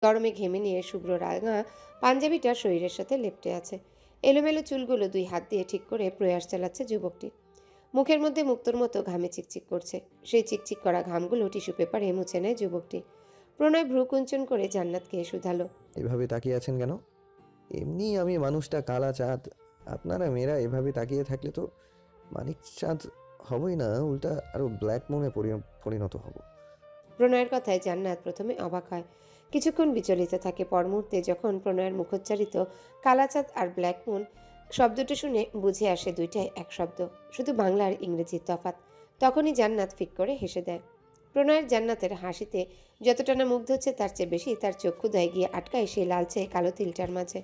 গরমে ঘেমে নিয়ে শুভ্র রাঙা পাঞ্জাবিটা শরীরের সাথে লেপ্টে আছে। এলোমেলো চুলগুলো 2 হাত দিয়ে ঠিক করে প্রয়াস চালাচ্ছে যুবকটি। মুখের মধ্যে মুক্তোর মতো ঘামে চিকচিক করছে। সেই চিকচিক করা ঘামগুলো টিস্যু পেপারে মুছে নেয় যুবকটি। প্রণয় ভ্রু কুঞ্চন করে জান্নাতকে শুধালো, এভাবে তাকিয়ে আছেন কেন? এমনি আমি মানুষটা কালা চাঁদ। আপনারা মেয়েরা এভাবে তাকিয়ে থাকলে তো মানিক চাঁদ হবই না, উল্টা আরো ব্ল্যাক মুনে পরিণত হব। প্রণয়ের কথায় জান্নাত প্রথমে অবাক হয়, কিছুক্ষণ বিচলিত থাকে। পর মুহূর্তে যখন প্রণয়ের মুখোচ্চারিত কালাচাঁদ আর ব্ল্যাক মুন শব্দটি শুনে বুঝে আসে দুইটাই এক শব্দ, শুধু বাংলা আর ইংরেজির তফাৎ। তখনই জান্নাত ফিক করে হেসে দেয়। প্রণয়ের জান্নাতের হাসিতে যতটা না মুগ্ধ হচ্ছে তার চেয়ে বেশি তার চক্ষুদয় গিয়ে আটকায় সেই লালচে কালো তিলটার মাঝে।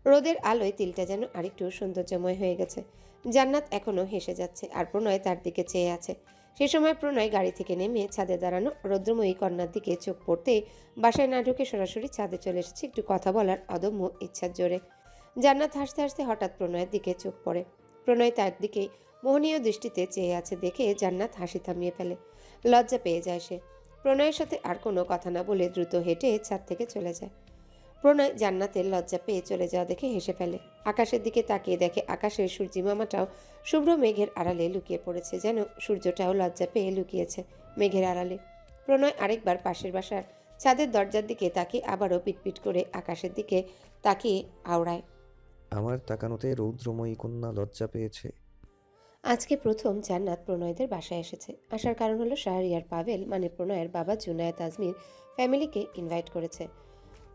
রোদের আলোয় তিলটা যেন আরেকটু সৌন্দর্যময় হয়ে গেছে। জান্নাত এখনো হেসে যাচ্ছে আর প্রণয় তার দিকে চেয়ে আছে। সে সময় প্রণয় গাড়ি থেকে নেমে ছাদে দাঁড়ানো রৌদ্রময়ী কন্যার দিকে চোখ পড়তেই বাসায় না ঢুকে সরাসরি ছাদে চলে এসেছে একটু কথা বলার অদম্য ইচ্ছার জোরে। জান্নাত হাসতে হাসতে হঠাৎ প্রণয়ের দিকে চোখ পড়ে। প্রণয় তার দিকে মোহনীয় দৃষ্টিতে চেয়ে আছে দেখে জান্নাত হাসি থামিয়ে ফেলে। লজ্জা পেয়ে যায় সে। প্রণয়ের সাথে আর কোনো কথা না বলে দ্রুত হেঁটে ছাদ থেকে চলে যায়। প্রণয় জান্নাতের লজ্জা পেয়ে চলে যাওয়া দেখে হেসে ফেলে। আকাশের দিকে তাকিয়ে দেখে আকাশের সূর্যিমামাটাও শুভ্র মেঘের আড়ালে লুকিয়ে পড়েছে, যেন সূর্যটাও লজ্জা পেয়ে লুকিয়েছে মেঘের আড়ালে। প্রণয় আরেকবার পাশের বাসার ছাদের দরজার দিকে তাকিয়ে আবারও পিটপিট করে আকাশের দিকে তাকিয়ে আওড়ায়, আমার তাকানোতে রৌদ্রময়ী কন্যা লজ্জা পেয়েছে। আজকে প্রথম জান্নাত প্রণয়দের বাসায় এসেছে। আসার কারণ হলো শাহরিয়ার পাভেল মানে প্রণয়ের বাবা জুনায়েদ আজমির ফ্যামিলিকে ইনভাইট করেছে।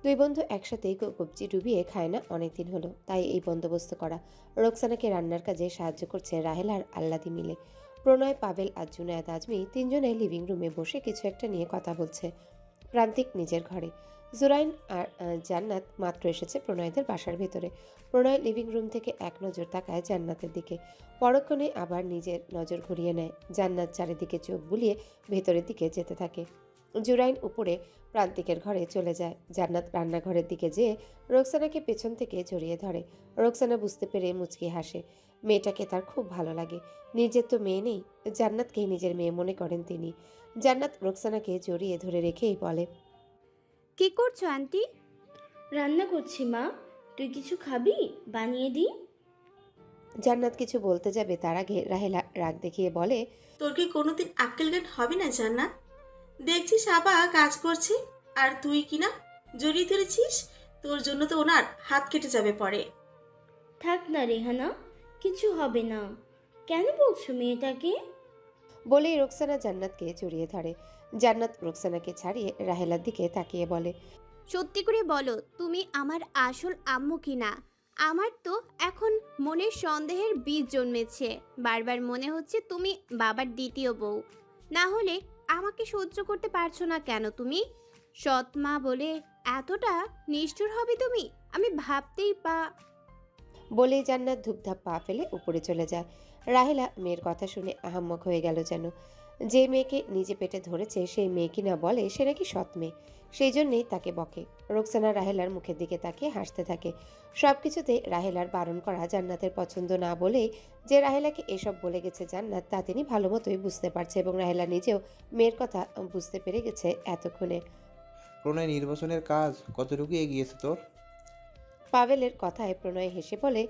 দুই বন্ধু একসাথেই কবজি ডুবিয়ে খায় না অনেকদিন হলো, তাই এই বন্দোবস্ত করা। রোকসানাকে রান্নার কাজে সাহায্য করছে রাহেল আর আল্লাদি মিলে। প্রণয়, পাভেল আর জুনায়েদ আজমি তিনজনে লিভিং রুমে বসে কিছু একটা নিয়ে কথা বলছে। প্রান্তিক নিজের ঘরে। জুরাইন আর জান্নাত মাত্র এসেছে প্রণয়দের বাসার ভেতরে। প্রণয় লিভিং রুম থেকে এক নজর তাকায় জান্নাতের দিকে, পরক্ষণে আবার নিজের নজর ঘুরিয়ে নেয়। জান্নাত চারিদিকে চোখ বুলিয়ে ভেতরের দিকে যেতে থাকে। জুরাইন উপরে প্রান্তিকের ঘরে চলে যায়। জান্নাত রান্নাঘরের দিকে যেয়ে রোকসানাকে পেছন থেকে জড়িয়ে ধরে। রোকসানা বুঝতে পেরে মুচকি হাসে। মেয়েটাকে তার খুব ভালো লাগে। নিজের তো মেয়ে নেই, জান্নাতকেই নিজের মেয়ে মনে করেন তিনি। জান্নাত রোকসানাকে জড়িয়ে ধরে রেখেই বলে, কি করছো আন্টি? রান্না করছি মা, তুই কিছু খাবি? বানিয়ে দিই? জান্নাত কিছু বলতে যাবে তার আগে রাহেলা রাগ দেখিয়ে বলে, তোর কি কোনোদিন আক্কেল জ্ঞান হবে না জান্নাত? দেখছিস আবা কাজ করছে আর তুই কিনা জড়িয়ে ধরেছিস। তোর জন্য তো ওনার হাত কেটে যাবে পরে। থাক না রেহানা, কিছু হবে না। কেন বলছো মেয়েটাকে? বলেই রোকসানা জান্নাতকে জড়িয়ে ধরে। জান্নাত রোকসানাকে ছাড়িয়ে রাহেলার দিকে তাকিয়ে বলে, সত্যি করে বলো, তুমি আমার আসল আম্মু কিনা? আমার তো এখন মনের সন্দেহের বীজ জন্মেছে। বারবার মনে হচ্ছে তুমি বাবার দ্বিতীয় বউ। না হলে আমাকে সহ্য করতে পারছো না কেন তুমি? সৎ মা বলে এতটা নিষ্ঠুর হবে তুমি? আমি ভাবতেই বলেই জান্নাত ধূপধাপ পা ফেলে উপরে চলে যায়। রাহেলা মেয়ের কথা শুনে আহাম্মক হয়ে গেল যেন। যে মেয়েকে নিজে পেটে ধরেছে সেই মেয়ে কিনা বলে সে নাকি সৎ মেয়ে, সেই জন্যেই তাকে বকে। রোকসানা রাহেলার মুখের দিকে তাকিয়ে হাসতে থাকে। সব কিছুতে রাহেলার বারণ করা জান্নাতের পছন্দ না বলেই যে রাহেলাকে এসব বলে গেছে জান্নাত, তা তিনি ভালো মতোই বুঝতে পারছে এবং রাহেলা নিজেও মেয়ের কথা বুঝতে পেরে গেছে এতক্ষণে। প্রণয় নির্বাচনের কাজ কতটুকু এগিয়েছে তোর? পাভেলের কথায় প্রণয় হেসে বলে,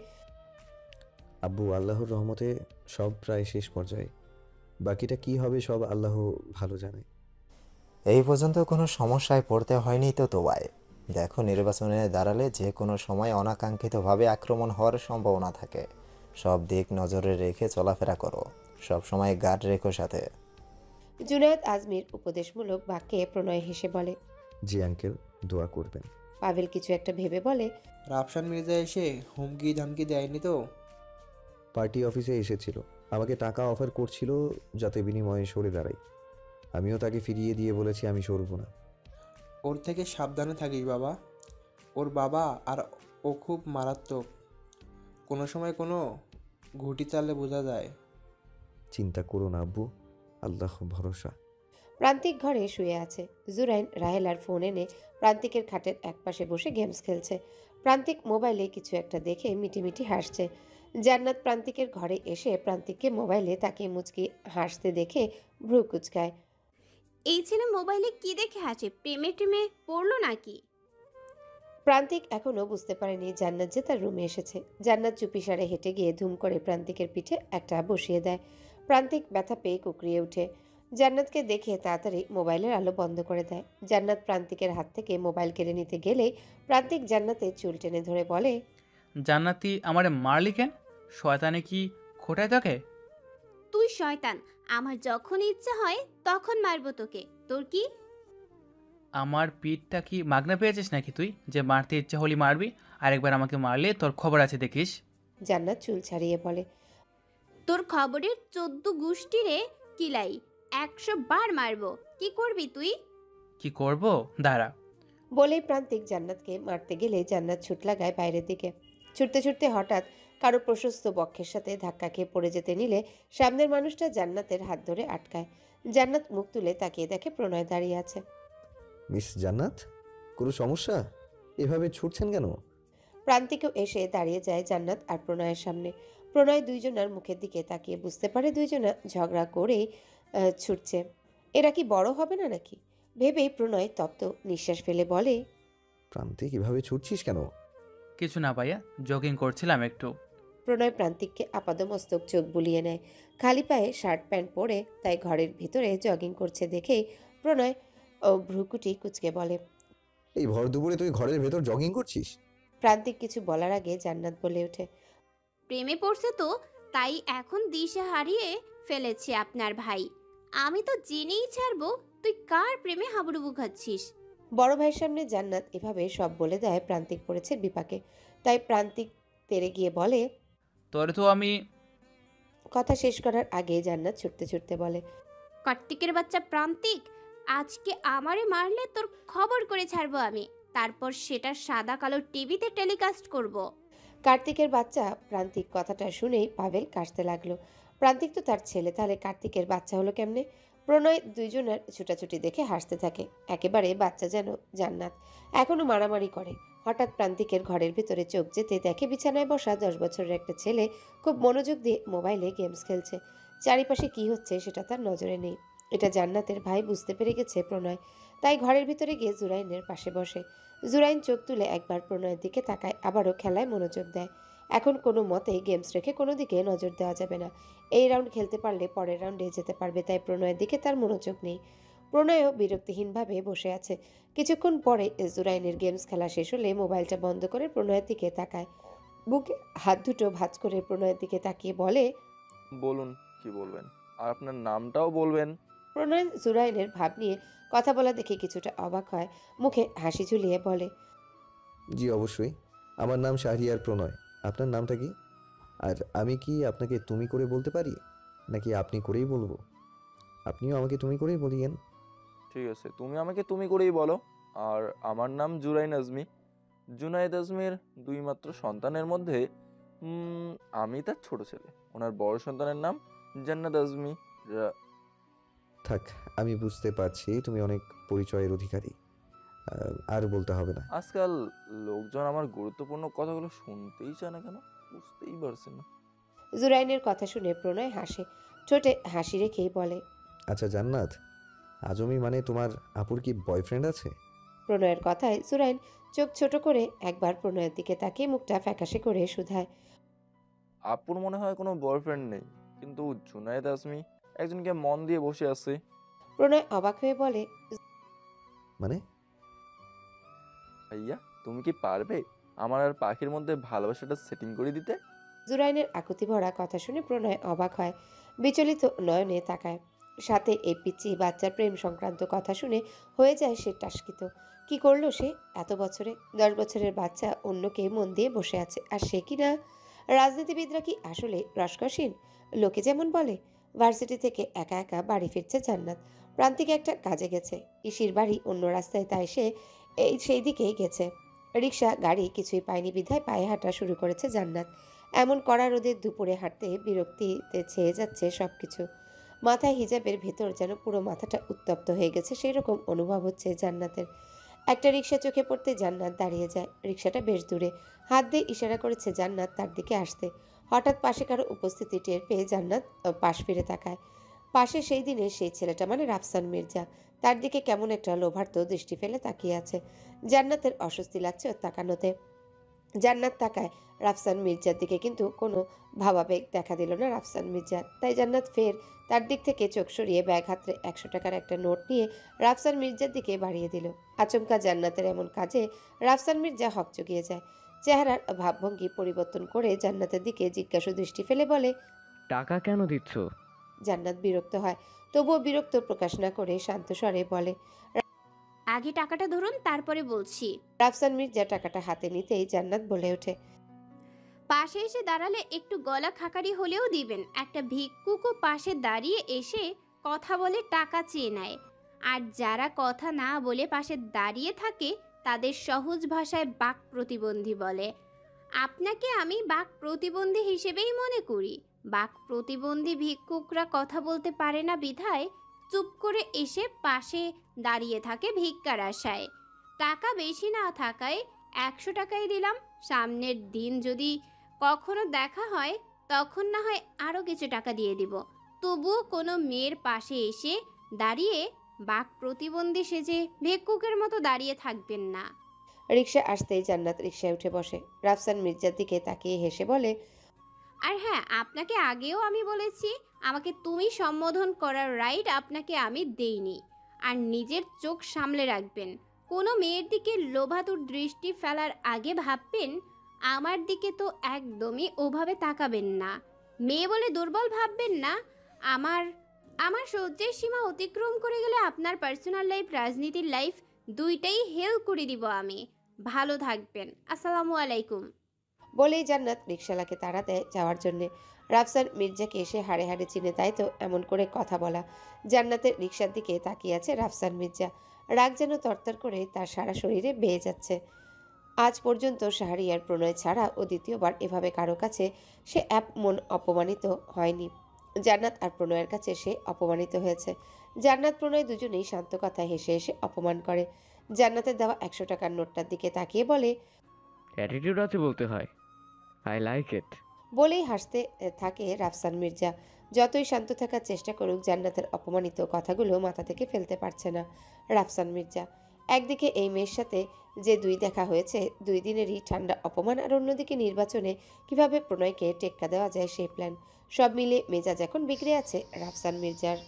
আব্বু, আল্লাহর রহমতে সব প্রায় শেষ পর্যায়ে। বাকিটা কি হবে সব আল্লাহ ভালো জানে। এই পর্যন্ত কোনো সমস্যায় পড়তে হয়নি তো তোমায়। দেখো, নির্বাচনে দাঁড়ালে যে কোনো সময় অনাকাঙ্ক্ষিতভাবে আক্রমণ হওয়ার সম্ভাবনা থাকে। সব দিক নজরে রেখে চলাফেরা করো, সব সময় গার্ড রেখো সাথে। জুনায়েদ আজমির উপদেশমূলক বাক্যে প্রণয় হেসে বলে, জি আঙ্কেল, দোয়া করবেন। পাভেল কিছু একটা ভেবে বলে, রাফসান মির্জা এসে হুমকি ধামকি দেয়নি তো? পার্টি অফিসে এসেছিল, আমাকে টাকা অফার করছিল যাতে বিনিময়ে সরে দাঁড়াই। আমিও তাকে ফিরিয়ে দিয়ে বলেছি আমি সরব না। ওর থেকে সাবধানে থাকিস বাবা। ওর বাবা আর ও খুব মারাত্মক। কোনো সময় কোনো ঘুঁটি চাললে বোঝা যায়। চিন্তা করো না আব্বু, আল্লাহ ভরসা। প্রান্তিক ঘরে শুয়ে আছে। জুরাইন রাহেলার ফোন এনে প্রান্তিকের খাটের একপাশে বসে গেমস খেলছে। প্রান্তিক মোবাইলে কিছু একটা দেখে মিটিমিটি হাসছে। জান্নাত প্রান্তিকের ঘরে এসে প্রান্তিককে মোবাইলে তাকিয়ে মুচকি হাসতে দেখে ভ্রু কুচকায়। এই ছেলে মোবাইলে কি দেখে হাসে? প্রেমে টেমে পড়লো নাকি? প্রান্তিক এখনো বুঝতে পারেনি জান্নাত যে তার রুমে এসেছে। জান্নাত চুপিসারে হেঁটে গিয়ে ধুম করে প্রান্তিকের পিঠে একটা বসিয়ে দেয়। প্রান্তিক ব্যথা পেয়ে কুকরিয়ে ওঠে। জান্নাতকে দেখে তাড়াতাড়ি মোবাইলের আলো বন্ধ করে দেয়। জান্নাত প্রান্তিকের হাত থেকে মোবাইল কেড়ে নিতে গেলেই প্রান্তিক জান্নাতের চুল টেনে ধরে বলে, জান্নাতি আমারে মারলি কেন? শয়তানে কি খোটায় তোকে? তুই শয়তান, আমার যখন ইচ্ছা হয় তখন মারবো তোকে, তোর কি? আমার পিঠটা কি মাগনা পেয়েছিস নাকি তুই, যে মারতে ইচ্ছা হলি মারবি, আরেকবার আমাকে মারলে তোর খবর আছে দেখিস। জান্নাত চুল ছাড়িয়ে বলে, তোর খবরের 14 গোষ্ঠীরে কিলাই 100 বার মারবো, কি করবি তুই? কি করব? দাঁড়া। বলেই প্রান্তিক জান্নাতকে মারতে গেলে জান্নাত ছুট লাগায় বাইরের দিকে। ছুটতে ছুটতে হঠাৎ কারো প্রশস্ত বক্ষের সাথে ধাক্কা খেয়ে পড়ে যেতে নিলে সামনের মানুষটা জান্নাতের হাত ধরে আটকায়। জান্নাত মুখ তুলে তাকিয়ে দেখে প্রণয় দাঁড়িয়ে আছে। মিস জান্নাত, কোনো সমস্যা? এভাবে ছুটছেন কেন? প্রান্তিকেও এসে দাঁড়িয়ে যায় জান্নাত আর প্রণয়ের সামনে। প্রণয় দুইজনার মুখের দিকে তাকিয়ে বুঝতে পারে দুইজনা ঝগড়া করেই ছুটছে। এরা কি বড় হবে না নাকি ভেবেই প্রণয় তপ্ত নিঃশ্বাস ফেলে বলে, প্রান্তিক এভাবে ছুটছিস কেন? কিছু না ভাইয়া, জগিং করছিলাম একটু। প্রণয় প্রান্তিককে আপাদমস্তক চোখ বুলিয়ে নেয়। খালি পায়ে শার্ট প্যান্ট পরে তাই ঘরের ভিতরে জগিং করছে দেখেই প্রণয় ভ্রুকুটি কুচকে বলে, এই ভর দুপুরে তুই ঘরের ভেতর জগিং করছিস? প্রান্তিক কিছু বলার আগে জান্নাত বলে ওঠে, প্রেমে পড়ছে তো, তাই এখন দিশা হারিয়ে ফেলেছে আপনার ভাই। আমি তো জেনেই ছাড়বো তুই কার প্রেমে হাবুডুবু খাচ্ছিস। বড় ভাইয়ের সামনে জান্নাত এভাবে সব বলে দেয় প্রান্তিক পড়েছে বিপাকে। তাই প্রান্তিক তেরে গিয়ে বলে, তোরে তো আমি। কথা শেষ করার আগে জান্নাত ছুটতে ছুটতে বলে, কার্তিকের বাচ্চা প্রান্তিক, আজকে আমারে মারলে তোর খবর করে ছাড়বো আমি, তারপর সেটা সাদা কালো টিভিতে টেলিকাস্ট করব। কার্তিকের বাচ্চা প্রান্তিক কথাটা শুনেই পাভেল কাশতে লাগলো। প্রান্তিক তো তার ছেলে, তাহলে কার্তিকের বাচ্চা হলো কেমনে? প্রণয় দুইজনের ছুটাছুটি দেখে হাসতে থাকে। একেবারে বাচ্চা যেন জান্নাত, এখনো মারামারি করে। হঠাৎ প্রান্তিকের ঘরের ভিতরে চোখ যেতে দেখে বিছানায় বসা 10 বছরের একটা ছেলে খুব মনোযোগ দিয়ে মোবাইলে গেমস খেলছে। চারিপাশে কি হচ্ছে সেটা তার নজরে নেই। এটা জান্নাতের ভাই বুঝতে পেরে গেছে প্রণয়, তাই ঘরের ভিতরে গিয়ে জুরাইনের পাশে বসে। জুরাইন চোখ তুলে একবার প্রণয়ের দিকে তাকায়, আবারও খেলায় মনোযোগ দেয়। এখন কোনো মতেই গেমস রেখে কোনো দিকে নজর দেওয়া যাবে না। এই রাউন্ড খেলতে পারলে পরের রাউন্ডে যেতে পারবে, তাই প্রণয়ের দিকে তার মনোযোগ নেই। প্রণয়ও বিরক্তিহীনভাবে বসে আছে। কিছুক্ষণ পরে জুরাইনের গেমস খেলা শেষ হলে মোবাইলটা বন্ধ করে প্রণয়ের দিকে তাকায়। বুকে হাত দুটো ভাঁজ করে প্রণয়ের দিকে তাকিয়ে বলে, বলুন কি বলবেন, আর আপনার নামটাও বলবেন। প্রণয় জুরাইনের ভাব নিয়ে কথা বলা দেখে কিছুটা অবাক হয়, মুখে হাসি ঝুলিয়ে বলে, জি অবশ্যই, আমার নাম শাহরিয়ার প্রণয়। আপনার নামটা কি? আর আমি কি আপনাকে তুমি করে বলতে পারি, নাকি আপনি করেই বলবো? আপনিও আমাকে তুমি করেই বলিয়েন। ঠিক আছে, তুমি আমাকে তুমি করেই বলো। আর আমার নাম জুরাইন আজমি। জুনায়েদ আজমির দুই মাত্র সন্তানের মধ্যে আমি তার ছোট ছেলে। ওনার বড় সন্তানের নাম জান্নাত আজমি। থাক, আমি বুঝতে পারছি তুমি অনেক পরিচয়ের অধিকারী, আর বলতে হবে না। আজকাল লোকজন আমার গুরুত্বপূর্ণ কথাগুলো শুনতেই চায় না কেন, বুঝতেই পারছি না। জুরাইনের কথা শুনে প্রণয় হাসে, ঠোঁটে হাসি রেখেই বলে, আচ্ছা জান্নাত, আজমি মানে তোমার আপুর কি বয়ফ্রেন্ড আছে? প্রণয়ের কথায় জুরাইন চোখ ছোট করে একবার প্রণয়ের দিকে তাকিয়ে মুখটা ফ্যাকাশে করে শুধায়, আপুর মনে হয় কোনো বয়ফ্রেন্ড নেই, কিন্তু জুনায়েদ আজমি একজনকে মন দিয়ে বসে আছে। প্রণয় অবাক হয়ে বলে, মানে? ভাইয়া, তুমি কি পারবে আমার আর পাখির মধ্যে ভালোবাসাটা সেটিং করে দিতে? জুরাইনের আকুতি ভরা কথা শুনে প্রণয় অবাক হয়, বিচলিত নয়নে তাকায়। সাথে এই পিচ্চি বাচ্চার প্রেম সংক্রান্ত কথা শুনে হয়ে যায় সে টাস্কিত। কি করলো সে এত বছরে? 10 বছরের বাচ্চা অন্যকে মন দিয়ে বসে আছে, আর সে কি না? রাজনীতিবিদরা কি আসলে রসকসীন? লোকে যেমন বলে। ভার্সিটি থেকে একা একা বাড়ি ফিরছে জান্নাত। প্রান্তিক একটা কাজে গেছে, ইসির বাড়ি অন্য রাস্তায়, তাই সে সেই দিকেই গেছে। রিক্সা গাড়ি কিছুই পায়নি বিধায় পায়ে হাঁটা শুরু করেছে জান্নাত। এমন কড়া রোদের দুপুরে হাঁটতে বিরক্তিতে ছেয়ে যাচ্ছে সবকিছু। মাথায় হিজাবের ভেতর যেন পুরো মাথাটা উত্তপ্ত হয়ে গেছে, সেই রকম অনুভব হচ্ছে জান্নাতের। একটা রিক্সা চোখে পড়তে জান্নাত দাঁড়িয়ে যায়। রিক্সাটা বেশ দূরে, হাত দিয়ে ইশারা করেছে জান্নাত তার দিকে আসতে। হঠাৎ পাশে কারো উপস্থিতি টের পেয়ে জান্নাত পাশ ফিরে তাকায়। পাশে সেই দিনের সেই ছেলেটা মানে রাফসান মির্জা তার দিকে কেমন একটা লোভার্ত দৃষ্টি ফেলে তাকিয়ে আছে। জান্নাতের অস্বস্তি লাগছে ওর তাকানোতে। জান্নাত তাকায় রাফসান মির্জার দিকে, কিন্তু কোনো ভাবাবেগ দেখা দিল না রাফসান মির্জার। তাই জান্নাত ফের তার দিক থেকে চোখ সরিয়ে ব্যাগ হাতে 100 টাকার একটা নোট নিয়ে রাফসান মির্জার দিকে বাড়িয়ে দিল। আচমকা জান্নাতের এমন কাজে রাফসান মির্জা হকচকিয়ে যায়। চেহারার ভাবভঙ্গি পরিবর্তন করে জান্নাতের দিকে জিজ্ঞাসু দৃষ্টি ফেলে বলে, টাকা কেন দিচ্ছ? জান্নাত বিরক্ত হয়, তবুও বিরক্ত প্রকাশ না করে শান্ত স্বরে বলে। আগে টাকাটা ধরুন, তারপরে বলছি। রাফসান মির্জা টাকাটা হাতে নিতেই জান্নাত বলে ওঠে, পাশে এসে দাঁড়ালে একটু গলা খাকারি হলেও দিবেন। একটা ভিক্ষুকও পাশে দাঁড়িয়ে এসে কথা বলে টাকা চেয়ে নেয়, আর যারা কথা না বলে পাশে দাঁড়িয়ে থাকে তাদের সহজ ভাষায় বাক প্রতিবন্ধী বলে। আপনাকে আমি বাক প্রতিবন্ধী হিসেবেই মনে করি। বাক প্রতিবন্ধী ভিক্ষুকরা কথা বলতে পারে না বিধায় চুপ করে এসে পাশে দাঁড়িয়ে থাকে ভিক্ষার আশায়। টাকা বেশি না থাকায় 100 টাকাই দিলাম। সামনের দিন যদি কখনো দেখা হয় তখন না হয় আরও কিছু টাকা দিয়ে দিব। তবুও কোনো মেয়ের পাশে এসে দাঁড়িয়ে বাক প্রতিবন্ধী সেজে ভিক্ষুকের মতো দাঁড়িয়ে থাকবেন না। রিকশা আসতেই জান্নাত রিকশায় উঠে বসে। রাফসান মির্জার দিকে তাকিয়ে হেসে বলে, আর হ্যাঁ, আপনাকে আগেও আমি বলেছি আমাকে তুমি সম্বোধন করার রাইট আপনাকে আমি দেইনি। আর নিজের চোখ সামলে রাখবেন। কোনো মেয়ের দিকে লোভাতুর দৃষ্টি ফেলার আগে ভাববেন আমার দিকে তো একদমই ওভাবে তাকাবেন না। মেয়ে বলে দুর্বল ভাববেন না। আমার আমার সহ্যের সীমা অতিক্রম করে গেলে আপনার পার্সোনাল লাইফ, রাজনীতির লাইফ দুইটাই হেল করে দিব আমি। ভালো থাকবেন। আসসালামু আলাইকুম। বলেই জান্নাত রিকশালাকে তাড়া দেয় যাওয়ার জন্যে। রাফসান মির্জাকে এসে হাড়ে হাড়ে চিনে, তাই তো এমন করে কথা বলা। জান্নাতের রিকশার দিকে তাকিয়ে আছে রাফসান মির্জা। রাগ যেন তরতর করে তার সারা শরীরে বেয়ে যাচ্ছে। আজ পর্যন্ত শাহরিয়ার প্রণয় ছাড়া ও দ্বিতীয়বার এভাবে কারো কাছে সে মন অপমানিত হয়নি। জান্নাত আর প্রণয়ের কাছে সে অপমানিত হয়েছে। জান্নাত প্রণয় দুজনেই শান্ত কথায় হেসে হেসে অপমান করে। জান্নাতের দেওয়া 100 টাকার নোটটার দিকে তাকিয়ে বলে, অ্যাটিটিউড আছে বলতে হয়। I like it. বলেই হাসতে থাকে রাফসান মির্জা। যতই শান্ত থাকার চেষ্টা করুক, জান্নাতের অপমানিত কথাগুলো মাথা থেকে ফেলতে পারছে না রাফসান মির্জা। একদিকে এই মেয়ের সাথে যে দুই দেখা হয়েছে, 2 দিনেরই ঠান্ডা অপমান, আর অন্যদিকে নির্বাচনে কিভাবে প্রণয়কে টেক্কা দেওয়া যায় সেই প্ল্যান। সব মিলে মেজাজ এখন বিগড়ে আছে রাফসান মির্জার।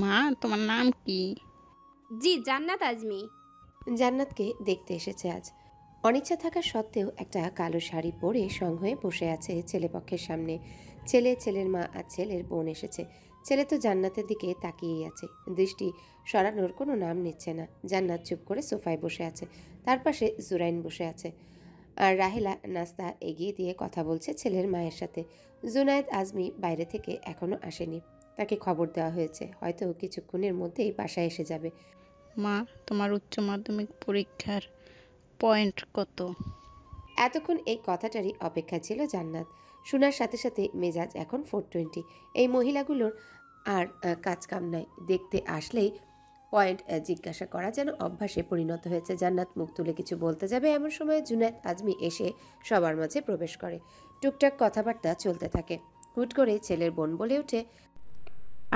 মা, তোমার নাম কি? জি, জান্নাত আজমি। জান্নাতকে দেখতে এসেছে আজ। অনিচ্ছা থাকা সত্ত্বেও একটা কালো শাড়ি পরে সং হয়ে বসে আছে ছেলেপক্ষের সামনে। ছেলে, ছেলের মা আর ছেলের বোন এসেছে। ছেলে তো জান্নাতের দিকে তাকিয়েই আছে, দৃষ্টি সরানোর কোনো নাম নিচ্ছে না। জান্নাত চুপ করে সোফায় বসে আছে, তার পাশে জুরাইন বসে আছে, আর রাহেলা নাস্তা এগিয়ে দিয়ে কথা বলছে ছেলের মায়ের সাথে। জুনায়েদ আজমি বাইরে থেকে এখনো আসেনি, তাকে খবর দেওয়া হয়েছে হয়তো কিছুক্ষণের মধ্যেই বাসায় এসে যাবে। মা, তোমার উচ্চ মাধ্যমিক পরীক্ষার পয়েন্ট কত? এতক্ষণ এই কথাটারই অপেক্ষা ছিল জান্নাত। শোনার সাথে সাথে মেজাজ এখন 420। এই মহিলাগুলোর আর কাজকাম নাই, দেখতে আসলেই পয়েন্ট জিজ্ঞাসা করা যেন অভ্যাসে পরিণত হয়েছে। জান্নাত মুখ তুলে কিছু বলতে যাবে, এমন সময় জুনায়েদ আজমি এসে সবার মাঝে প্রবেশ করে। টুকটাক কথাবার্তা চলতে থাকে। হুট করে ছেলের বোন বলে ওঠে,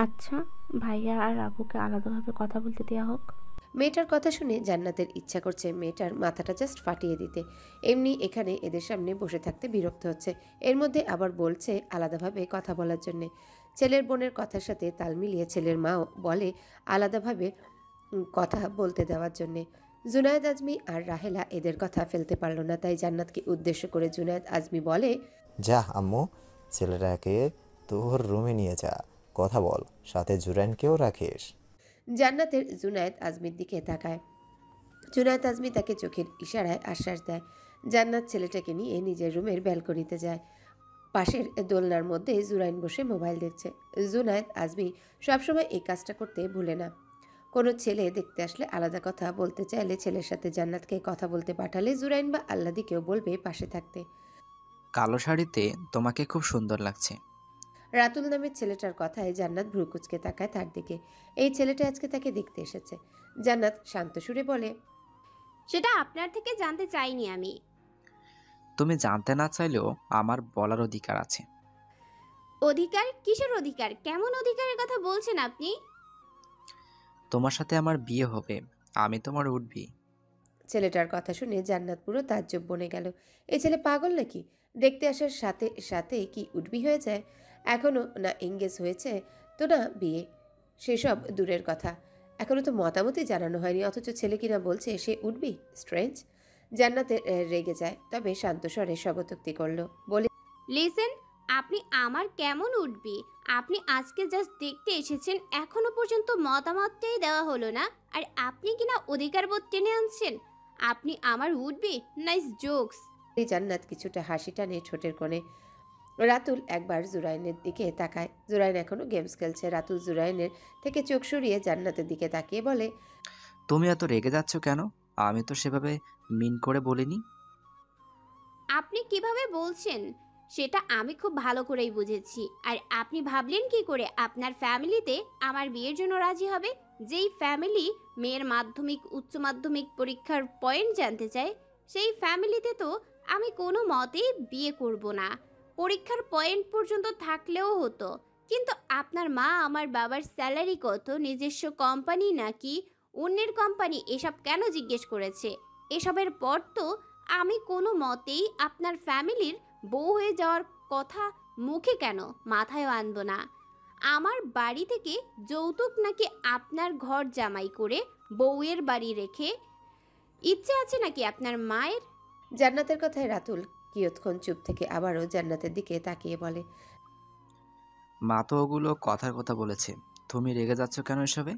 আচ্ছা, ভাইয়া আর আবুকে আলাদাভাবে কথা বলতে দেওয়া হোক। মেয়েটার কথা শুনে জান্নাতের ইচ্ছা করছে মেয়েটার মাথাটা জাস্ট ফাটিয়ে দিতে। এমনি এখানে এদের সামনে বসে থাকতে বিরক্ত হচ্ছে, এর মধ্যে আবার বলছে আলাদাভাবে কথা বলার জন্যে। ছেলের বোনের কথার সাথে তাল মিলিয়ে ছেলের মাও বলে আলাদাভাবে কথা বলতে দেওয়ার জন্যে। জুনায়েদ আজমি আর রাহেলা এদের কথা ফেলতে পারল না, তাই জান্নাতকে উদ্দেশ্য করে জুনায়েদ আজমি বলে, যা আম্মু, ছেলেটাকে তোর রুমে নিয়ে যা, কথা বল, সাথে জুরাইনকেও রাখিস। জান্নাতের জুনায়েদ আজমির দিকে তাকায়। জুনায়েদ আজমি তাকে চোখের ইশারায় আশ্বাস দেয়। জান্নাত ছেলেটাকে নিয়ে নিজের রুমের ব্যালকনিতে যায়। পাশের দোলনার মধ্যে জুরাইন বসে মোবাইল দেখছে। জুনায়েদ আজমি সবসময় এই কাজটা করতে ভুলে না। কোনো ছেলে দেখতে আসলে আলাদা কথা বলতে চাইলে ছেলের সাথে জান্নাতকে কথা বলতে পাঠালে জুরাইন বা আল্লাদিকেও বলবে পাশে থাকতে। কালো শাড়িতে তোমাকে খুব সুন্দর লাগছে। রাতুল নামের ছেলেটার কথায় জান্নাত ভ্রুকুচকে তাকায় তার দিকে। এই ছেলেটা আজকে তাকে দেখতে এসেছে। জান্নাত শান্ত সুরে বলে, সেটা আপনার থেকে জানতে চাইনি আমি। তুমি জানতে না চাইলেও আমার বলার অধিকার আছে। অধিকার? কিসের অধিকার? কেমন অধিকারের কথা বলছেন আপনি? তোমার সাথে আমার বিয়ে হবে, আমি তোমার উঠবি। ছেলেটার কথা শুনে জান্নাত পুরো তাজ্জব বনে গেল। এই ছেলে পাগল নাকি? দেখতে আসার সাথে সাথে কি উঠবি হয়ে যায়? এখনো না এঙ্গেজ হয়েছে, তো না বিয়ে। সেসব দূরের কথা, এখনো তো মতামতই জানানো হয়নি, অথচ ছেলে কিনা বলছে সে উঠবি। স্ট্রেঞ্জ। জান্নাতের রেগে যায়, তবে শান্ত স্বরে স্বগতোক্তি করলো, বলে, লিসেন, আপনি আমার কেমন উঠবি? আপনি আজকে জাস্ট দেখতে এসেছেন, এখনো পর্যন্ত মতামতটাই দেওয়া হলো না, আর আপনি কিনা অধিকারবোধ টেনে আনছেন। আপনি আমার উঠবি? Nice jokes. জান্নাত কিছুটা হাসি টানে ঠোঁটের কোণে। রাতুল একবার জুরাইনের দিকে তাকায়। জুরাইন এখনো গেমস খেলছে। রাতুল জুরাইনের থেকে চোখ সরিয়ে জান্নাতের দিকে তাকিয়ে বলে, তুমি এত রেগে যাচ্ছ কেন? আমি তো সেভাবে মিন করে বলিনি। আপনি কিভাবে বলছেন সেটা আমি খুব ভালো করেই বুঝেছি। আর আপনি ভাবলেন কি করে আপনার ফ্যামিলিতে আমার বিয়ের জন্য রাজি হবে? যেই ফ্যামিলি মেয়ের মাধ্যমিক উচ্চ মাধ্যমিক পরীক্ষার পয়েন্ট জানতে চায়, সেই ফ্যামিলিতে তো আমি কোনো মতেই বিয়ে করব না। পরীক্ষার পয়েন্ট পর্যন্ত থাকলেও হতো, কিন্তু আপনার মা আমার বাবার স্যালারি কত, নিজস্ব কোম্পানি নাকি অন্যের কোম্পানি, এসব কেন জিজ্ঞেস করেছে? এসবের পর তো আমি কোনো মতেই আপনার ফ্যামিলির বউ হয়ে যাওয়ার কথা মুখে কেন মাথায়ও আনবো না। আমার বাড়ি থেকে যৌতুক নাকি আপনার ঘর জামাই করে বউয়ের বাড়ি রেখে ইচ্ছে আছে নাকি আপনার মায়ের? জান্নাতের কথায় রাতুল কিয়ৎক্ষণ চুপ থেকে আবারও জান্নাতের দিকে তাকিয়ে বলে, মা তো ওগুলো কথার কথা বলেছে, তুমি রেগে যাচ্ছ কেন এসবে?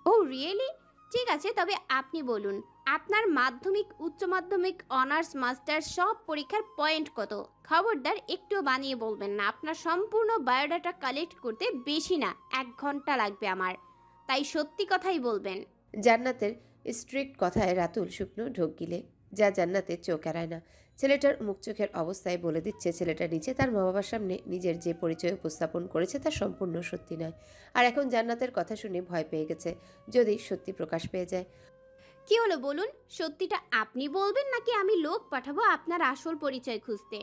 ও রিয়েলি? ঠিক আছে, তবে আপনি বলুন, আপনার মাধ্যমিক উচ্চ মাধ্যমিক অনার্স মাস্টার্স সব পরীক্ষার পয়েন্ট কত? খবরদার একটু বানিয়ে বলবেন না। আপনার সম্পূর্ণ বায়োডাটা কালেক্ট করতে বেশি না 1 ঘন্টা লাগবে আমার, তাই সত্যি কথাই বলবেন। জান্নাতের স্ট্রিক্ট কথায় রাতুল শুকনো ঢোক গিলে, যা জান্নাতের চোখ এড়ায় না। ছেলেটার মুখ চোখের অবস্থায় বলে দিচ্ছে ছেলেটা নিচে তার মা বাবার সামনে নিজের যে পরিচয় উপস্থাপন করেছে তা সম্পূর্ণ সত্যি নয়। আর এখন জান্নাতের কথা শুনে ভয় পেয়ে গেছে, যদি সত্যি প্রকাশ পেয়ে যায়। কি হলো বলুন, সত্যিটা আপনি বলবেন নাকি আমি লোক পাঠাবো আপনার আসল পরিচয় খুঁজতে?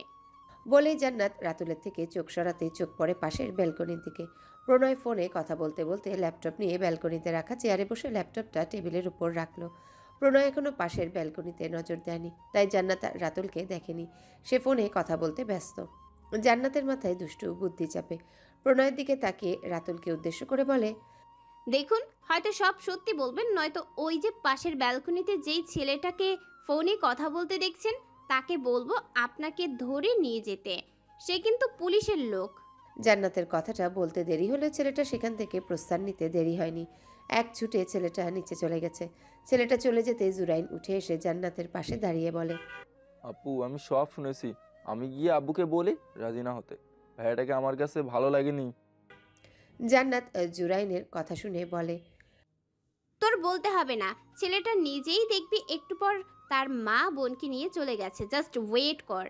বলেই জান্নাত রাতুলের থেকে চোখ সরাতে চোখ পড়ে পাশের ব্যালকনির দিকে। প্রণয় ফোনে কথা বলতে বলতে ল্যাপটপ নিয়ে ব্যালকনিতে রাখা চেয়ারে বসে ল্যাপটপটা টেবিলের উপর রাখলো। প্রণয় এখনও পাশের ব্যালকনিতে নজর দেয়নি, তাই জান্নাত রাতুলকে দেখেনি। সে ফোনে কথা বলতে ব্যস্ত। জান্নাতের মাথায় দুষ্টু বুদ্ধি চাপে। প্রণয়ের দিকে তাকিয়ে রাতুলকে উদ্দেশ্য করে বলে, দেখুন, হয়তো সব সত্যি বলবেন, নয়তো ওই যে পাশের ব্যালকনিতে যেই ছেলেটাকে ফোনে কথা বলতে দেখছেন তাকে বলবো আপনাকে ধরে নিয়ে যেতে। সে কিন্তু পুলিশের লোক। জান্নাতের কথাটা বলতে দেরি হলেও ছেলেটা সেখান থেকে প্রস্থান নিতে দেরি হয়নি। এক ছুটে ছেলেটা নিচে চলে গেছে। ছেলেটা চলে যেতে জুরাইন উঠে এসে জান্নাতের পাশে দাঁড়িয়ে বলে, আপু আমি সব শুনেছি, আমি গিয়ে আব্বুকে বলি রাজি না হতে। ভাইয়াটাকে আমার কাছে ভালো লাগেনি। জান্নাত জুরাইনের কথা শুনে বলে, তোর বলতে হবে না, ছেলেটা নিজেই দেখবি একটু পর তার মা বোনকে নিয়ে চলে গেছে, জাস্ট ওয়েট কর।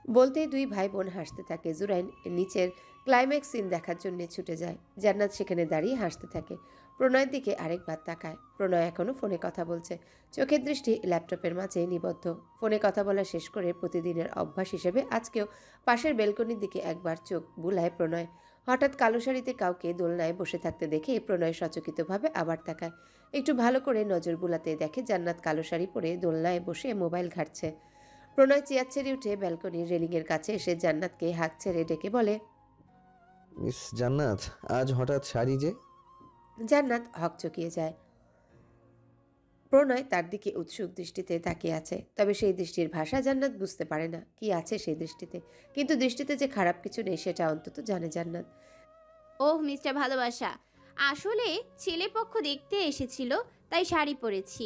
বলতেই দুই ভাই বোন হাসতে থাকে। জুরাইন নিচের ক্লাইম্যাক্স সিন দেখার জন্য ছুটে যায়। জান্নাত সেখানে দাঁড়িয়ে হাসতে থাকে। প্রণয়ের দিকে আরেকবার তাকায়। প্রণয় এখনও ফোনে কথা বলছে, চোখের দৃষ্টি ল্যাপটপের মাঝে নিবদ্ধ। ফোনে কথা বলা শেষ করে প্রতিদিনের অভ্যাস হিসেবে আজকেও পাশের বেলকনির দিকে একবার চোখ বুলায় প্রণয়। হঠাৎ কালো শাড়িতে কাউকে দোলনায় বসে থাকতে দেখে প্রণয় সচকিতভাবে আবার তাকায়। একটু ভালো করে নজর বুলাতে দেখে জান্নাত কালো শাড়ি পরে দোলনায় বসে মোবাইল ঘাঁটছে। প্রণয় চেয়ার ছেড়ে উঠে ব্যালকনির রেলিংয়ের কাছে এসে জান্নাতকে হাত ছেড়ে ডেকে বলে, মিস জান্নাত, আজ হঠাৎ শাড়ি যে? জান্নাত হকচকিয়ে যায়। প্রণয় তার দিকে উৎসুক দৃষ্টিতে তাকিয়ে আছে, তবে সেই দৃষ্টির ভাষা জান্নাত বুঝতে পারে না কি আছে সেই দৃষ্টিতে। কিন্তু দৃষ্টিতে যে খারাপ কিছু নেই সেটা অন্তত জানে জান্নাত। ওহ মিস্টার ভালোবাসা, আসলে ছেলেপক্ষ দেখতে এসেছিল তাই শাড়ি পরেছি।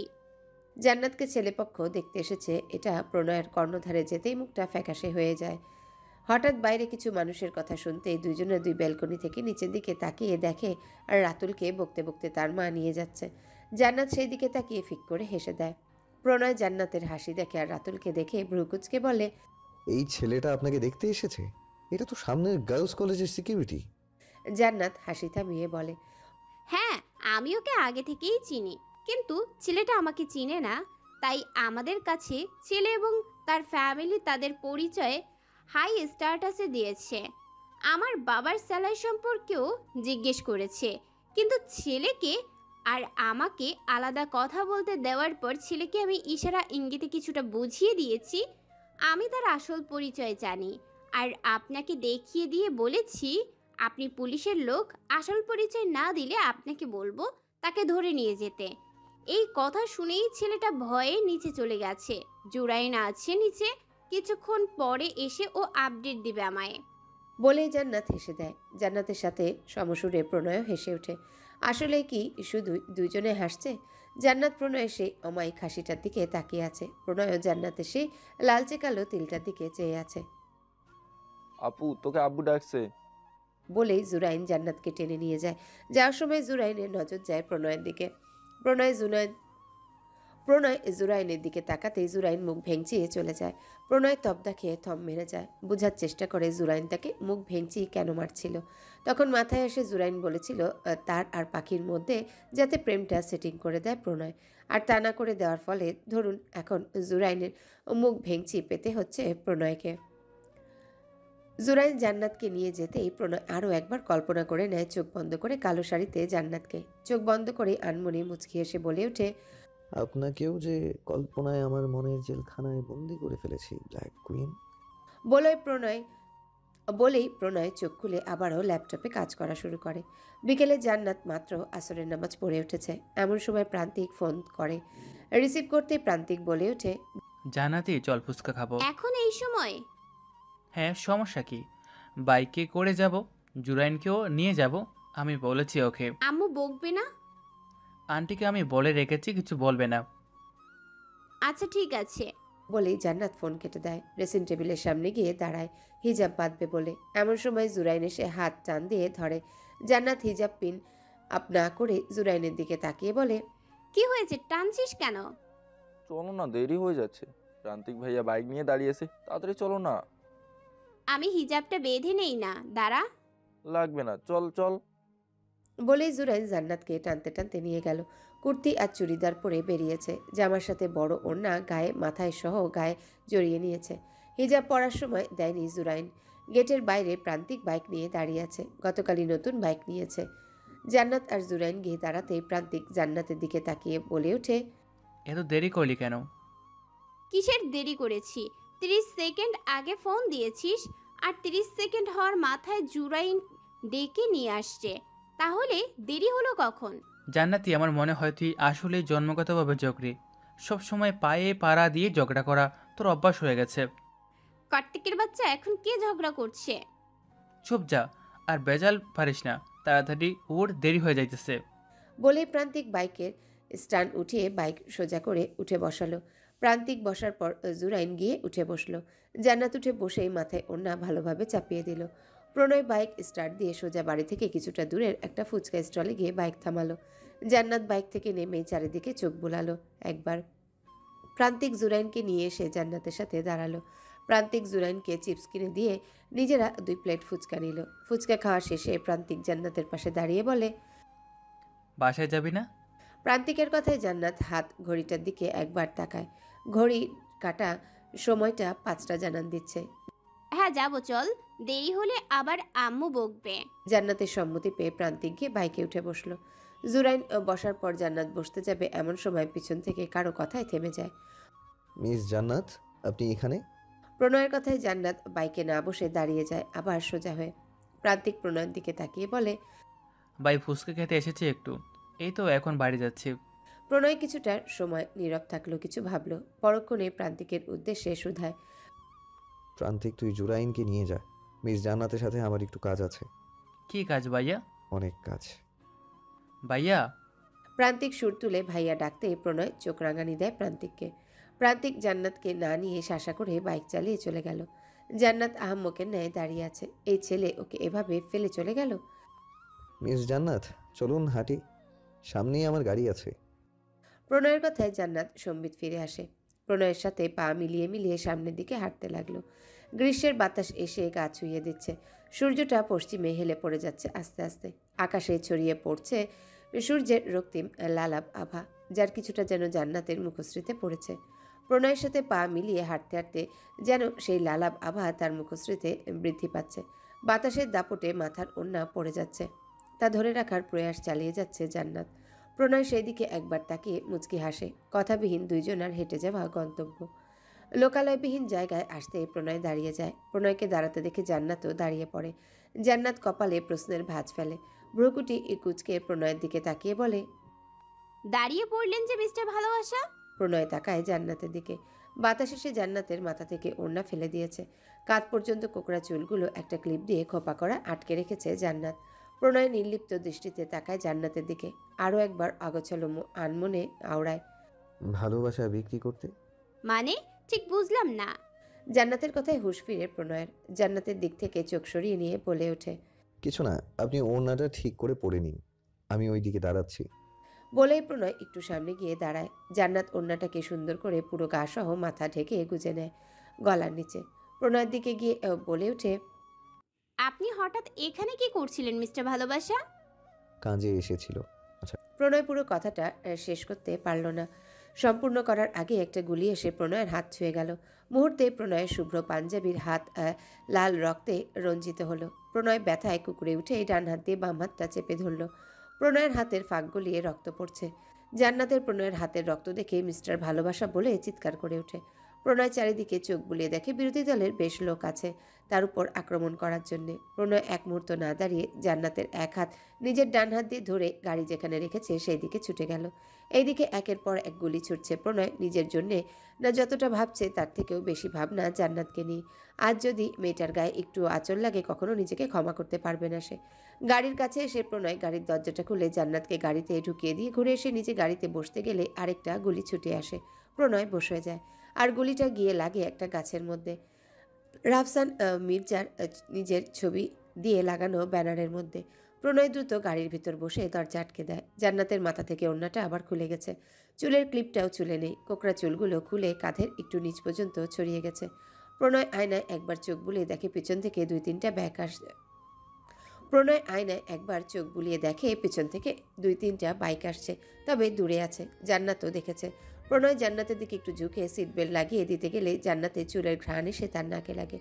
জান্নাতকে ছেলেপক্ষ দেখতে এসেছে এটা প্রণয়ের কর্ণধারে যেতেই মুখটা ফ্যাকাশে হয়ে যায়। হঠাৎ বাইরে কিছু মানুষের কথা শুনতেই দুইজনে দুই ব্যালকনি থেকে নিচের দিকে তাকিয়ে দেখে আর রাতুলকে বকতে বকতে তার মা নিয়ে যাচ্ছে। জান্নাত সেই দিকে তাকিয়ে ফিক করে হেসে দেয়। প্রণয় জান্নাতের হাসি দেখে আর রাতুলকে দেখে ভ্রুকুচকে বলে, এই ছেলেটা আপনাকে দেখতে এসেছে? এটা তো সামনের গার্লস কলেজের সিকিউরিটি। জান্নাত হাসি থামিয়ে বলে, হ্যাঁ, আমি ওকে আগে থেকেই চিনি, কিন্তু ছেলেটা আমাকে চিনে না, তাই আমাদের কাছে ছেলে এবং তার ফ্যামিলি তাদের পরিচয়ে হাই স্ট্যাটাসে দিয়েছে। আমার বাবার স্যালারি সম্পর্কেও জিজ্ঞেস করেছে, কিন্তু ছেলেকে আর আমাকে আলাদা কথা বলতে দেওয়ার পর ছেলেকে আমি ইশারা ইঙ্গিতে কিছুটা বুঝিয়ে দিয়েছি আমি তার আসল পরিচয় জানি, আর আপনাকে দেখিয়ে দিয়ে বলেছি আপনি পুলিশের লোক, আসল পরিচয় না দিলে আপনাকে বলবো তাকে ধরে নিয়ে যেতে। এই কথা শুনেই ছেলেটা ভয়ে নিচে চলে গেছে। জুরাইন আছে নিচে, কিছুক্ষণ পরে এসে ও আপডেট দিবে আমায়। বলেই জান্নাত হেসে দেয়। জান্নাতের সাথে সমসুরে প্রণয়ও হেসে ওঠে। আসলে কি শুধু দুইজনে হাসছে? জান্নাত প্রণয় সেই অমায়িক হাসিটার দিকে তাকিয়ে আছে। প্রণয়ও জান্নাতের সেই লালচে কালো তিলটার দিকে চেয়ে আছে। আপু, তোকে আব্বু ডাকছে। বলেই জুরাইন জান্নাতকে টেনে নিয়ে যায়। যাওয়ার সময় জুরাইনের নজর যায় প্রণয়ের দিকে। প্রণয় জুরাইনের দিকে তাকাতেই জুরাইন মুখ ভেঙচিয়ে চলে যায়। প্রণয় তবদা খেয়ে থম মেরে যায়। বোঝার চেষ্টা করে জুরাইন তাকে মুখ ভেঙচিয়ে কেন মারছিল। তখন মাথায় এসে জুরাইন বলেছিল তার আর পাখির মধ্যে যাতে প্রেমটা সেটিং করে দেয় প্রণয়, আর তা না করে দেওয়ার ফলে ধরুন এখন জুরাইনের মুখ ভেঙচি পেতে হচ্ছে প্রণয়কে। জুরাইন জান্নাতকে নিয়ে যেতেই প্রণয় আরও একবার কল্পনা করে নেয় চোখ বন্ধ করে কালো শাড়িতে জান্নাতকে। চোখ বন্ধ করে আনমনি মুচকি এসে বলে ওঠে, আপনাকেও যে কল্পনায় আমার মনের জেলখানায় বন্দি করে ফেলেছি ব্ল্যাক কুইন। বলেই প্রণয় চোখ খুলে আবারও ল্যাপটপে কাজ করা শুরু করে। বিকেলে জান্নাত মাত্র আসরের নামাজ পড়ে উঠেছে। এমন সময় প্রান্তিক ফোন করে। রিসিভ করতেই প্রান্তিক বলে ওঠে, জানাতি চল ফুচকা খাবো। এখন এই সময়? হ্যাঁ, সমস্যা কি? বাইকে করে যাব, জুরাইনকেও নিয়ে যাব। আমি বলেছি ওকে। আম্মু বকবে না? আন্টিকে আমি বলে রেখেছি কিছু বলবে না। আচ্ছা ঠিক আছে। বলেই জান্নাত ফোন কেটে দেয়। ড্রেসিং টেবিলের সামনে গিয়ে দাঁড়ায় হিজাব বাঁধবে বলে। এমন সময় জুরাইন এসে হাত টান দিয়ে ধরে। জান্নাত হিজাব পিন আপ না করে জুরাইনের দিকে তাকিয়ে বলে, কি হয়েছে, টানছিস কেন? চলো না, দেরি হয়ে যাচ্ছে। প্রান্তিক ভাইয়া বাইক নিয়ে দাঁড়িয়েছে, তাড়াতাড়ি চলো না। আমি হিজাবটা বেঁধে নেই না, দাঁড়া। লাগবে না, চল চল। বলেই জুরাইন জান্নাতকে টানতে টানতে নিয়ে গেল। কুর্তি আর চুড়িদার পরে বেরিয়েছে। জামার সাথে বড় ওড়না গায়ে মাথায় সহ গায়ে জড়িয়ে নিয়েছে। হিজাব পরার সময় দেয়নি জুরাইন। গেটের বাইরে প্রান্তিক বাইক নিয়ে দাঁড়িয়ে আছে। গতকালই নতুন বাইক নিয়েছে। জান্নাত আর জুরাইন গিয়ে দাঁড়াতেই প্রান্তিক জান্নাতের দিকে তাকিয়ে বলে ওঠে, এত দেরি করলি কেন? কিসের দেরি করেছি? 30 সেকেন্ড আগে ফোন দিয়েছিস, আর 30 সেকেন্ড হওয়ার মাথায় জুরাইন ডেকে নিয়ে আসছে, তাহলে দেরি হলো কখন? জান্নাতি, আমার মনে হয় তুই আসলে জন্মগতভাবে ঝগড়ি। সব সময় পায়ে পাড়া দিয়ে ঝগড়া করা তোর অভ্যাস হয়ে গেছে। কার্তিকের বাচ্চা, এখন কে ঝগড়া করছে? চুপ যা, আর বেজাল পারিস না। তাড়াতাড়ি ওর, দেরি হয়ে যাইতেছে। বলেই প্রান্তিক বাইকের স্ট্যান্ড উঠিয়ে বাইক সোজা করে উঠে বসালো। প্রান্তিক বসার পর জুরাইন গিয়ে উঠে বসলো। জান্নাত উঠে বসেই মাথায় ওড়না ভালোভাবে চাপিয়ে দিল। প্রণয় বাইক স্টার্ট দিয়ে সোজা বাড়ি থেকে কিছুটা দূরের একটা ফুচকা স্টলে গিয়ে বাইক থামালো। জান্নাত বাইক থেকে নেমেই চারিদিকে চোখ বুলালো একবার। প্রান্তিক জুরাইনকে নিয়ে এসে জান্নাতের সাথে দাঁড়ালো। প্রান্তিক জুরাইনকে চিপস কিনে দিয়ে নিজেরা 2 প্লেট ফুচকা নিল। ফুচকা খাওয়া শেষে প্রান্তিক জান্নাতের পাশে দাঁড়িয়ে বলে, বাসায় যাবি না? প্রান্তিকের কথায় জান্নাত হাত ঘড়িটার দিকে একবার তাকায়। ঘড়ি কাটা সময়টা 5টা জানান দিচ্ছে। হ্যাঁ যাবো, চল, দেরি হলে আবার আম্মু বকবে। জান্নাতের সম্মতি পেয়ে প্রান্তিক গিয়ে বাইকে উঠে বসলো। জুরাইন বসার পর জান্নাত বসতে যাবে এমন সময় পিছন থেকে কারো কথায় থেমে যায়। মিস জান্নাত, আপনি এখানে? প্রণয়ের কথায় জান্নাত বাইকে না বসে দাঁড়িয়ে যায় আবার সোজা হয়ে। প্রান্তিক প্রণয়ের দিকে তাকিয়ে বলে, ভাই ফুচকা খেতে এসেছি একটু, এই তো এখন বাড়ি যাচ্ছি। প্রণয় কিছুটা সময় নীরব থাকলো, কিছু ভাবলো। পরক্ষণে প্রান্তিকের উদ্দেশ্যে শুধায়, প্রান্তিক, তুই জুরাইনকে নিয়ে যা। মিস জান্নাতের সাথে আমার একটু কাজ আছে। কি কাজ ভাইয়া? অনেক কাজ। ভাইয়া? প্রান্তিক সুর তুলে ভাইয়া ডাকতে প্রণয় চোখ রাঙানি দেয় প্রান্তিককে। প্রান্তিক জান্নাতকে না নিয়ে শাসা করে বাইক চালিয়ে চলে গেল। জান্নাত আহাম্মকের ন্যায় দাঁড়িয়ে আছে। এই ছেলে ওকে এভাবে ফেলে চলে গেল। মিস জান্নাত, চলুন হাঁটি, সামনেই আমার গাড়ি আছে। প্রণয়ের কথায় জান্নাত সম্বিত ফিরে আসে। প্রণয়ের সাথে পা মিলিয়ে মিলিয়ে সামনের দিকে হাঁটতে লাগলো। গ্রীষ্মের বাতাস এসে গা ছুঁয়ে দিচ্ছে। সূর্যটা পশ্চিমে হেলে পড়ে যাচ্ছে আস্তে আস্তে। আকাশে ছড়িয়ে পড়ছে সূর্যের রক্তিম লালাব আভা, যার কিছুটা যেন জান্নাতের মুখশ্রীতে পড়েছে। প্রণয়ের সাথে পা মিলিয়ে হাঁটতে হাঁটতে যেন সেই লালাব আভা তার মুখশ্রীতে বৃদ্ধি পাচ্ছে। বাতাসের দাপটে মাথার ওড়না পড়ে যাচ্ছে, তা ধরে রাখার প্রয়াস চালিয়ে যাচ্ছে জান্নাত। প্রণয় সেই দিকে একবার তাকিয়ে মুচকি হাসে। কথাবিহীন দুইজনার হেঁটে যাওয়া গন্তব্য। লোকালয়বিহীন জায়গায় আসতে প্রণয় দাঁড়িয়ে যায়। প্রণয়কে দাঁড়াতে দেখে জান্নাতও দাঁড়িয়ে পড়ে। জান্নাত কপালে প্রশ্নের ভাঁজ ফেলে, ভ্রুকুটি কুঁচকে প্রণয়ের দিকে তাকিয়ে বলে, দাঁড়িয়ে পড়লেন যে মিস্টার ভালোবাসা? প্রণয় তাকায় জান্নাতের দিকে। বাতাস এসে জান্নাতের মাথা থেকে ওড়না ফেলে দিয়েছে। কাঁধ পর্যন্ত কোকড়া চুলগুলো একটা ক্লিপ দিয়ে খোপা করা আটকে রেখেছে জান্নাত। প্রণয় নির্লিপ্ত দৃষ্টিতে তাকায় জান্নাতের দিকে, আরও একবার অগোছালো আনমনে আওড়ায়, ভালোবাসা বিক্রি করতে? মানে ঠিক বুঝলাম না। জান্নাতের কথায় হুঁশ ফিরে প্রণয়ের। জান্নাতের দিক থেকে চোখ সরিয়ে নিয়ে বলে ওঠে, কিছু না, আপনি ওড়নাটা ঠিক করে পরে নিন, আমি ওই দিকে দাঁড়াচ্ছি। বলেই প্রণয় একটু সামনে গিয়ে দাঁড়ায়। জান্নাত ওড়নাটাকে সুন্দর করে পুরো গা সহ মাথা ঢেকে গুজে নেয় গলার নিচে। প্রণয়ের দিকে গিয়ে বলে ওঠে, আপনি হঠাৎ এখানে কি করছিলেন মিস্টার ভালোবাসা? কাজে এসেছিল। আচ্ছা। প্রণয় পুরো কথাটা শেষ করতে পারল না। সম্পূর্ণ করার আগে একটা গুলি এসে প্রণয়ের হাত ছুঁয়ে গেল। মুহূর্তে প্রণয়ের শুভ্র পাঞ্জাবির হাত লাল রক্তে রঞ্জিত হলো। প্রণয় ব্যথায় কুকুরে উঠে ডান হাত দিয়ে বাম হাতটা চেপে ধরল। প্রণয়ের হাতের ফাঁক গলিয়ে রক্ত পড়ছে। জান্নাতের প্রণয়ের হাতের রক্ত দেখে মিস্টার ভালোবাসা বলে চিৎকার করে ওঠে। প্রণয় চারিদিকে চোখ বুলিয়ে দেখে বিরোধী দলের বেশ লোক আছে তার উপর আক্রমণ করার জন্যে। প্রণয় এক মুহূর্ত না দাঁড়িয়ে জান্নাতের এক হাত নিজের ডান হাত দিয়ে ধরে গাড়ি যেখানে রেখেছে সেই দিকে ছুটে গেল। এইদিকে একের পর এক গুলি ছুটছে প্রণয় নিজের জন্যে না, যতটা ভাবছে তার থেকেও বেশি ভাবনা জান্নাতকে নিয়ে। আজ যদি মেয়েটার গায়ে একটু আঁচল লাগে কখনো নিজেকে ক্ষমা করতে পারবে না সে। গাড়ির কাছে এসে প্রণয় গাড়ির দরজাটা খুলে জান্নাতকে গাড়িতে ঢুকিয়ে দিয়ে ঘুরে এসে নিজে গাড়িতে বসতে গেলে আরেকটা গুলি ছুটে আসে। প্রণয় বসে যায় আর গুলিটা গিয়ে লাগে একটা গাছের মধ্যে, রাফসান মির্জার নিজের ছবি দিয়ে লাগানো ব্যানারের মধ্যে। প্রণয় দ্রুত গাড়ির ভিতর বসে দরজা আটকে দেয়। জান্নাতের মাথা থেকে ওড়নাটা আবার খুলে গেছে, চুলের ক্লিপটাও চুলে নেই, কোকড়া চুলগুলো খুলে কাঁধের একটু নিচ পর্যন্ত ছড়িয়ে গেছে। প্রণয় আয়নায় একবার চোখ বুলিয়ে দেখে পিছন থেকে পিছন থেকে দুই তিনটা বাইক আসছে, তবে দূরে আছে। জান্নাতও দেখেছে। প্রণয় জান্নাতের দিকে একটু ঝুঁকে সিট বেল্ট লাগিয়ে দিতে গেলে জান্নাতের চুলের ঘ্রাণ এসে তার নাকে লাগে।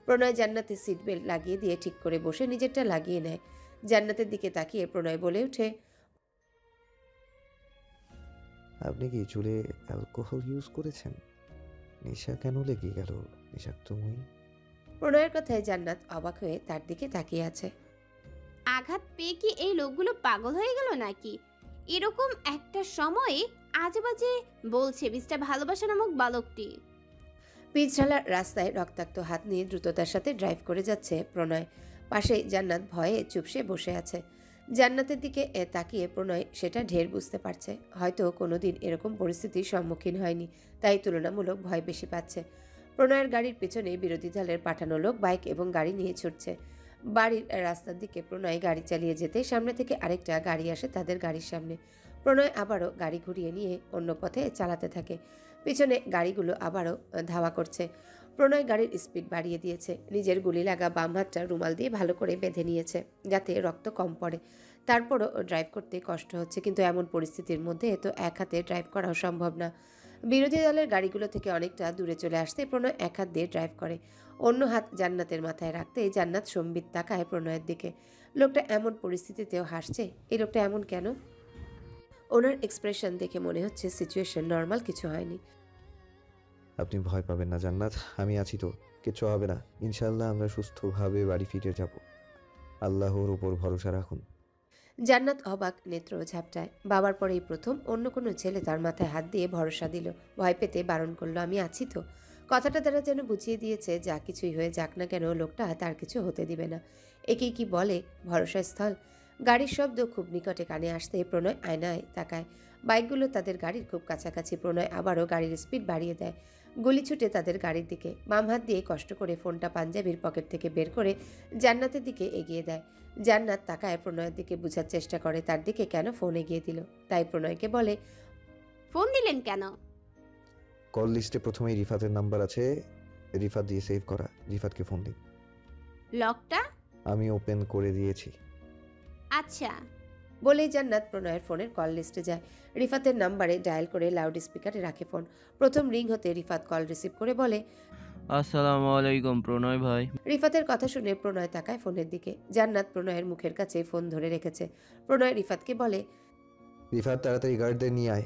প্রণয় জান্নাতের সিট বেল্ট লাগিয়ে দিয়ে ঠিক করে বসে নিজেরটা লাগিয়ে নেয়। জান্নাতের দিকে তাকিয়ে প্রণয় বলে ওঠে, আপনি কি চুলে অ্যালকোহল ইউজ করেছেন? নেশা কেন লেগে গেল নেশাক্তময়ী? প্রণয়ের কথায় জান্নাত অবাক হয়ে তার দিকে তাকিয়ে আছে। আঘাত পেয়ে কি এই লোকগুলো পাগল হয়ে গেল নাকি? এরকম একটা সময়ে আজেবাজে বলছে মিস্টার ভালোবাসা নামক বালকটি। পিচঢালা রাস্তায় রক্তাক্ত হাত নিয়ে দ্রুততার সাথে ড্রাইভ করে যাচ্ছে প্রণয়। পাশে জান্নাত ভয়ে চুপসে বসে আছে। জান্নাতের দিকে তাকিয়ে প্রণয় সেটা ঢের বুঝতে পারছে। হয়তো কোনোদিন এরকম পরিস্থিতির সম্মুখীন হয়নি, তাই তুলনামূলক ভয় বেশি পাচ্ছে। প্রণয়ের গাড়ির পেছনে বিরোধী দলের পাঠানো লোক বাইক এবং গাড়ি নিয়ে ছুটছে। বাড়ির রাস্তার দিকে প্রণয় গাড়ি চালিয়ে যেতে সামনে থেকে আরেকটা গাড়ি আসে তাদের গাড়ির সামনে। প্রণয় আবারও গাড়ি ঘুরিয়ে নিয়ে অন্য পথে চালাতে থাকে। পিছনে গাড়িগুলো আবারও ধাওয়া করছে। প্রণয় গাড়ির স্পিড বাড়িয়ে দিয়েছে। নিজের গুলি লাগা বাম হাতটা রুমাল দিয়ে ভালো করে বেঁধে নিয়েছে যাতে রক্ত কম পড়ে। তারপরও ড্রাইভ করতে কষ্ট হচ্ছে, কিন্তু এমন পরিস্থিতির মধ্যে তো এক হাতে ড্রাইভ করাও সম্ভব না। বিরোধী দলের গাড়িগুলো থেকে অনেকটা দূরে চলে আসতে প্রণয় এক হাত দিয়ে ড্রাইভ করে, অন্য হাত জান্নাতের মাথায় রাখতে জান্নাত সম্বিত তাকায় প্রণয়ের দিকে। লোকটা এমন পরিস্থিতিতেও হাসছে, এই লোকটা এমন কেন? ওনার এক্সপ্রেশন দেখে মনে হচ্ছে সিচুয়েশন নর্মাল কিছু হয়নি। আপনি ভয় পাবেন না জান্নাত, আমি আছি তো, কিচ্ছু হবে না। ইনশাল্লাহ আমরা সুস্থভাবে বাড়ি ফিরে যাব। আল্লাহর উপর ভরসা রাখুন। জান্নাত অবাক নেত্র ঝাপটায়। বাবার পরেই প্রথম অন্য কোনো ছেলে তার মাথায় হাত দিয়ে ভরসা দিল, ভয় পেতে বারণ করলো, আমি আছি তো। কথাটা তারা যেন বুঝিয়ে দিয়েছে যা কিছুই হয়ে যাক না কেন লোকটা তার কিছু হতে দিবে না। একেই কি বলে ভরসা স্থল। গাড়ির শব্দ খুব নিকটে কানে আসতে প্রণয় আয়নায় তাকায়। বাইকগুলো তাদের গাড়ির খুব কাছাকাছি। প্রণয় আবারও গাড়ির স্পিড বাড়িয়ে দেয়। গুলি ছুটে তাদের গাড়ির দিকে। বাম হাত দিয়ে কষ্ট করে ফোনটা পাঞ্জাবির পকেট থেকে বের করে জান্নাতের দিকে এগিয়ে দেয়। জান্নাত তাকায় প্রণয়ের দিকে, বোঝার চেষ্টা করে তার দিকে কেন ফোন এগিয়ে দিল। তাই প্রণয়কে বলে, ফোন দিলেন কেন? কল লিস্টে প্রথমেই রিফাতের নাম্বার আছে, রিফাত দিয়ে সেভ করা। রিফাতকে ফোন দিন। লকটা আমি ওপেন করে দিয়েছি। আচ্ছা। বলেই জান্নাত প্রণয়ের ফোনের কল লিস্টে যায়। রিফাতের নাম্বারে ডায়াল করে লাউড স্পিকারে রাখে ফোন। প্রথম রিং হতে রিফাত কল রিসিভ করে বলে, আসসালামু আলাইকুম প্রণয় ভাই। রিফাতের কথা শুনে প্রণয় তাকায় ফোনের দিকে। জান্নাত প্রণয়ের মুখের কাছে ফোন ধরে রেখেছে। প্রণয় রিফাতকে বলে, রিফাত, তাড়াতাড়ি গার্ডদের নিয়ে আয়,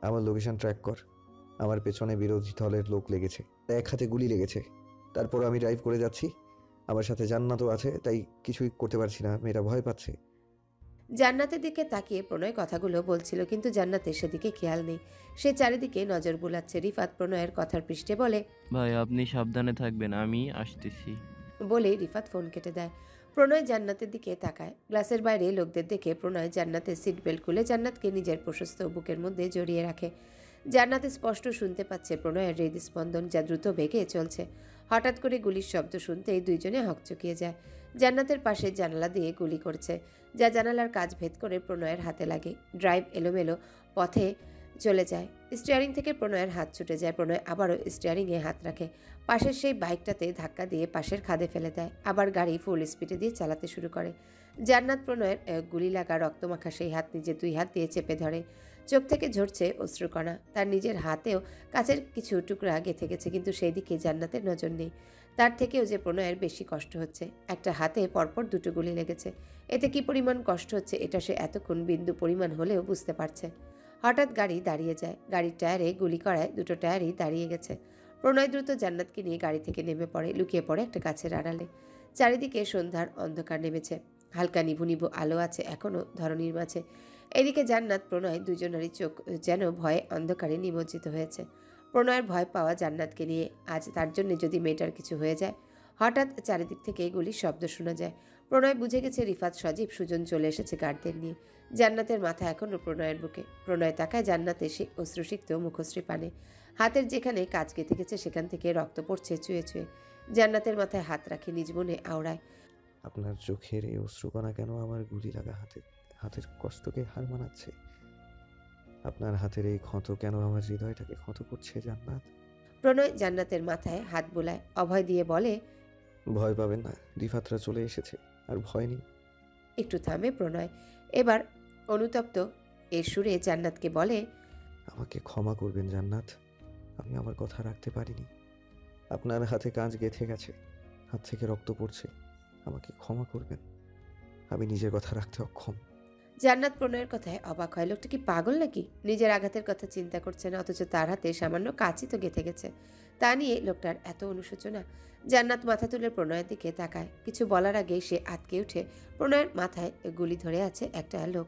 আমার লোকেশন ট্র্যাক কর। আমার পেছনে বিরোধী দলের লোক লেগেছে, এক হাতে গুলি লেগেছে। তারপর আমি ড্রাইভ করে যাচ্ছি, আমার সাথে জান্নাতও আছে, তাই কিছুই করতে পারছি না, মেয়েরা ভয় পাচ্ছে। জান্নাতের দিকে তাকিয়ে প্রণয় কথাগুলো বলছিল, কিন্তু জান্নাতের সেদিকে খেয়াল নেই। সে চারিদিকে নজর বুলাচ্ছে। রিফাত প্রণয়ের কথার পৃষ্ঠে বলে, ভাই আপনি সাবধানে থাকবেন, আমি আসতেছি। বলে রিফাত ফোন কেটে দেয়। প্রণয় জান্নাতের দিকে তাকায়। গ্লাসের বাইরে লোকদের দেখে প্রণয় জান্নাতের সিট বেল্ট খুলে জান্নাতকে নিজের প্রশস্ত বুকের মধ্যে জড়িয়ে রাখে। জান্নাত স্পষ্ট শুনতে পাচ্ছে প্রণয়ের হৃদস্পন্দন, যা দ্রুত বেগে চলছে। হঠাৎ করে গুলির শব্দ শুনতেই দুইজনে হকচকিয়ে যায়। জান্নাতের পাশে জানালা দিয়ে গুলি করছে, যা জানালার কাজ ভেদ করে প্রণয়ের হাতে লাগে। ড্রাইভ এলোমেলো পথে চলে যায়। স্টিয়ারিং থেকে প্রণয়ের হাত ছুটে যায়। প্রণয় আবারও স্টিয়ারিংয়ে হাত রাখে। পাশের সেই বাইকটাতে ধাক্কা দিয়ে পাশের খাদে ফেলে দেয়। আবার গাড়ি ফুল স্পিডে দিয়ে চালাতে শুরু করে। জান্নাত প্রণয়ের গুলি লাগা রক্তমাখা সেই হাত নিজে দুই হাত দিয়ে চেপে ধরে। চোখ থেকে ঝরছে অশ্রুকণা। তার নিজের হাতেও কাচের কিছু টুকরা গেঁথে গেছে, কিন্তু সেই দিকে জান্নাতের নজর নেই। তার থেকেও যে প্রণয়ের বেশি কষ্ট হচ্ছে। একটা হাতে পরপর দুটো গুলি লেগেছে। এতে কি পরিমাণ কষ্ট হচ্ছে এটা সে এতক্ষণ বিন্দু পরিমাণ হলেও বুঝতে পারছে। হঠাৎ গাড়ি দাঁড়িয়ে যায়। গাড়ির টায়ারে গুলি করায় দুটো টায়ারই দাঁড়িয়ে গেছে। প্রণয় দ্রুত জান্নাতকে নিয়ে গাড়ি থেকে নেমে পড়ে, লুকিয়ে পড়ে একটা গাছের আড়ালে। চারিদিকে সন্ধ্যার অন্ধকার নেমেছে। হালকা নিভু নিভু আলো আছে এখনও ধরণীর মাঝে। এদিকে জান্নাত প্রণয় দুজনেরই চোখ যেন ভয়ে অন্ধকারে নিমজ্জিত হয়েছে। প্রণয়ের ভয় পাওয়া জান্নাতকে নিয়ে, আজ তার জন্য যদি মেয়েটার কিছু হয়ে যায়। হঠাৎ চারিদিক থেকে গুলির শব্দ শোনা যায়। প্রণয় বুঝে গেছে রিফাত, সজীব, সুজন চলে এসেছে গার্ডদের নিয়ে। জান্নাতের মাথা এখনও প্রণয়ের বুকে। প্রণয় তাকায় জান্নাতে সে অশ্রুসিক্ত মুখশ্রী পানে। হাতের যেখানে কাজ গেঁথে গেছে সেখান থেকে রক্ত পড়ছে চুয়ে চুয়ে। জান্নাতের মাথায় হাত রাখে, নিজ মনে আওড়ায়, আপনার চোখের এই অশ্রুকণা কেন আমার গুলি লাগা হাতের কষ্টকে হার মানাচ্ছে? আপনার হাতের এই ক্ষত কেন আমার হৃদয়টাকে ক্ষত করছে জান্নাত? প্রণয় জান্নাতের মাথায় হাত বোলায়, অভয় দিয়ে বলে, ভয় পাবেন না, রিফাতরা চলে এসেছে, আর ভয় নেই। একটু থামে প্রণয়। এবার অনুতপ্ত এর সুরে জান্নাতকে বলে, আমাকে ক্ষমা করবেন জান্নাত, আমি আমার কথা রাখতে পারিনি। আপনার হাতে কাঁচ গেঁথে গেছে, হাত থেকে রক্ত পড়ছে, আমাকে ক্ষমা করবেন, আমি নিজের কথা রাখতে অক্ষম। জান্নাত প্রণয়ের কথায় অবাক হয়। লোকটা কি পাগল নাকি? নিজের আঘাতের কথা চিন্তা করছে না, অথচ তার হাতে সামান্য কাঁচই তো গেঁথে গেছে। তা নিয়ে লোকটার এত অনুশোচনা। জান্নাত মাথা তুলে প্রণয়ের দিকে তাকায়। কিছু বলার আগেই সে আটকে উঠে। প্রণয়ের মাথায় গুলি ধরে আছে একটা লোক।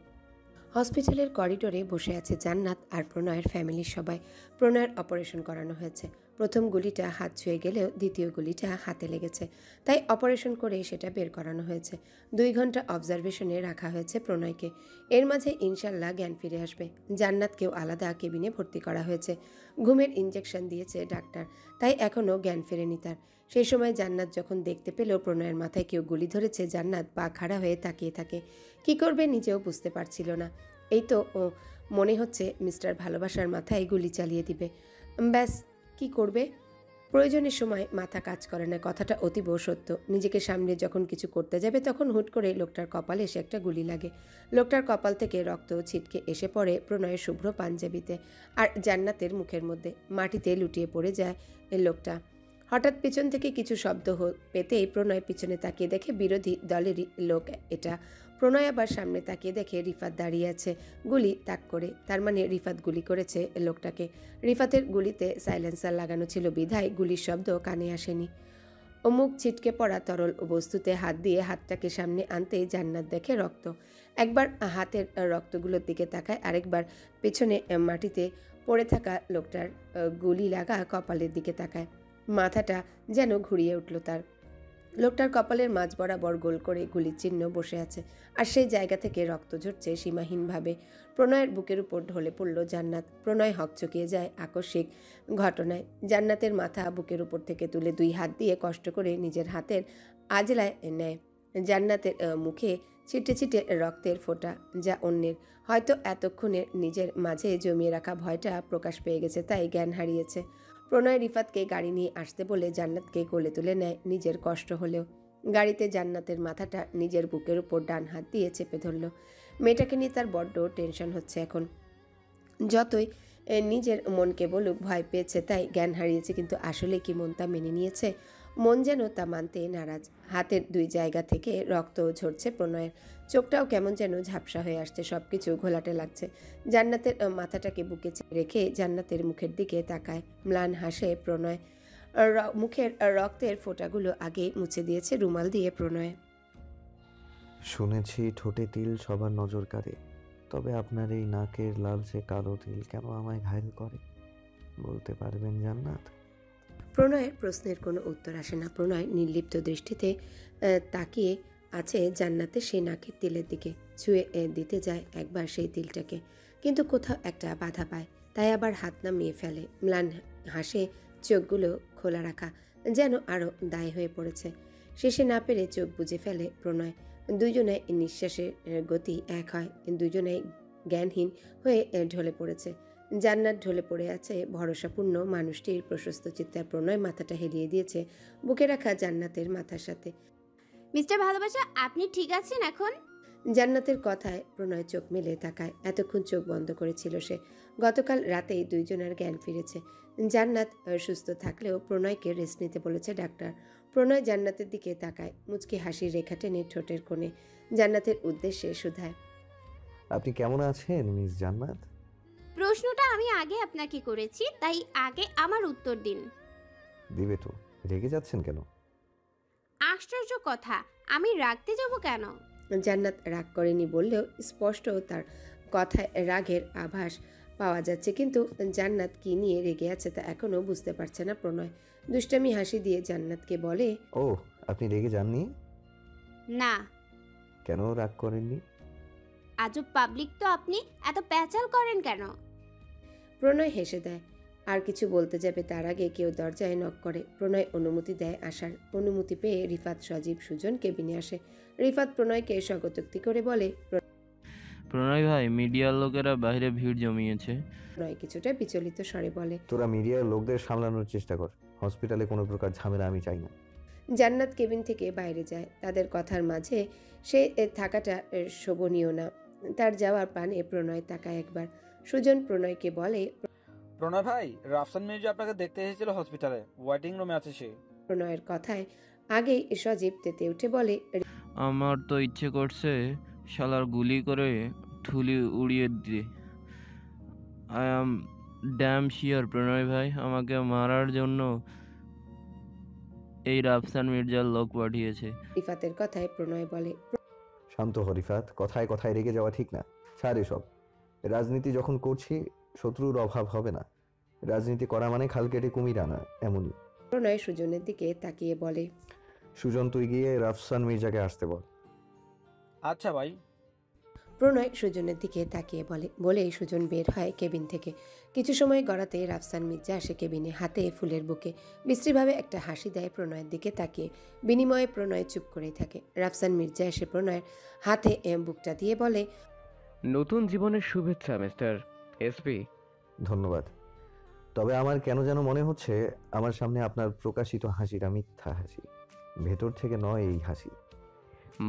হসপিটালের করিডোরে বসে আছে জান্নাত আর প্রণয়ের ফ্যামিলির সবাই। প্রণয়ের অপারেশন করানো হয়েছে। প্রথম গুলিটা হাত ছুঁয়ে গেলেও দ্বিতীয় গুলিটা হাতে লেগেছে, তাই অপারেশন করে সেটা বের করানো হয়েছে। 2 ঘন্টা অবজারভেশনে রাখা হয়েছে প্রণয়কে। এর মাঝে ইনশাল্লাহ জ্ঞান ফিরে আসবে। জান্নাতকেও আলাদা কেবিনে ভর্তি করা হয়েছে। ঘুমের ইঞ্জেকশন দিয়েছে ডাক্তার, তাই এখনও জ্ঞান ফেরেনি তার। সেই সময় জান্নাত যখন দেখতে পেল প্রণয়ের মাথায় কেউ গুলি ধরেছে, জান্নাত পা খাড়া হয়ে তাকিয়ে থাকে। কি করবে নিজেও বুঝতে পারছিল না। এই তো ও মনে হচ্ছে মিস্টার ভালোবাসার মাথায় গুলি চালিয়ে দিবে। ব্যাস, কি করবে? প্রয়োজনের সময় মাথা কাজ করে না, কথাটা অতীব সত্য। নিজেকে সামনে যখন কিছু করতে যাবে তখন হুট করে লোকটার কপালে এসে একটা গুলি লাগে। লোকটার কপাল থেকে রক্ত ছিটকে এসে পড়ে প্রণয়ের শুভ্র পাঞ্জাবিতে আর জান্নাতের মুখের মধ্যে। মাটিতে লুটিয়ে পড়ে যায় লোকটা। হঠাৎ পেছন থেকে কিছু শব্দ পেতেই প্রণয় পিছনে তাকিয়ে দেখে বিরোধী দলেরই লোক এটা। প্রণয় আবার সামনে তাকিয়ে দেখে রিফাত দাঁড়িয়ে আছে গুলি তাক করে। তার মানে রিফাত গুলি করেছে লোকটাকে। রিফাতের গুলিতে সাইলেন্সার লাগানো ছিল বিধায় গুলির শব্দ কানে আসেনি। ও মুখ ছিটকে পড়া তরল বস্তুতে হাত দিয়ে হাতটাকে সামনে আনতেই জান্নাত দেখে রক্ত। একবার হাতের রক্তগুলোর দিকে তাকায়, আরেকবার পেছনে মাটিতে পড়ে থাকা লোকটার গুলি লাগা কপালের দিকে তাকায়। মাথাটা যেন ঘুরিয়ে উঠল তার। লোকটার কপালের মাঝ বরাবর গোল করে গুলির চিহ্ন বসে আছে, আর সেই জায়গা থেকে রক্ত ঝরছে সীমাহীনভাবে। প্রণয়ের বুকের উপর ঢলে পড়ল জান্নাত। প্রণয় হকচকিয়ে যায় আকস্মিক ঘটনায়। জান্নাতের মাথা বুকের উপর থেকে তুলে 2 হাত দিয়ে কষ্ট করে নিজের হাতের আজলায় নেয়। জান্নাতের মুখে ছিটে ছিটে রক্তের ফোঁটা, যা অন্যের। হয়তো এতক্ষণে নিজের মাঝে জমিয়ে রাখা ভয়টা প্রকাশ পেয়ে গেছে, তাই জ্ঞান হারিয়েছে। প্রণয় রিফাতকে গাড়ি নিয়ে আসতে বলে জান্নাতকে কোলে তুলে নেয় নিজের কষ্ট হলেও। গাড়িতে জান্নাতের মাথাটা নিজের বুকের উপর ডান হাত দিয়ে চেপে ধরল। মেয়েটাকে নিয়ে তার বড্ড টেনশন হচ্ছে এখন। যতই নিজের মনকে বলুক ভয় পেয়েছে তাই জ্ঞান হারিয়েছে, কিন্তু আসলে কি মন তা মেনে নিয়েছে? মন যেন তা মানতে নারাজ। হাতের 2 জায়গা থেকে রক্ত ঝরছে প্রণয়ের, চোখটাও কেমন যেন ঝাপসা হয়ে আসছে, সবকিছু ঘোলাটে লাগছে। জান্নাতের মাথাটাকে বুকে রেখে জান্নাতের মুখের দিকে তাকায়, ম্লান হাসে প্রণয়। মুখের রক্তের ফোঁটাগুলো আগে মুছে দিয়েছে রুমাল দিয়ে প্রণয়। শুনেছি ঠোঁটে তিল সবার নজর কাড়ে, তবে আপনার এই নাকের লালচে কালো তিল কেন আমায় ঘায়েল করে বলতে পারবেন জান্নাত? প্রণয়ের প্রশ্নের কোনো উত্তর আসে না। প্রণয় নির্লিপ্ত দৃষ্টিতে তাকিয়ে আছে জান্নাতের সেই নাকের তিলের দিকে, ছুঁয়ে দিতে যায় একবার সেই তিলটাকে, কিন্তু কোথাও একটা বাধা পায়, তাই আবার হাত নামিয়ে ফেলে। ম্লান হাসে, চোখগুলো খোলা রাখা, যেন আরও দায় হয়ে পড়েছে। শেষে না পেরে চোখ বুজে ফেলে প্রণয়। দুজনে নিঃশ্বাসের গতি এক হয়, দুজনেই জ্ঞানহীন হয়ে ঢলে পড়েছে। জান্নাত ঢলে পড়ে আছে ভরসাপূর্ণ মানুষটির প্রশস্ত চিত্তার। প্রণয় মাথাটা হেলিয়ে দিয়েছে বুকে রাখা জান্নাতের মাথার সাথে। মিস্টার ভালোবাসা, আপনি ঠিক আছেন এখন? জান্নাতের কথায় প্রণয় চোখ মেলে তাকায়। এতক্ষণ চোখ বন্ধ করেছিল সে। গতকাল রাতেই দুইজনের জ্ঞান ফিরেছে। জান্নাত সুস্থ থাকলেও প্রণয়কে রেস্ট নিতে বলেছে ডাক্তার। প্রণয় জান্নাতের দিকে তাকায়, মুচকি হাসির রেখা টেনে ঠোঁটের কোণে জান্নাতের উদ্দেশ্যে শুধায়, আপনি কেমন আছেন মিস জান্নাত? প্রশ্নটা আমি আগে আপনাকে করেছি, তাই আগে আমার উত্তর দিন। দিবে তো, রেগে যাচ্ছেন কেন? আশ্চর্য কথা, আমি রাখতে যাব কেন? জান্নাত রাগ করেনি বললেও স্পষ্ট তার কথায় রাগের আভাস পাওয়া যাচ্ছে, কিন্তু জান্নাত কি নিয়ে রেগে আছে তা এখনো বুঝতে পারছে না প্রণয়। দুষ্টামি হাসি দিয়ে জান্নাতকে বলে, ও, আপনি রেগে যাননি? না। কেন রাগ করেননি? আজব পাবলিক তো আপনি, এত প্যাচাল করেন কেন? প্রণয় হেসে দেয়। আর কিছু বলতে যাবে তার আগে কেউ দরজায় নক করে। প্রণয় অনুমতি দেয় আসার। অনুমতি পেয়ে রিফাত, সজীব, সুজন কেবিনে আসে। রিফাত প্রণয়কে স্বাগতোক্তি করে বলে, প্রণয় ভাই, মিডিয়ার লোকেরা বাইরে ভিড় জমিয়েছে। প্রণয় কিছুটা বিচলিত স্বরে বলে, তোরা মিডিয়ার লোকদের সামলানোর চেষ্টা কর, হসপিটালে কোনো প্রকার ঝামেলা আমি চাই না। জান্নাত কেবিন থেকে বাইরে যায়। তাদের কথার মাঝে সে থাকাটা শোভনীয় না। তার যাওয়ার পানে প্রণয় তাকায় একবার। সুজন প্রণয়কে বলে, প্রণয় ভাই, রাফসান মির্জা আপনাকে দেখতে এসেছিল হসপিটালে, ওয়েটিং রুমে আছে সে। প্রণয়ের কথায় আগেই সজীব তেতে উঠে বলে, আমার তো ইচ্ছে করছে শালার গুলি করে ঠুলি উড়িয়ে দিয়ে। আই অ্যাম ড্যাম শিওর প্রণয় ভাই আমাকে মারার জন্য এই রাফসান মির্জার লোক পাঠিয়েছে। রিফাতের কথায় প্রণয় বলে, শান্ত হ রিফাত, কথায় কথায় রেগে যাওয়া ঠিক না। ছাড় এসব। রাজনীতি যখন করছি শত্রুর অভাব হবে না। রাজনীতি করা মানে খাল কেটে কুমির আনা, এমনই। প্রণয় সুজনের দিকে তাকিয়ে বলে, সুজন তুই গিয়ে রাফসান মির্জাকে আসতে বল। আচ্ছা ভাই। প্রণয় সুজনের দিকে তাকিয়ে বলে সুজন বের হয় কেবিন থেকে। কিছু সময় গড়াতে রাফসান মির্জা আসে কেবিনে, হাতে ফুলের বুকে। বিশ্রীভাবে একটা হাসি দেয় প্রণয়ের দিকে তাকিয়ে। বিনিময়ে প্রণয় চুপ করেই থাকে। রাফসান মির্জা এসে প্রণয়ের হাতে বুকটা দিয়ে বলে, নতুন জীবনের শুভেচ্ছা মিস্টার এসপি। ধন্যবাদ। তবে আমার কেন যেন মনে হচ্ছে আমার সামনে আপনার প্রকাশিত হাসিটা মিথ্যা হাসি, ভেতর থেকে নয় এই হাসি।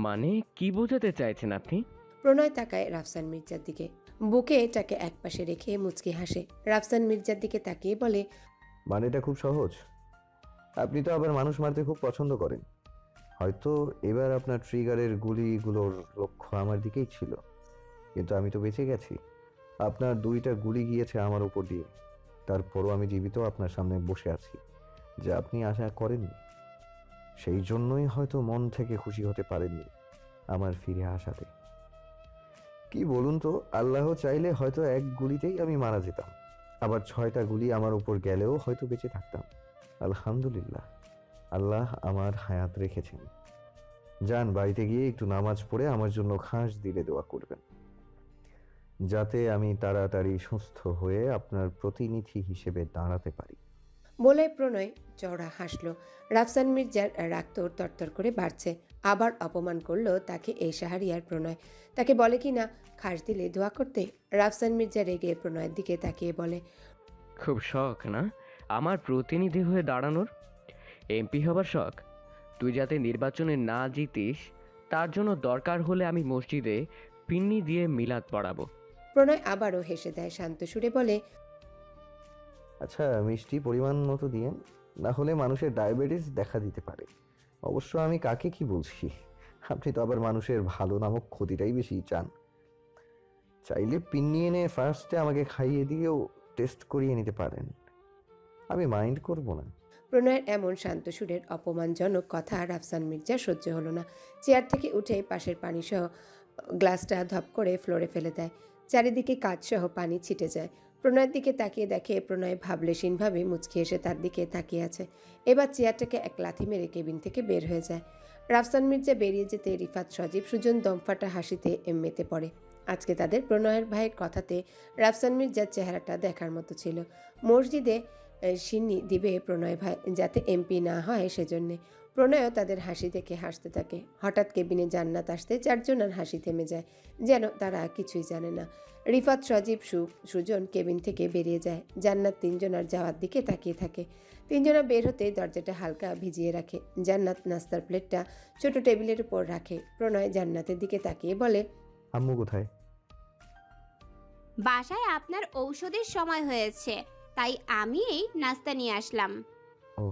মানে কি বোঝাতে চাইছেন আপনি? প্রণয় তাকায় রাফসান মির্জার দিকে, বুকে এটাকে একপাশে রেখে মুচকি হাসে। রাফসান মির্জার দিকে তাকিয়ে বলে, মানেটা খুব সহজ। আপনি তো আবার মানুষ মারতে খুব পছন্দ করেন। হয়তো এবার আপনার ট্রিগারের গুলিগুলোর লক্ষ্য আমার দিকেই ছিল, কিন্তু আমি তো বেঁচে গেছি। আপনার 2টা গুলি গিয়েছে আমার উপর দিয়ে, তারপরও আমি জীবিত আপনার সামনে বসে আছি, যা আপনি আশা করেননি। সেই জন্যই হয়তো মন থেকে খুশি হতে পারেননি আমার ফিরে আসাতে। কি বলুন তো, আল্লাহ চাইলে হয়তো 1 গুলিতেই আমি মারা যেতাম, আবার 6টা গুলি আমার উপর গেলেও হয়তো বেঁচে থাকতাম। আলহামদুলিল্লাহ, আল্লাহ আমার হায়াত রেখেছেন। যান, বাড়িতে গিয়ে একটু নামাজ পড়ে আমার জন্য খাস দিলে দোয়া করবেন, যাতে আমি তাড়াতাড়ি সুস্থ হয়ে আপনার প্রতিনিধি হিসেবে দাঁড়াতে পারি। বলে প্রণয় চড়া হাসল। রাফসান মির্জার রাগ তোর তরতর করে বাড়ছে। আবার অপমান করলো তাকে এই শাহরিয়ার প্রণয়। তাকে বলে কি না খাস দিলে দোয়া করতে। রাফসান মির্জা রেগে প্রণয়ের দিকে তাকিয়ে বলে, খুব শখ না আমার প্রতিনিধি হয়ে দাঁড়ানোর? এমপি হবার শখ? তুই যাতে নির্বাচনে না জিতিস তার জন্য দরকার হলে আমি মসজিদে পিন্নি দিয়ে মিলাদ পড়াবো। প্রণয় আবারও হেসে দেয় শান্ত সুরে বলে, আচ্ছা, মিষ্টি পরিমাণ মতো দিয়েন, না হলে মানুষের ডায়াবেটিস দেখা দিতে পারে। অবশ্য আমি কাকে কি বলছি, আপনি তো আবার মানুষের ভালো নামক ক্ষতিটাই বেশি চান। চাইলে পিন্নি এনে ফার্স্টে আমাকে খাইয়ে দিয়েও টেস্ট করিয়ে নিতে পারেন, আমি মাইন্ড করব না। প্রণয়ের এমন শান্ত সুরের অপমানজনক কথা রাফসান মির্জা সহ্য হলো না। চেয়ার থেকে উঠে পাশের পানিসহ গ্লাসটা ধপ করে ফ্লোরে ফেলে দেয়। চারিদিকে কাচসহ পানি ছিটে যায়। প্রণয়ের দিকে তাকিয়ে দেখে প্রণয় ভাবলেশীনভাবে মুচকি এসে তার দিকে তাকিয়ে আছে। এবার চেয়ারটাকে এক লাথি মেরে কেবিন থেকে বের হয়ে যায়। রাফসান মির্জা বেরিয়ে যেতে রিফাত, সজীব, সুজন দমফাটা হাসিতে মেতে পড়ে। আজকে তাদের প্রণয়ের ভাইয়ের কথাতে রাফসান মির্জার চেহারাটা দেখার মতো ছিল। মসজিদে সিন্নি দিবে প্রণয় ভাই, যাতে এমপি না হয় সেজন্যে। প্রণয়ও তাদের হাসি দেখে হাসতে থাকে। হঠাৎ কেবিনে জান্নাত আসতে চারজনের হাসি থেমে যায়, যেন তারা কিছুই জানে না। রিফাত, সজীব, সুজন কেবিন থেকে বেরিয়ে যায়। জান্নাত তিনজনার যাওয়ার দিকে তাকিয়ে থাকে। তিনজনা বের হতে দরজাটা হালকা ভিজিয়ে রাখে। জান্নাত নাস্তার প্লেটটা ছোট টেবিলের উপর রাখে। প্রণয় জান্নাতের দিকে তাকিয়ে বলে, আম্মু কোথায়? বাসায় আপনার ঔষধের সময় হয়েছে, তাই আমি এই নাস্তা নিয়ে আসলাম। ও।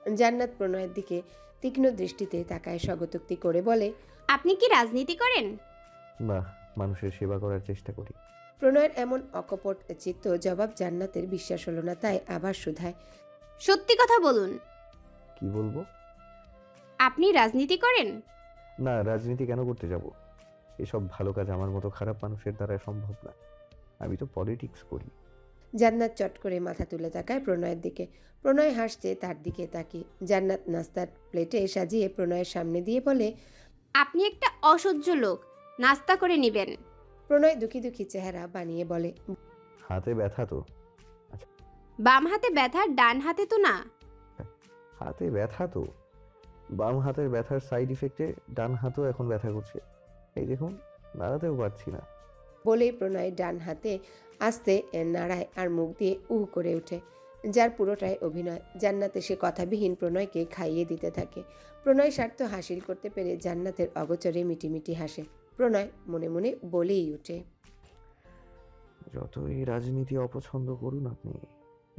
জান্নাত প্রণয়ের দিকে তীক্ষ্ণ দৃষ্টিতে তাকায়, স্বগতোক্তি করে বলে, আপনি কি রাজনীতি করেন? না, মানুষের সেবা করার চেষ্টা করি। প্রণয়ের এমন অকপট চিত্ত জবাব জান্নাতের বিশ্বাস হলো না, তাই আবার শুধায়, সত্যি কথা বলুন, কি বলবো? আপনি রাজনীতি করেন? না, রাজনীতি কেন করতে যাব? এসব ভালো কাজ আমার মতো খারাপ মানুষের দ্বারা সম্ভব না। আমি তো পলিটিক্স করি। জান্নাত চট করে মাথা তুলে তাকায় প্রণয়ের দিকে। প্রণয় হাসছে তার দিকে তাকিয়ে। জান্নাত নাস্তার প্লেটে সাজিয়ে প্রণয়ের সামনে দিয়ে বলে, আপনি একটা অসহ্য লোক, নাস্তা করে নেবেন। প্রণয় দুঃখী দুঃখী চেহারা বানিয়ে বলে, হাতে ব্যথা তো। বাম হাতে ব্যথা, ডান হাতে তো না। হাতে ব্যথা তো, বাম হাতের ব্যথার সাইড ইফেক্টে ডান হাতও এখন ব্যথা করছে। এই দেখুন, নাড়াতেও পারছি না। বলেই প্রণয় ডান হাতে আস্তে নাড়ায় আর মুখ দিয়ে উহ করে ওঠে, যার পুরোটাই অভিনয়। জান্নাত এসে কথাবিহীন প্রণয়কে খাইয়ে দিতে থাকে। প্রণয় স্বার্থ হাসিল করতে পেরে জান্নাতের অগোচরে মিটিমিটি হাসে। প্রণয় মনে মনে বলেই ওঠে, যতই রাজনীতি অপছন্দ করুন আপনি,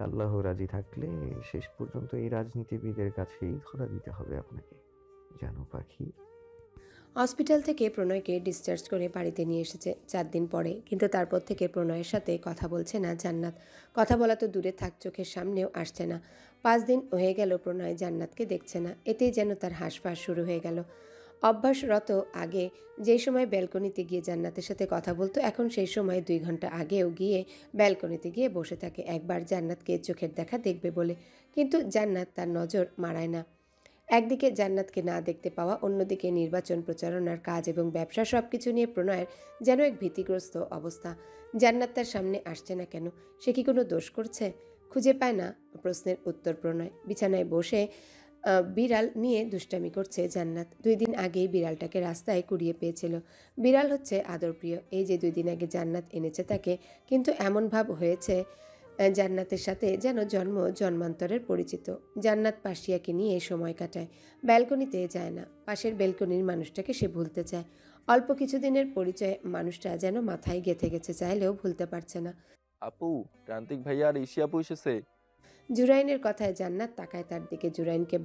আল্লাহ রাজি থাকলে শেষ পর্যন্ত এই রাজনীতিবিদের কাছেই ধরা দিতে হবে আপনাকে, জানো পাখি। হসপিটাল থেকে প্রণয়কে ডিসচার্জ করে বাড়িতে নিয়ে এসেছে 4 দিন পরে, কিন্তু তারপর থেকে প্রণয়ের সাথে কথা বলছে না জান্নাত। কথা বলা তো দূরে থাক, চোখের সামনেও আসছে না। 5 দিন হয়ে গেল প্রণয় জান্নাতকে দেখছে না। এতেই যেন তার হাঁসফাঁস শুরু হয়ে গেল। অভ্যাসরত আগে যেই সময় ব্যালকনিতে গিয়ে জান্নাতের সাথে কথা বলতো, এখন সেই সময় 2 ঘন্টা আগেও গিয়ে ব্যালকনিতে গিয়ে বসে থাকে, একবার জান্নাতকে চোখের দেখা দেখবে বলে। কিন্তু জান্নাত তার নজর মাড়ায় না। একদিকে জান্নাতকে না দেখতে পাওয়া, অন্যদিকে নির্বাচন প্রচারণার কাজ এবং ব্যবসা, সবকিছু নিয়ে প্রণয়ের যেন এক ভীতিগ্রস্ত অবস্থা। জান্নাত তার সামনে আসছে না কেন? সে কি কোনো দোষ করছে? খুঁজে পায় না প্রশ্নের উত্তর প্রণয়। বিছানায় বসে বিড়াল নিয়ে দুষ্টামি করছে জান্নাত। 2 দিন আগেই বিড়ালটাকে রাস্তায় কুড়িয়ে পেয়েছিল। বিড়াল হচ্ছে আদরপ্রিয়। এই যে 2 দিন আগে জান্নাত এনেছে তাকে, কিন্তু এমন ভাব হয়েছে জান্নাতের সাথে যেন জন্মান্তরের পরিচিত। জান্নাত পাশিয়াকে নিয়ে সময় কাটায়, ব্যালকনিতে যায় না। পাশের ব্যালকনির মানুষটাকে সে ভুলতে চায়। অল্প কিছুদিনের পরিচয় মানুষটা যেন মাথায় গেঁথে গেছে, চাইলেও ভুলতে পারছে না। আপু, প্রান্তিক ভাইয়া আর ইসি আপু এসেছে। জুরাইনের কথায় জান্নাত তাকায় তার দিকে। জুরাইনকে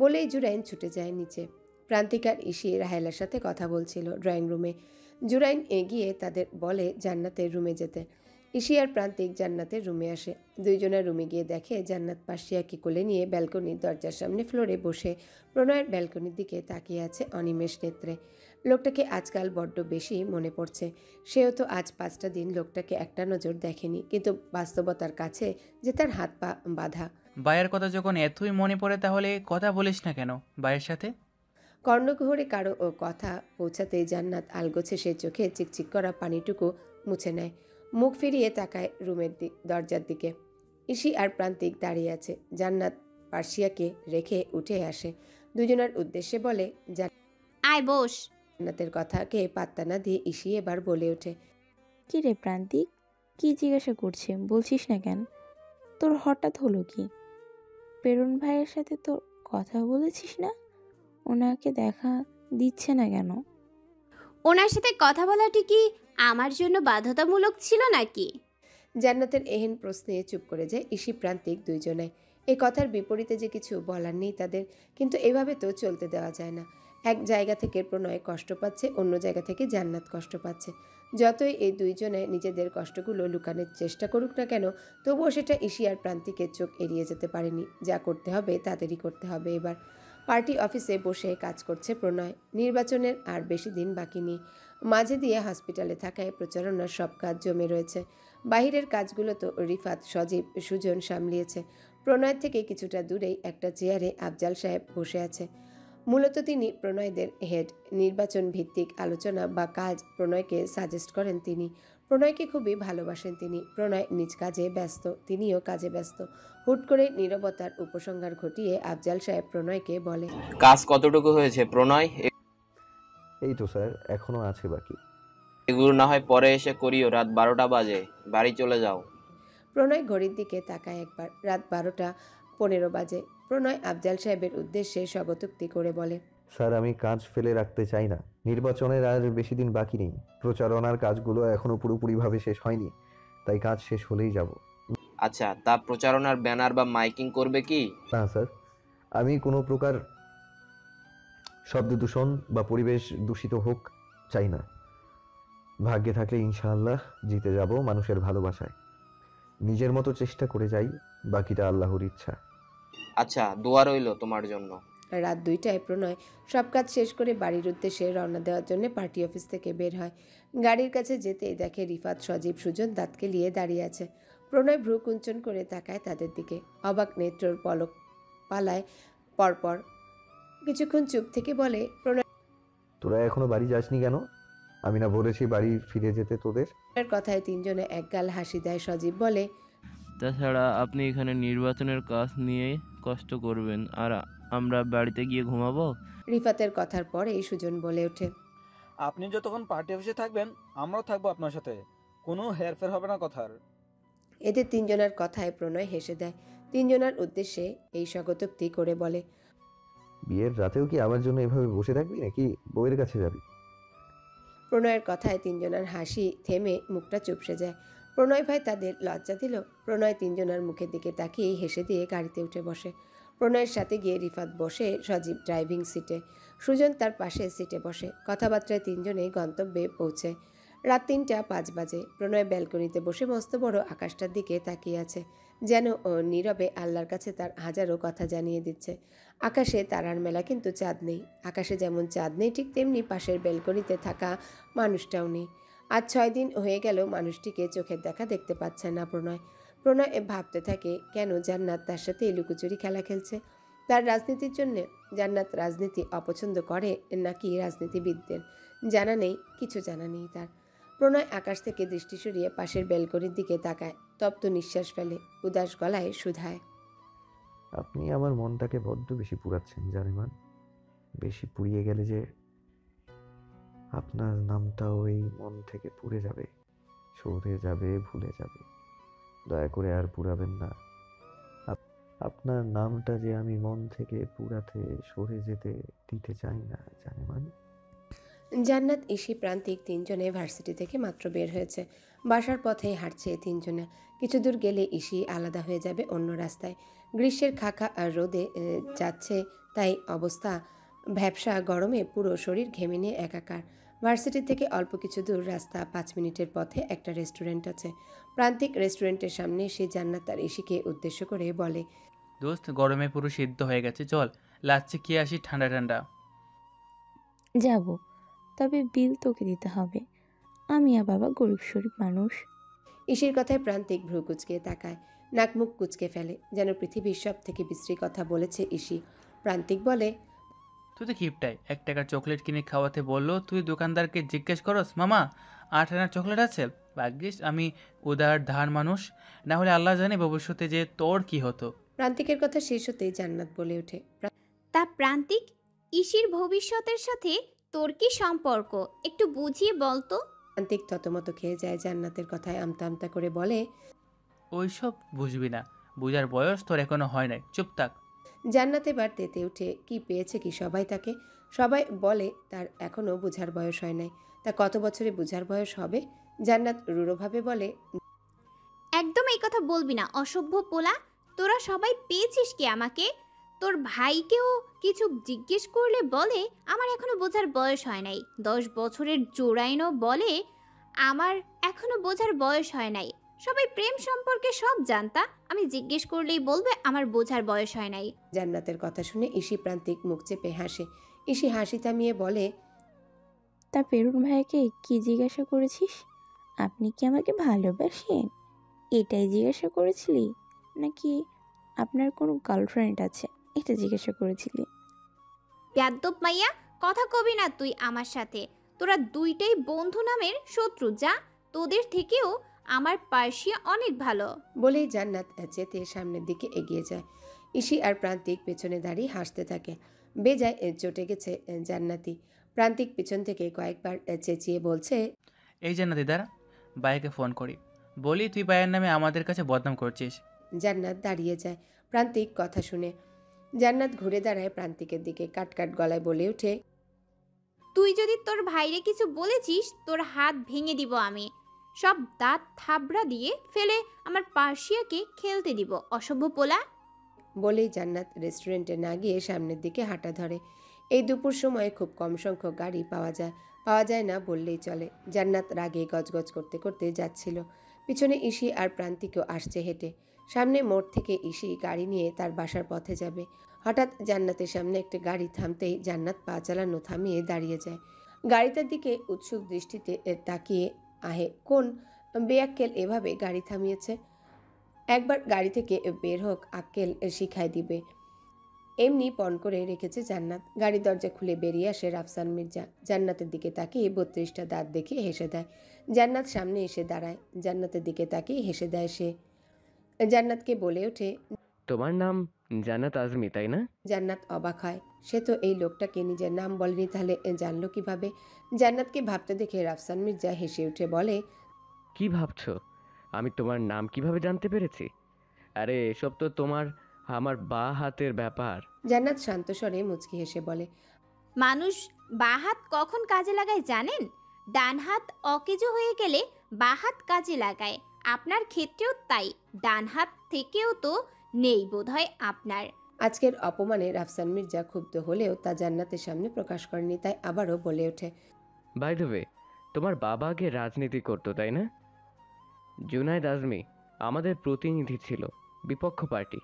বলেই জুরাইন ছুটে যায় নিচে। প্রান্তিক আর ইসি রাহেলার সাথে কথা বলছিল ড্রয়িং রুমে। জুরাইন এগিয়ে তাদের বলে জান্নাতের রুমে যেতে। ইসি আর প্রান্তিক জান্নাতের রুমে আসে। 2 জনের রুমে গিয়ে দেখে জান্নাত পাশিয়াকে কোলে নিয়ে ব্যালকনির দরজার সামনে ফ্লোরে বসে প্রণয়ের ব্যালকনির দিকে তাকিয়ে আছে অনিমেষ নেত্রে। লোকটাকে আজকাল বড্ড বেশি মনে পড়ছে। সেও তো আজ 5টা দিন লোকটাকে একটা নজর দেখেনি, কিন্তু বাস্তবতার কাছে যে তার হাত পা বাঁধা। ভাইয়ের কথা যখন এতই মনে পড়ে, তাহলে কথা বলিস না কেন ভাইয়ের সাথে? কর্ণকুহরে কারো কথা পৌঁছাতেই জান্নাত আলগোছে সে চোখে চিকচিক করা পানিটুকু মুছে নেয়। মুখ ফিরিয়ে তাকায় রুমের দরজার দিকে। ইসি আর প্রান্তিক দাঁড়িয়ে আছে। জান্নাত পার্সিয়াকে রেখে উঠে আসে। 2 জনের উদ্দেশ্যে বলে, আয় বস। জান্নাতের কথাকে পাত্তা না দিয়ে ইসি এবার বলে ওঠে, কি রে প্রান্তিক, কি জিজ্ঞাসা করছে বলছিস না কেন? তোর হঠাৎ হলো কি? পেরুন ভাইয়ের সাথে তো কথা বলেছিস না? ওনাকে দেখা দিচ্ছে না কেন? ওনার সাথে কথা বলাটি কি আমার জন্য বাধ্যতামূলক ছিল নাকি? জান্নাতের এহেন প্রশ্নে চুপ করে যায় ইসি প্রান্তিক দুইজনাই। এই কথার বিপরীতে যে কিছু বলার নেই তাদের, কিন্তু এভাবে তো চলতে দেওয়া যায় না। এক জায়গা থেকে প্রণয় কষ্ট পাচ্ছে, অন্য জায়গা থেকে জান্নাত কষ্ট পাচ্ছে। যতই এই দুইজনে নিজেদের কষ্টগুলো লুকানোর চেষ্টা করুক না কেন, তবুও সেটা ইসি আর প্রান্তিকের চোখ এড়িয়ে যেতে পারেনি। যা করতে হবে তাদেরই করতে হবে এবার। পার্টি অফিসে বসে কাজ করছে প্রণয়। নির্বাচনের আর বেশি দিন বাকি নেই। মাঝে দিয়ে হসপিটালে থাকায় প্রচারণার সব কাজ জমে রয়েছে। বাহিরের কাজগুলো তো রিফাত, সজীব, সুজন সামলিয়েছে। প্রণয়ের থেকে কিছুটা দূরেই একটা চেয়ারে আফজাল সাহেব বসে আছে। মূলত তিনি প্রণয়দের হেড। নির্বাচন ভিত্তিক আলোচনা বা কাজ প্রণয়কে সাজেস্ট করেন তিনি। প্রণয়কে খুবই ভালোবাসেন তিনি। প্রণয় নিজ কাজে ব্যস্ত, তিনিও কাজে ব্যস্ত। হুট করে নীরবতার উপসংহার ঘটিয়ে আফজাল সাহেব প্রণয়কে বলে, কাজ কতটুকু হয়েছে প্রণয়? এই তো স্যার, এখনো আছে বাকি। এগুলো না হয় পরে এসে করিও, রাত 12টা বাজে, বাড়ি চলে যাও। প্রণয় ঘড়ির দিকে তাকায় একবার। রাত 12:15 বাজে। প্রণয় আফজাল সাহেবের উদ্দেশ্যে স্বগতোক্তি করে বলে, স্যার, আমি কাজ ফেলে রাখতে চাই না। নির্বাচনের আর বেশি দিন বাকি নেই। প্রচারণার কাজগুলো এখনো পুরোপুরিভাবে শেষ হয়নি, তাই কাজ শেষ হলেই যাব। আচ্ছা, তা প্রচারণার ব্যানার বা মাইকিং করবে কি? না স্যার, আমি কোনো প্রকার শব্দ দূষণ বা পরিবেশ দূষিত হোক চাই না। ভাগ্যে থাকলে ইনশাআল্লাহ জিতে যাব মানুষের ভালোবাসায়। নিজের মতো চেষ্টা করে যাই, বাকিটা আল্লাহর ইচ্ছা। আচ্ছা, দোয়া রইল তোমার জন্য। রাত 2টায় প্রণয় সব কাজ শেষ করে বাড়ির উদ্দেশ্যে রওনা দেওয়ার জন্য পার্টি অফিস থেকে বের হয়। গাড়ির কাছে যেতেই দেখে রিফাত, সজীব, সুজন দাঁতকে লিয়ে দাঁড়িয়ে আছে। প্রণয় ভ্রু কুঞ্চন করে তাকায় তাদের দিকে। অবাক নেত্রর পলক পালায় পরপর। কিছুক্ষণ চুপ থেকে বলে, প্রণয়ের তোরা এখনো বাড়ি যাসনি কেন? আমি না বলেছি বাড়ি ফিরে যেতে তোদের? কথায় তিনজনে একগাল হাসি দেয়। সজীব বলে, তাছাড়া আপনি এখানে নির্বাচনের কাজ নিয়ে কষ্ট করবেন আর আমরা বাড়িতে গিয়ে ঘুমাবো। রিফাতের কথার পরেই সুজন বলে ওঠে, আপনি যতক্ষণ পার্টি অফিসে থাকবেন আমরাও থাকবো আপনার সাথে, কোনো হেরফের হবে না কথার। এদের তিনজনের কথায় প্রণয় হেসে দেয়। তিনজনের উদ্দেশ্যে এই স্বগতোক্তি করে বলে, বিয়ের রাতেও কি আমার জন্য এভাবে বসে থাকবি নাকি বউয়ের কাছে যাবি? প্রণয়ের কথায় তিনজনের হাসি থেমে মুখটা চুপসে যায়। প্রণয় ভাই তাদের লজ্জা দিল। প্রণয় তিনজনের মুখের দিকে তাকিয়ে হেসে দিয়ে গাড়িতে উঠে বসে। প্রণয়ের সাথে গিয়ে রিফাত বসে সজীব ড্রাইভিং সিটে। সুজন তার পাশে সিটে বসে। কথাবার্তায় তিনজনেই গন্তব্যে পৌঁছে। রাত 3:05 বাজে। প্রণয় ব্যালকনিতে বসে মস্ত বড় আকাশটার দিকে তাকিয়ে আছে, যেন ও নীরবে আল্লাহর কাছে তার হাজারো কথা জানিয়ে দিচ্ছে। আকাশে তারার মেলা, কিন্তু চাঁদ নেই। আকাশে যেমন চাঁদ নেই, ঠিক তেমনি পাশের ব্যালকনিতে থাকা মানুষটাও নেই। আজ 6 দিন হয়ে গেল মানুষটিকে চোখের দেখা দেখতে পাচ্ছে না প্রণয়। প্রণয় ভাবতে থাকে, কেন জান্নাত তার সাথে লুকোচুরি খেলা খেলছে। তার রাজনীতির জন্যে? জান্নাত রাজনীতি অপছন্দ করে নাকি রাজনীতিবিদদের? জানা নেই, কিছু জানা নেই তার। প্রণয় আকাশ থেকে দৃষ্টি সরিয়ে পাশের ব্যালকনির দিকে তাকায়। তপ্ত নিঃশ্বাস ফেলে, উদাস গলায় শুধায়, আপনি আমার মনটাকে বড্ড বেশি পুড়াচ্ছেন জানেমান। বেশি পুড়িয়ে গেলে যে আপনার নামটাও এই মন থেকে পুড়ে যাবে, সরে যাবে, ভুলে যাবে। দয়া করে আর পুড়াবেন না। আপনার নামটা যে আমি মন থেকে পুড়াতে, সরে যেতে দিতে চাই না জানেমান। জান্নাত, ইসি, প্রান্তিক তিনজনে ভার্সিটি থেকে মাত্র বের হয়েছে। বাসার পথে হাঁটছে তিনজনে। কিছু দূর গেলে ইসি আলাদা হয়ে যাবে অন্য রাস্তায়। গ্রীষ্মের খাখা আর রোদে যাচ্ছে, তাই অবস্থা ভ্যাপসা। গরমে পুরো শরীর ঘেমে নিয়ে একাকার। ভার্সিটি থেকে অল্প কিছু দূর রাস্তা, 5 মিনিটের পথে একটা রেস্টুরেন্ট আছে। প্রান্তিক রেস্টুরেন্টের সামনে এসে জান্নাত আর ইসিকে উদ্দেশ্য করে বলে, দোস্ত, গরমে পুরো সিদ্ধ হয়ে গেছে, চল লাচ্ছি খেয়ে আসি ঠান্ডা ঠান্ডা। যাব, তবে বিল তোকে দিতে হবে। আমি আর বাবা গরিব শরীফ মানুষ। ইসির কথায় প্রান্তিক ভ্রু কুচকে তাকায়, নাক মুখ কুচকে ফেলে, যেন পৃথিবীর সব থেকে বিশ্রী কথা বলেছে ইসি। প্রান্তিক বলে, তুই তো কিপটাই, 1 টাকার চকলেট কিনে খাওয়াতে বললো, তুই দোকানদারকে জিজ্ঞেস করস মামা 8 আনার চকলেট আছে? ভাগ্যিস আমি উদার ধার মানুষ, না হলে আল্লাহ জানে ভবিষ্যতে যে তোর কি হতো। প্রান্তিকের কথা শেষ হতেই জান্নাত বলে ওঠে, তা প্রান্তিক, ইসির ভবিষ্যতের সাথে তোর কি সম্পর্ক একটু বুঝিয়ে বলতো। প্রান্তিক থতমত খেয়ে যায় জান্নাতের কথায়। আমতা আমতা করে বলে, ওইসব বুঝবি না, বুঝার বয়স তোর এখনো হয় নাই, চুপ থাক। জান্নাত এবার তেতে উঠে, কি পেয়েছে কি সবাই তাকে? সবাই বলে তার এখনও বুঝার বয়স হয় নাই। তা কত বছরে বুঝার বয়স হবে? জান্নাত রূঢ়ভাবে বলে, একদম এই কথা বলবি না, অসভ্য পোলা। তোরা সবাই পেয়েছিস কি আমাকে? তোর ভাইকেও কিছু জিজ্ঞেস করলে বলে আমার এখনো বোঝার বয়স হয় নাই। 10 বছরের জোড়াইনও বলে আমার এখনো বোঝার বয়স হয় নাই। সবাই প্রেম সম্পর্কে সব জানতা, আমি জিজ্ঞেস করলেই বলবে আমার বোঝার বয়স হয় নাই। জান্নাতের কথা শুনে ইসি প্রান্তিক মুখ চেপে হাসে। ইসি হাসি থামিয়ে বলে, তা পেরুন ভাইকে কি জিজ্ঞাসা করেছিস? আপনি কি আমাকে ভালোবাসেন এটাই জিজ্ঞাসা করেছিলি, নাকি আপনার কোনো গার্লফ্রেন্ড আছে এটা জিজ্ঞাসা করেছিলি? বেয়াদ্দব মাইয়া, কথা কবি না তুই আমার সাথে। তোরা দুইটাই বন্ধু নামের শত্রু। যা, তোদের থেকেও আমার পার্সিয়া অনেক ভালো। বলেই জান্নাত যেতে সামনের দিকে এগিয়ে যায়। ইসি আর প্রান্তিক পেছনে দাঁড়িয়ে হাসতে থাকে। বেজায় চটে গেছে জান্নাতি। প্রান্তিক পিছন থেকে কয়েকবার চেঁচিয়ে বলছে, এই জান্নাতি দাঁড়া, বাইকে ফোন করি, বলি তুই ভাইয়ের নামে আমাদের কাছে বদনাম করছিস। জান্নাত দাঁড়িয়ে যায় প্রান্তিক কথা শুনে। জান্নাত ঘুরে দাঁড়ায় প্রান্তিকের দিকে, কাট গলায় বলে ওঠে, তুই যদি তোর ভাইরে কিছু বলেছিস তোর হাত ভেঙে দিব আমি। সব দাঁত থাবড়া দিয়ে ফেলে আমার পার্সিয়াকে খেলতে দিব, অসভ্য পোলা। বলেই জান্নাত রেস্টুরেন্টে না গিয়ে সামনের দিকে হাঁটা ধরে। এই দুপুর সময়ে খুব কম সংখ্যক গাড়ি পাওয়া যায় না বললেই চলে। জান্নাত রাগে গজগজ করতে করতে যাচ্ছিল। পিছনে ইসি আর প্রান্তিকও আসছে হেঁটে। সামনে মোড় থেকে ইসি গাড়ি নিয়ে তার বাসার পথে যাবে। হঠাৎ জান্নাতের সামনে একটা গাড়ি থামতেই জান্নাত পা চালানো থামিয়ে দাঁড়িয়ে যায়। গাড়িটার দিকে উৎসুক দৃষ্টিতে তাকিয়ে আহে, কোন বেয়াক্কেল এভাবে গাড়ি থামিয়েছে? একবার গাড়ি থেকে বের হোক, আক্কেল শিখাই দিবে। এমনি পণ করে রেখেছে জান্নাত। গাড়ির দরজা খুলে বেরিয়ে আসে রাফসান মির্জা। জান্নাতের দিকে তাকিয়ে 32টা দাঁত দেখিয়ে হেসে দেয়। জান্নাত সামনে এসে দাঁড়ায়। জান্নাতের দিকে তাকিয়ে হেসে দেয় সে। জান্নাতকে বলে ওঠে, তোমার নাম জান্নাত আজমি, তাই না? জান্নাত অবাক হয়। সে তো এই লোকটাকে নিজের নাম বলেনি, তাহলে জানলো কিভাবে? জান্নাতকে ভাবতে দেখে রাফসান মির্জা হেসে উঠে বলে, কি ভাবছো আমি তোমার নাম কিভাবে জানতে পেরেছি? আরে এসব তো তোমার আমার বাঁ হাতের ব্যাপার। জান্নাত শান্ত স্বরে মুচকি হেসে বলে, মানুষ বাঁ হাত কখন কাজে লাগায় জানেন? ডান হাত অকেজো হয়ে গেলে বাঁ হাত কাজে লাগায়। আপনার ক্ষেত্রেও তাই। ডান হাত থেকেও তো নেই বোধহয় আপনার। আজকের অপমানে রাফসান মির্জা ক্ষুব্ধ হলেও তা জান্নাতের সামনে প্রকাশ করেনি, তাই আবারও বলে ওঠে, বাই দ্য ওয়ে, তোমার বাবা আগে রাজনীতি করতো, তাই না? জুনায়েদ আজমি আমাদের প্রতিনিধি ছিল, বিপক্ষ পার্টি।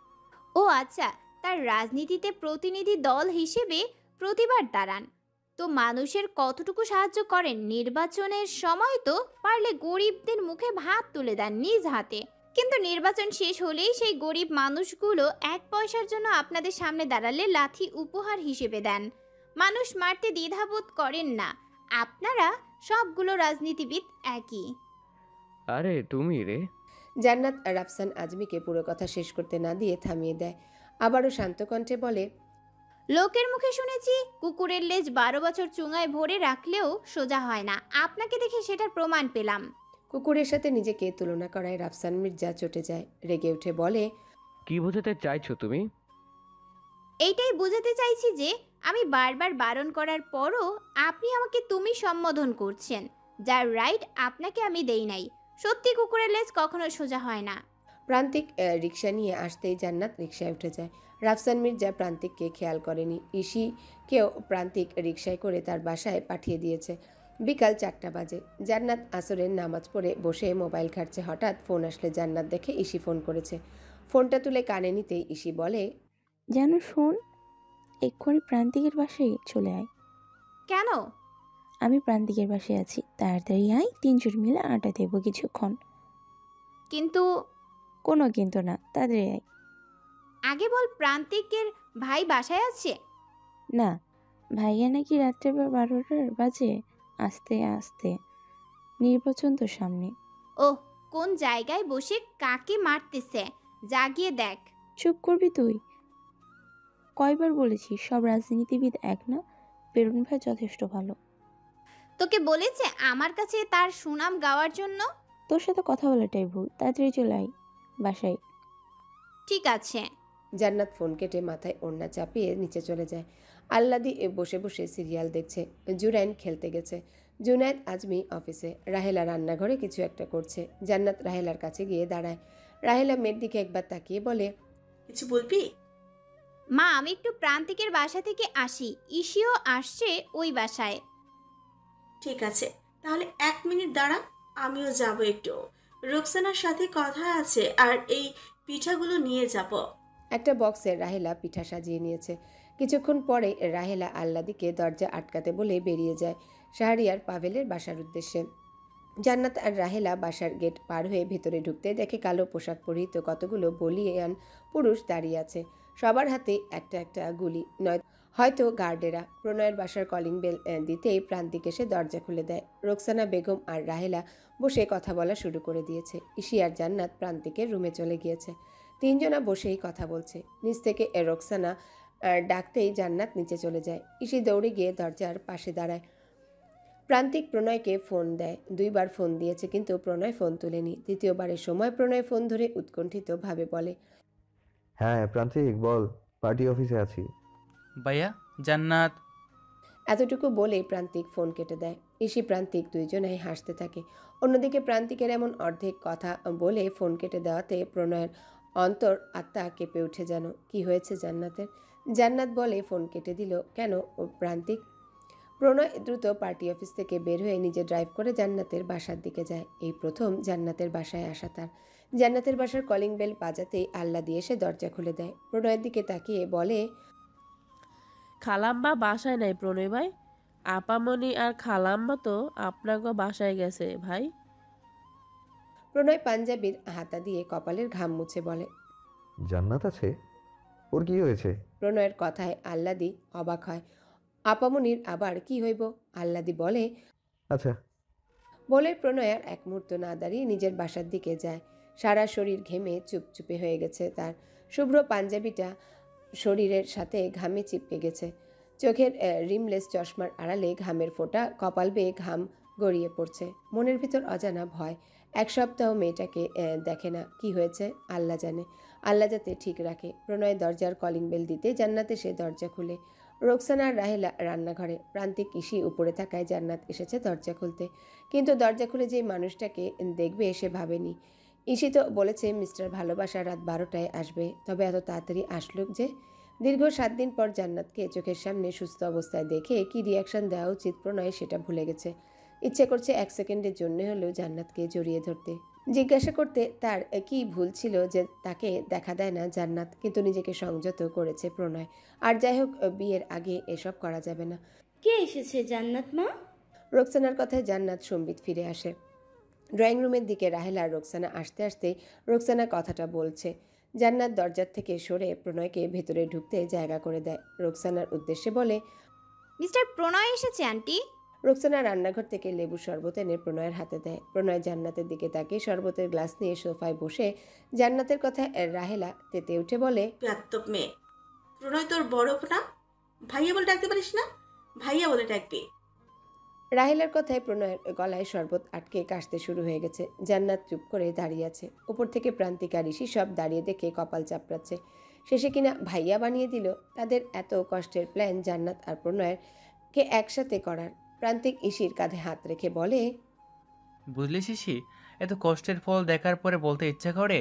ও আচ্ছা, তার রাজনীতিতে প্রতিনিধি দল হিসেবে প্রতিবার দাঁড়ান। তো মানুষের কতটুকু সাহায্য করেন? নির্বাচনের সময় তো পারলে গরিবদের মুখে ভাত তুলে দেন নিজ হাতে। কিন্তু নির্বাচন শেষ হলেই সেই গরিব মানুষগুলো 1 পয়সার জন্য আপনাদের সামনে দাঁড়ালে লাথি উপহার হিসেবে দেন। মানুষ মারতে দ্বিধাবোধ করেন না। আপনারা সবগুলো রাজনীতিবিদ একই। আরে তুমি রে। জান্নাত রাফসান আজমিকে পুরো কথা শেষ করতে না দিয়ে থামিয়ে দেয়। আবারও শান্ত কণ্ঠে বলে, লোকের মুখে শুনেছি কুকুরের লেজ 12 বছর চুঙায় ভরে রাখলেও সোজা হয় না। আপনাকে দেখে সেটার প্রমাণ পেলাম। কুকুরের সাথে নিজেকে তুলনা করায় রাফসান মির্জা চটে যায়। রেগে উঠে বলে, কি বোঝাতে চাইছো তুমি? এইটাই বোঝাতে চাইছি যে আমি বারবার বারণ করার পরও আপনি আমাকে তুমি সম্বোধন করছেন, যার রাইট আপনাকে আমি দেই নাই। সত্যি কুকুরের লেজ কখনো সোজা হয় না। প্রান্তিক রিক্সা নিয়ে আসতেই জান্নাত রিক্সায় উঠে যায়। রাফসান মির্জা প্রান্তিককে খেয়াল করেনি। ইসিকেও প্রান্তিক রিক্সায় করে তার বাসায় পাঠিয়ে দিয়েছে। বিকাল 4টা বাজে। জান্নাত আসরের নামাজ পড়ে বসে মোবাইল ঘাটছে। হঠাৎ ফোন আসলে জান্নাত দেখে ইসি ফোন করেছে। ফোনটা তুলে কানে নিতেই ইসি বলে, যেন শোন, এক্ষুনি প্রান্তিকের বাসায় চলে আয়। কেন? আমি প্রান্তিকের বাসায় আছি, তাড়াতাড়ি আয়, 3 জন মিলে আড্ডা দেবো কিছুক্ষণ। কিন্তু কোনো কিন্তু না, তাড়াতাড়ি আয়। আগে বল, প্রান্তিকের ভাই বাসায় আছে? না, ভাইয়া নাকি রাত্রে 12টার বাজে আস্তে আস্তে। নির্বাচন তো সামনে। ও, কোন জায়গায় বসে কাকে মারতেছে জাগিয়ে দেখ। চুপ করবি তুই? কয়বার বলেছি সব রাজনীতিবিদ এক না, পেরুন ভাই যথেষ্ট ভালো। তোকে বলেছে আমার কাছে তার সুনাম গাওয়ার জন্য? তোর সাথে কথা বলাটাই ভুল, তাড়াতাড়ি চলে আয় বাসায়। ঠিক আছে। জান্নাত ফোন কেটে মাথায় ওড়না চাপিয়ে নিচে চলে যায়। আল্লাদি বসে বসে সিরিয়াল দেখছে। জুরাইন খেলতে গেছে। জুনায়েদ আজমি অফিসে, রাহেলা রান্নাঘরে কিছু একটা করছে। জান্নাত রাহেলার কাছে গিয়ে দাঁড়ায়। রাহেলা মেয়ের দিকে একবার তাকিয়ে বলে, কিছু বলবি? মা, আমি একটু প্রান্তিকের বাসা থেকে আসি, ইসিও আসছে ওই বাসায়। ঠিক আছে, তাহলে 1 মিনিট দাঁড়া, আমিও যাব একটু। রোকসানার সাথে কথা আছে, আর এই পিঠাগুলো নিয়ে যাব। একটা বক্সে রাহেলা পিঠা সাজিয়ে নিয়েছে। কিছুক্ষণ পরে রাহেলা আল্লাদিকে দরজা আটকাতে বলে বেরিয়ে যায় শাহরিয়ার পাভেলের বাসার উদ্দেশ্যে। জান্নাত আর রাহেলা বাসার গেট পার হয়ে ভেতরে ঢুকতে দেখে কালো পোশাক পরিহিত কতগুলো বলিয়ান পুরুষ দাঁড়িয়ে আছে। সবার হাতে একটা একটা গুলি, নয় হয়তো গার্ডেরা। প্রণয়ের বাসার কলিং বেল দিতেই প্রান্তিক এসে দরজা খুলে দেয়। রোকসানা বেগম আর রাহেলা বসে কথা বলা শুরু করে দিয়েছে। ইশি আর জান্নাত প্রান্তিকের রুমে চলে গিয়েছে। তিনজনা বসেই কথা বলছে। নিচ থেকে রোকসানা ডাকতেই জান্নাত নিচে চলে যায়। ইশি দৌড়ে গিয়ে দরজার পাশে দাঁড়ায়। প্রান্তিক প্রণয়কে ফোন দেয়। 2বার ফোন দিয়েছে, কিন্তু প্রণয় ফোন তুলেনি। তৃতীয়বারের সময় প্রণয় ফোন ধরে উৎকণ্ঠিতভাবে বলে, হ্যাঁ প্রান্তিক বল, পার্টি অফিসে আছি। ভাইয়া, জান্নাত। এতটুকু বলে প্রান্তিক ফোন কেটে দেয়। ইসি প্রান্তিক দুইজনেই হাসতে থাকে। অন্যদিকে প্রান্তিকের এমন অর্ধেক কথা বলে ফোন কেটে দেওয়াতে প্রণয়ের অন্তর আত্মা কেঁপে উঠে। যেন কি হয়েছে জান্নাতের। জান্নাত বলে, ফোন কেটে দিল কেন প্রান্তিক? প্রণয় দ্রুত পার্টি অফিস থেকে বের হয়ে নিজে ড্রাইভ করে জান্নাতের বাসার দিকে যায়। এই প্রথম জান্নাতের বাসায় আসা তার। জান্নাতের বাসার কলিং বেল বাজাতেই আল্লা দিয়ে এসে দরজা খুলে দেয়। প্রণয়ের দিকে তাকিয়ে বলে, খালাম্মা বাসায় নাই প্রণয় ভাই, আপামনি আর খালাম্মা তো আপনাকে বাসায় গেছে ভাই। প্রণয় পাঞ্জাবির হাতা দিয়ে কপালের ঘাম মুছে বলে, জান্নাত আছে? ওর কি হয়েছে? প্রণয়ের কথায় আল্লাদি অবাক হয়। আপামনির আবার কি হইব? আল্লাদি বলে, আচ্ছা। বলে প্রণয় আর এক মুহূর্ত না দাঁড়িয়ে নিজের বাসার দিকে যায়। সারা শরীর ঘেমে চুপচুপে হয়ে গেছে তার। শুভ্র পাঞ্জাবিটা শরীরের সাথে ঘামে চিপকে গেছে। চোখের রিমলেস চশমার আড়ালে ঘামের ফোঁটা, কপাল বেয়ে ঘাম গড়িয়ে পড়ছে। মনের ভিতর অজানা ভয়। 1 সপ্তাহ মেয়েটাকে দেখে না। কি হয়েছে আল্লাহ জানে। আল্লাহ যাতে ঠিক রাখে। প্রণয় দরজার কলিং বেল দিতে জান্নাত এসে দরজা খুলে। রোকসানা আর রাহেলা রান্নাঘরে। প্রান্তিক ইসি উপরে থাকায় জান্নাত এসেছে দরজা খুলতে। কিন্তু দরজা খুলে যে মানুষটাকে দেখবে সে ভাবেনি। ইসি তো বলেছে মিস্টার ভালোবাসা রাত 12টায় আসবে, তবে এত তাড়াতাড়ি আসলো যে? দীর্ঘ 7 দিন পর জান্নাতকে চোখের সামনে সুস্থ অবস্থায় দেখে কি রিয়াকশন দেওয়া উচিত প্রণয় সেটা ভুলে গেছে। ইচ্ছে করছে 1 সেকেন্ডের জন্য হলেও জান্নাতকে জড়িয়ে ধরতে, জিজ্ঞাসা করতে তার কি ভুল ছিল যে তাকে দেখা দেয় না জান্নাত। কিন্তু নিজেকে সংযত করেছে প্রণয়। আর যাই হোক, বিয়ের আগে এসব করা যাবে না। কে এসেছে জান্নাত মা? রোকসানার কথায় জান্নাত সম্বিত ফিরে আসে। ড্রয়িং রুমের দিকে রাহেলা আর রোকসানা আসতে আসতেই রোকসানা কথাটা বলছে। জান্নাত দরজার থেকে সরে প্রণয়কে ভেতরে ঢুকতে জায়গা করে দেয়। রোকসানার উদ্দেশ্যে বলে, মিস্টার প্রণয় এসেছে আন্টি। রোকসানা রান্নাঘর থেকে লেবু শরবত এনে প্রণয়ের হাতে দেয়। প্রণয় জান্নাতের দিকে তাকিয়ে শরবতের গ্লাস নিয়ে সোফায় বসে জান্নাতের কথায় রাহেলা তেতে উঠে বলে, প্রাত্তক মেয়ে, প্রণয় তোর বড় না? ভাইয়া বলে ডাকতে পারিস না? ভাইয়া বলে ডাকবি। রাহেলার কথায় প্রণয়ের গলায় শরবত আটকে কাশতে শুরু হয়ে গেছে। জান্নাত চুপ করে দাঁড়িয়ে আছে। উপর থেকে প্রান্তিক আর ঋষি সব দাঁড়িয়ে দেখে কপাল চাপড়াচ্ছে। শেষে কিনা ভাইয়া বানিয়ে দিল। তাদের এত কষ্টের প্ল্যান জান্নাত আর প্রণয়ের কে একসাথে করার। প্রান্তিক ইসির কাঁধে হাত রেখে বলে, বুঝলি শিশি, এত কষ্টের ফল দেখার পরে বলতে ইচ্ছা করে,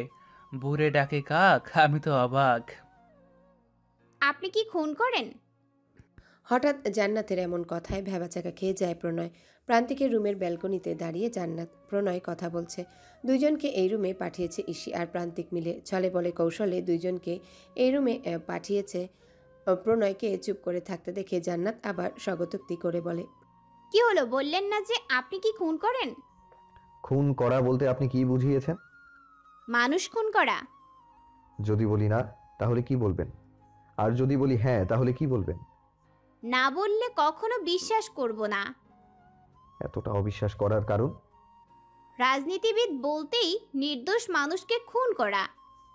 ভুরে ডাকে কাক, আমি তো অবাক। আপনি কি খুন করেন? হঠাৎ জান্নাতের এমন কথায় ভ্যাবাচাকা খেয়ে যায় প্রণয়। প্রান্তিকের রুমের ব্যালকনিতে দাঁড়িয়ে জান্নাত প্রণয় কথা বলছে। দুইজনকে এই রুমে পাঠিয়েছে ইসি আর প্রান্তিক মিলে। ছলে বলে কৌশলে দুইজনকে এই রুমে পাঠিয়েছে। প্রণয়কে চুপ করে থাকতে দেখে জান্নাত আবার স্বগতোক্তি করে বলে, কি হলো, বললেন না যে আপনি কি খুন করেন? খুন করা বলতে আপনি কি বুঝিয়েছেন? মানুষ খুন করা। যদি বলি না তাহলে কি বলবেন? আর যদি বলি হ্যাঁ তাহলে কি বলবেন? না বললে কখনো বিশ্বাস করব না। এতটা অবিশ্বাস করার কারণ? রাজনীতিবিদ বলতেই নির্দোষ মানুষকে খুন করা।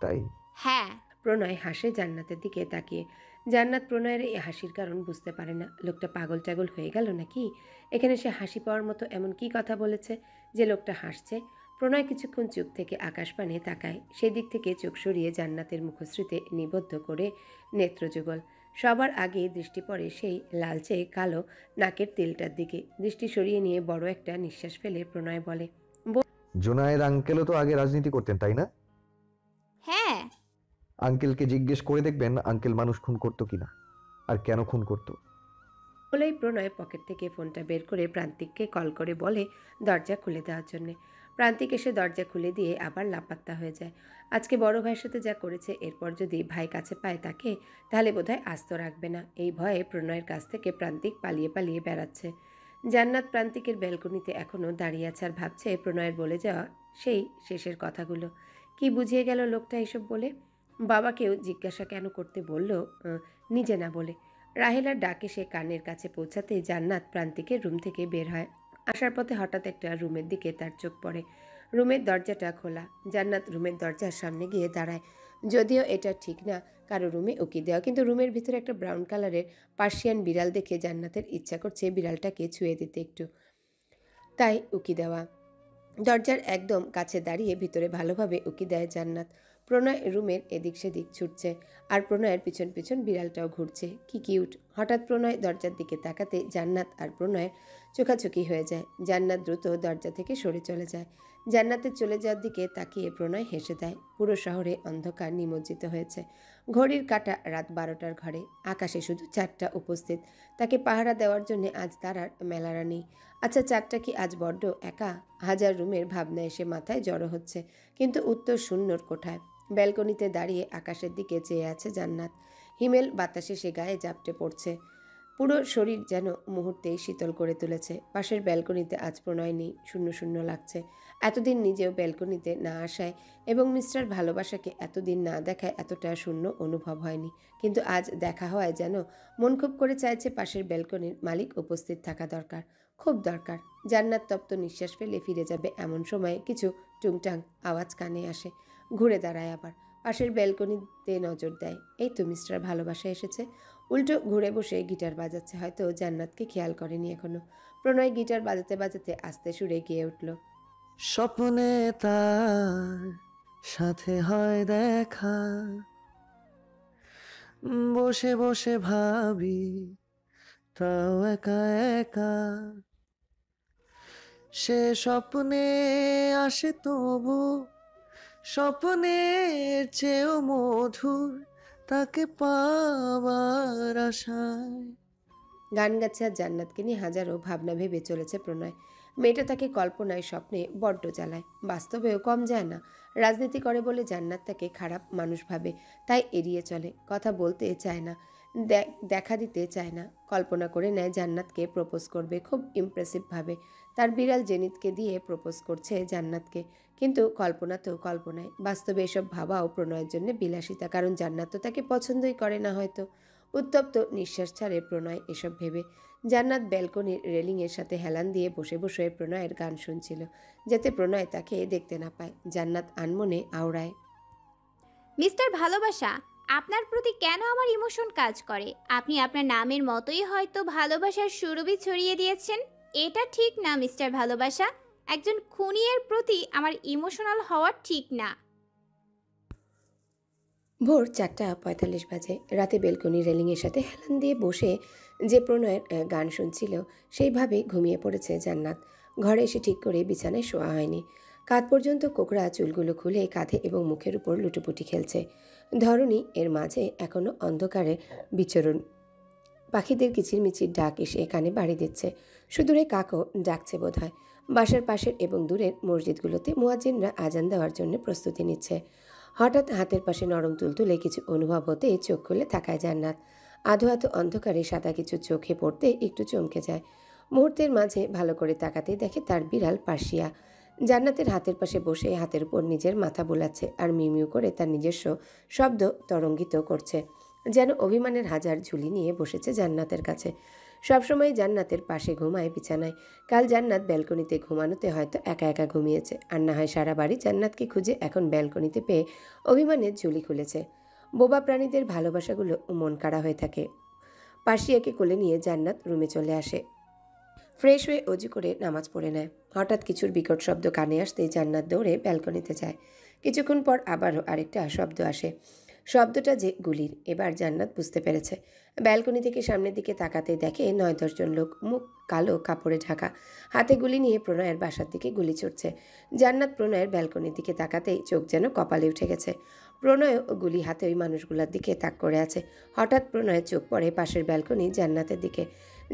তাই? হ্যাঁ। প্রণয় হাসে জান্নাতের দিকে তাকিয়ে। জান্নাত প্রণয়ের এই হাসির কারণ বুঝতে পারে না। লোকটা পাগল টাগল হয়ে গেল নাকি? এখানে সে হাসি পাওয়ার মতো এমন কি কথা বলেছে যে লোকটা হাসছে? প্রণয় কিছুক্ষণ চুপ থেকে আকাশপানে তাকায়। সেই দিক থেকে চোখ সরিয়ে জান্নাতের মুখশ্রীতে নিবদ্ধ করে নেত্রযুগল। সবার আগে দৃষ্টি পড়ে সেই লালচে কালো নাকের তেলটার দিকে। দৃষ্টি সরিয়ে নিয়ে বড় একটা নিঃশ্বাস ফেলে প্রণয় বলে, জুনায়েদ আঙ্কেলও তো আগে রাজনীতি করতেন, তাই না? হ্যাঁ। আঙ্কেলকে জিজ্ঞেস করে দেখবেন আঙ্কেল মানুষ খুন করতো কিনা, আর কেন খুন করতো। বলেই প্রণয় পকেট থেকে ফোনটা বের করে প্রান্তিককে কল করে বলে দরজা খুলে দেওয়ার জন্যে। প্রান্তিক এসে দরজা খুলে দিয়ে আবার লাপাত্তা হয়ে যায়। আজকে বড় ভাইয়ের সাথে যা করেছে, এরপর যদি ভাই কাছে পায় তাকে, তাহলে বোধহয় আস্ত রাখবে না। এই ভয়ে প্রণয়ের কাছ থেকে প্রান্তিক পালিয়ে পালিয়ে বেড়াচ্ছে। জান্নাত প্রান্তিকের ব্যালকনিতে এখনও দাঁড়িয়ে আছে আর ভাবছে প্রণয়ের বলে যাওয়া সেই শেষের কথাগুলো। কি বুঝিয়ে গেল লোকটা এসব বলে? বাবাকেও জিজ্ঞাসা কেন করতে বলল, নিজে না বলে। রাহেলার ডাকে সে কানের কাছে পৌঁছাতেই জান্নাত প্রান্তিকের রুম থেকে বের হয়। আসার পথে হঠাৎ একটা রুমের দিকে তার চোখ পড়ে। রুমের দরজাটা খোলা। জান্নাত রুমের দরজার সামনে গিয়ে দাঁড়ায়। যদিও এটা ঠিক না কারো রুমে উকি দেওয়া, কিন্তু রুমের ভিতরে একটা ব্রাউন কালারের পার্সিয়ান বিড়াল দেখে জান্নাতের ইচ্ছা করছে বিড়ালটাকে ছুঁয়ে দিতে একটু, তাই উকি দেওয়া। দরজার একদম কাছে দাঁড়িয়ে ভিতরে ভালোভাবে উকি দেয় জান্নাত। প্রণয় রুমের এদিক সেদিক ছুটছে, আর প্রণয়ের পিছন পিছন বিড়ালটাও ঘুরছে। কি কিউট! হঠাৎ প্রণয় দরজার দিকে তাকাতে জান্নাত আর প্রণয়ের চোখাচোখি হয়ে যায়। জান্নাত দ্রুত দরজা থেকে সরে চলে যায়। জান্নাতের চলে যাওয়ার দিকে তাকিয়ে প্রণয় হেসে দেয়। পুরো শহরে অন্ধকার নিমজ্জিত হয়েছে। ঘড়ির কাঁটা রাত 12টার ঘরে। আকাশে শুধু চাঁদটা উপস্থিত। তাকে পাহারা দেওয়ার জন্য আজ তার আর মেলারা নেই। আচ্ছা, চাঁদটা কি আজ বড্ড একা? হাজার রুমের ভাবনা এসে মাথায় জড়ো হচ্ছে, কিন্তু উত্তর শূন্যর কোঠায়। ব্যালকনিতে দাঁড়িয়ে আকাশের দিকে চেয়ে আছে জান্নাত। হিমেল বাতাসে সে গায়ে জাপটে পড়ছে। পুরো শরীর যেন মুহূর্তেই শীতল করে তুলেছে। পাশের ব্যালকনিতে আজ প্রণয় নেই, শূন্য শূন্য লাগছে। এতদিন নিজেও ব্যালকনিতে না আসায় এবং মিস্টার ভালোবাসাকে এতদিন না দেখায় এতটা শূন্য অনুভব হয়নি, কিন্তু আজ দেখা হওয়ায় যেন মন খুব করে চাইছে পাশের ব্যালকনির মালিক উপস্থিত থাকা দরকার, খুব দরকার। জান্নাত তপ্ত নিঃশ্বাস ফেলে ফিরে যাবে এমন সময় কিছু টুংটাং আওয়াজ কানে আসে। ঘুরে দাঁড়ায়, আবার পাশের ব্যালকনিতে নজর দেয়। এই তো মিস্টার ভালোবাসা এসেছে। উল্টো ঘুরে বসে গিটার বাজাচ্ছে, হয়তো জান্নাতকে খেয়াল করেনি এখনো। প্রণয় গিটার বাজাতে বাজাতে আস্তে সুরে গিয়ে উঠল, স্বপ্নে তার সাথে হয় দেখা, বসে বসে ভাবি তাও একা একা, সে স্বপ্নে আসে তবু স্বপ্নের চেয়েও মধুর তাকে পাওয়ার আশায়। গান গাচ্ছে আর জান্নাতকে নিয়ে হাজারো ভাবনা ভেবে চলেছে প্রণয়। মেয়েটা তাকে কল্পনায় স্বপ্নে বড্ড জ্বালায়, বাস্তবেও কম যায় না। রাজনীতি করে বলে জান্নাত তাকে খারাপ মানুষ ভাবে, তাই এড়িয়ে চলে, কথা বলতে চায় না, দেখা দিতে চায় না। কল্পনা করে নেয় জান্নাতকে প্রপোজ করবে খুব ইমপ্রেসিভভাবে। তার বিড়াল জেনিতকে দিয়ে প্রপোজ করছে জান্নাতকে, কিন্তু কল্পনা তো কল্পনায়। বাস্তবে এসব ভাবাও প্রণয়ের জন্য বিলাসিতা, কারণ জান্নাত তো তাকে পছন্দই করে না হয়তো। উত্তপ্ত নিঃশ্বাস ছাড়ে প্রণয় এসব ভেবে। জান্নাত ব্যালকনির রেলিংয়ের সাথে হেলান দিয়ে বসে বসে প্রণয়ের গান শুনছিল, যাতে প্রণয় তাকে দেখতে না পায়। জান্নাত আনমনে আওড়ায়, মিস্টার ভালোবাসা, আপনার প্রতি কেন আমার ইমোশন কাজ করে? আপনি আপনার নামের মতোই হয়তো ভালোবাসার সুরভি ছড়িয়ে দিয়েছেন। এটা ঠিক না মিস্টার ভালোবাসা। একজন খুনিয়ের প্রতি আমার ইমোশনাল হওয়া ঠিক না। ভোর 4:45 বাজে। রাতে বেলকনি রেলিংয়ের সাথে হেলান দিয়ে বসে যে প্রণয়ের গান শুনছিল, সেইভাবে ঘুমিয়ে পড়েছে জান্নাত। ঘরে এসে ঠিক করে বিছানায় শোয়া হয়নি। কাঁধ পর্যন্ত কোকড়া চুলগুলো খুলে কাঁধে এবং মুখের উপর লুটোপুটি খেলছে। ধরণী এর মাঝে এখনও অন্ধকারের বিচরণ। পাখিদের কিচিরমিচির ডাক এসে কানে বাড়ি দিচ্ছে। সুদূরে কাকও ডাকছে বোধহয়। বাসার পাশের এবং দূরের মসজিদগুলোতে মুয়াজ্জিনরা আজান দেওয়ার জন্য প্রস্তুতি নিচ্ছে। হঠাৎ হাতের পাশে নরম তুলতুলে কিছু অনুভব হতে চোখ খুলে তাকায় জান্নাত। আধো আধো অন্ধকারে সাদা কিছু চোখে পড়তে একটু চমকে যায়। মুহূর্তের মাঝে ভালো করে তাকাতে দেখে তার বিড়াল পার্সিয়া জান্নাতের হাতের পাশে বসে হাতের উপর নিজের মাথা বোলাচ্ছে আর মিউমিউ করে তার নিজস্ব শব্দ তরঙ্গিত করছে, যেন অভিমানের হাজার ঝুলি নিয়ে বসেছে জান্নাতের কাছে। সবসময় জান্নাতের পাশে ঘুমায় বিছানায়। কাল জান্নাত ব্যালকনিতে ঘুমানোতে হয়তো একা একা ঘুমিয়েছে, আর না হয় সারা বাড়ি জান্নাতকে খুঁজে এখন ব্যালকনিতে পেয়ে অভিমানের ঝুলি খুলেছে। বোবা প্রাণীদের ভালোবাসাগুলো মন কাড়া হয়ে থাকে। পার্সিয়াকে কোলে নিয়ে জান্নাত রুমে চলে আসে। ফ্রেশ হয়ে অজু করে নামাজ পড়ে নেয়। হঠাৎ কিছুর বিকট শব্দ কানে আসতেই জান্নাত দৌড়ে ব্যালকনিতে যায়। কিছুক্ষণ পর আবারও আরেকটা শব্দ আসে। শব্দটা যে গুলির এবার জান্নাত বুঝতে পেরেছে। ব্যালকনি থেকে সামনের দিকে তাকাতে দেখে 9-10 জন লোক, মুখ কালো কাপড়ে ঢাকা, হাতে গুলি নিয়ে প্রণয়ের বাসার দিকে গুলি ছুটছে। জান্নাত প্রণয়ের ব্যালকনির দিকে তাকাতেই চোখ যেন কপালে উঠে গেছে। প্রণয় গুলি হাতে ওই মানুষগুলোর দিকে তাক করে আছে। হঠাৎ প্রণয়ের চোখ পড়ে পাশের ব্যালকনি জান্নাতের দিকে।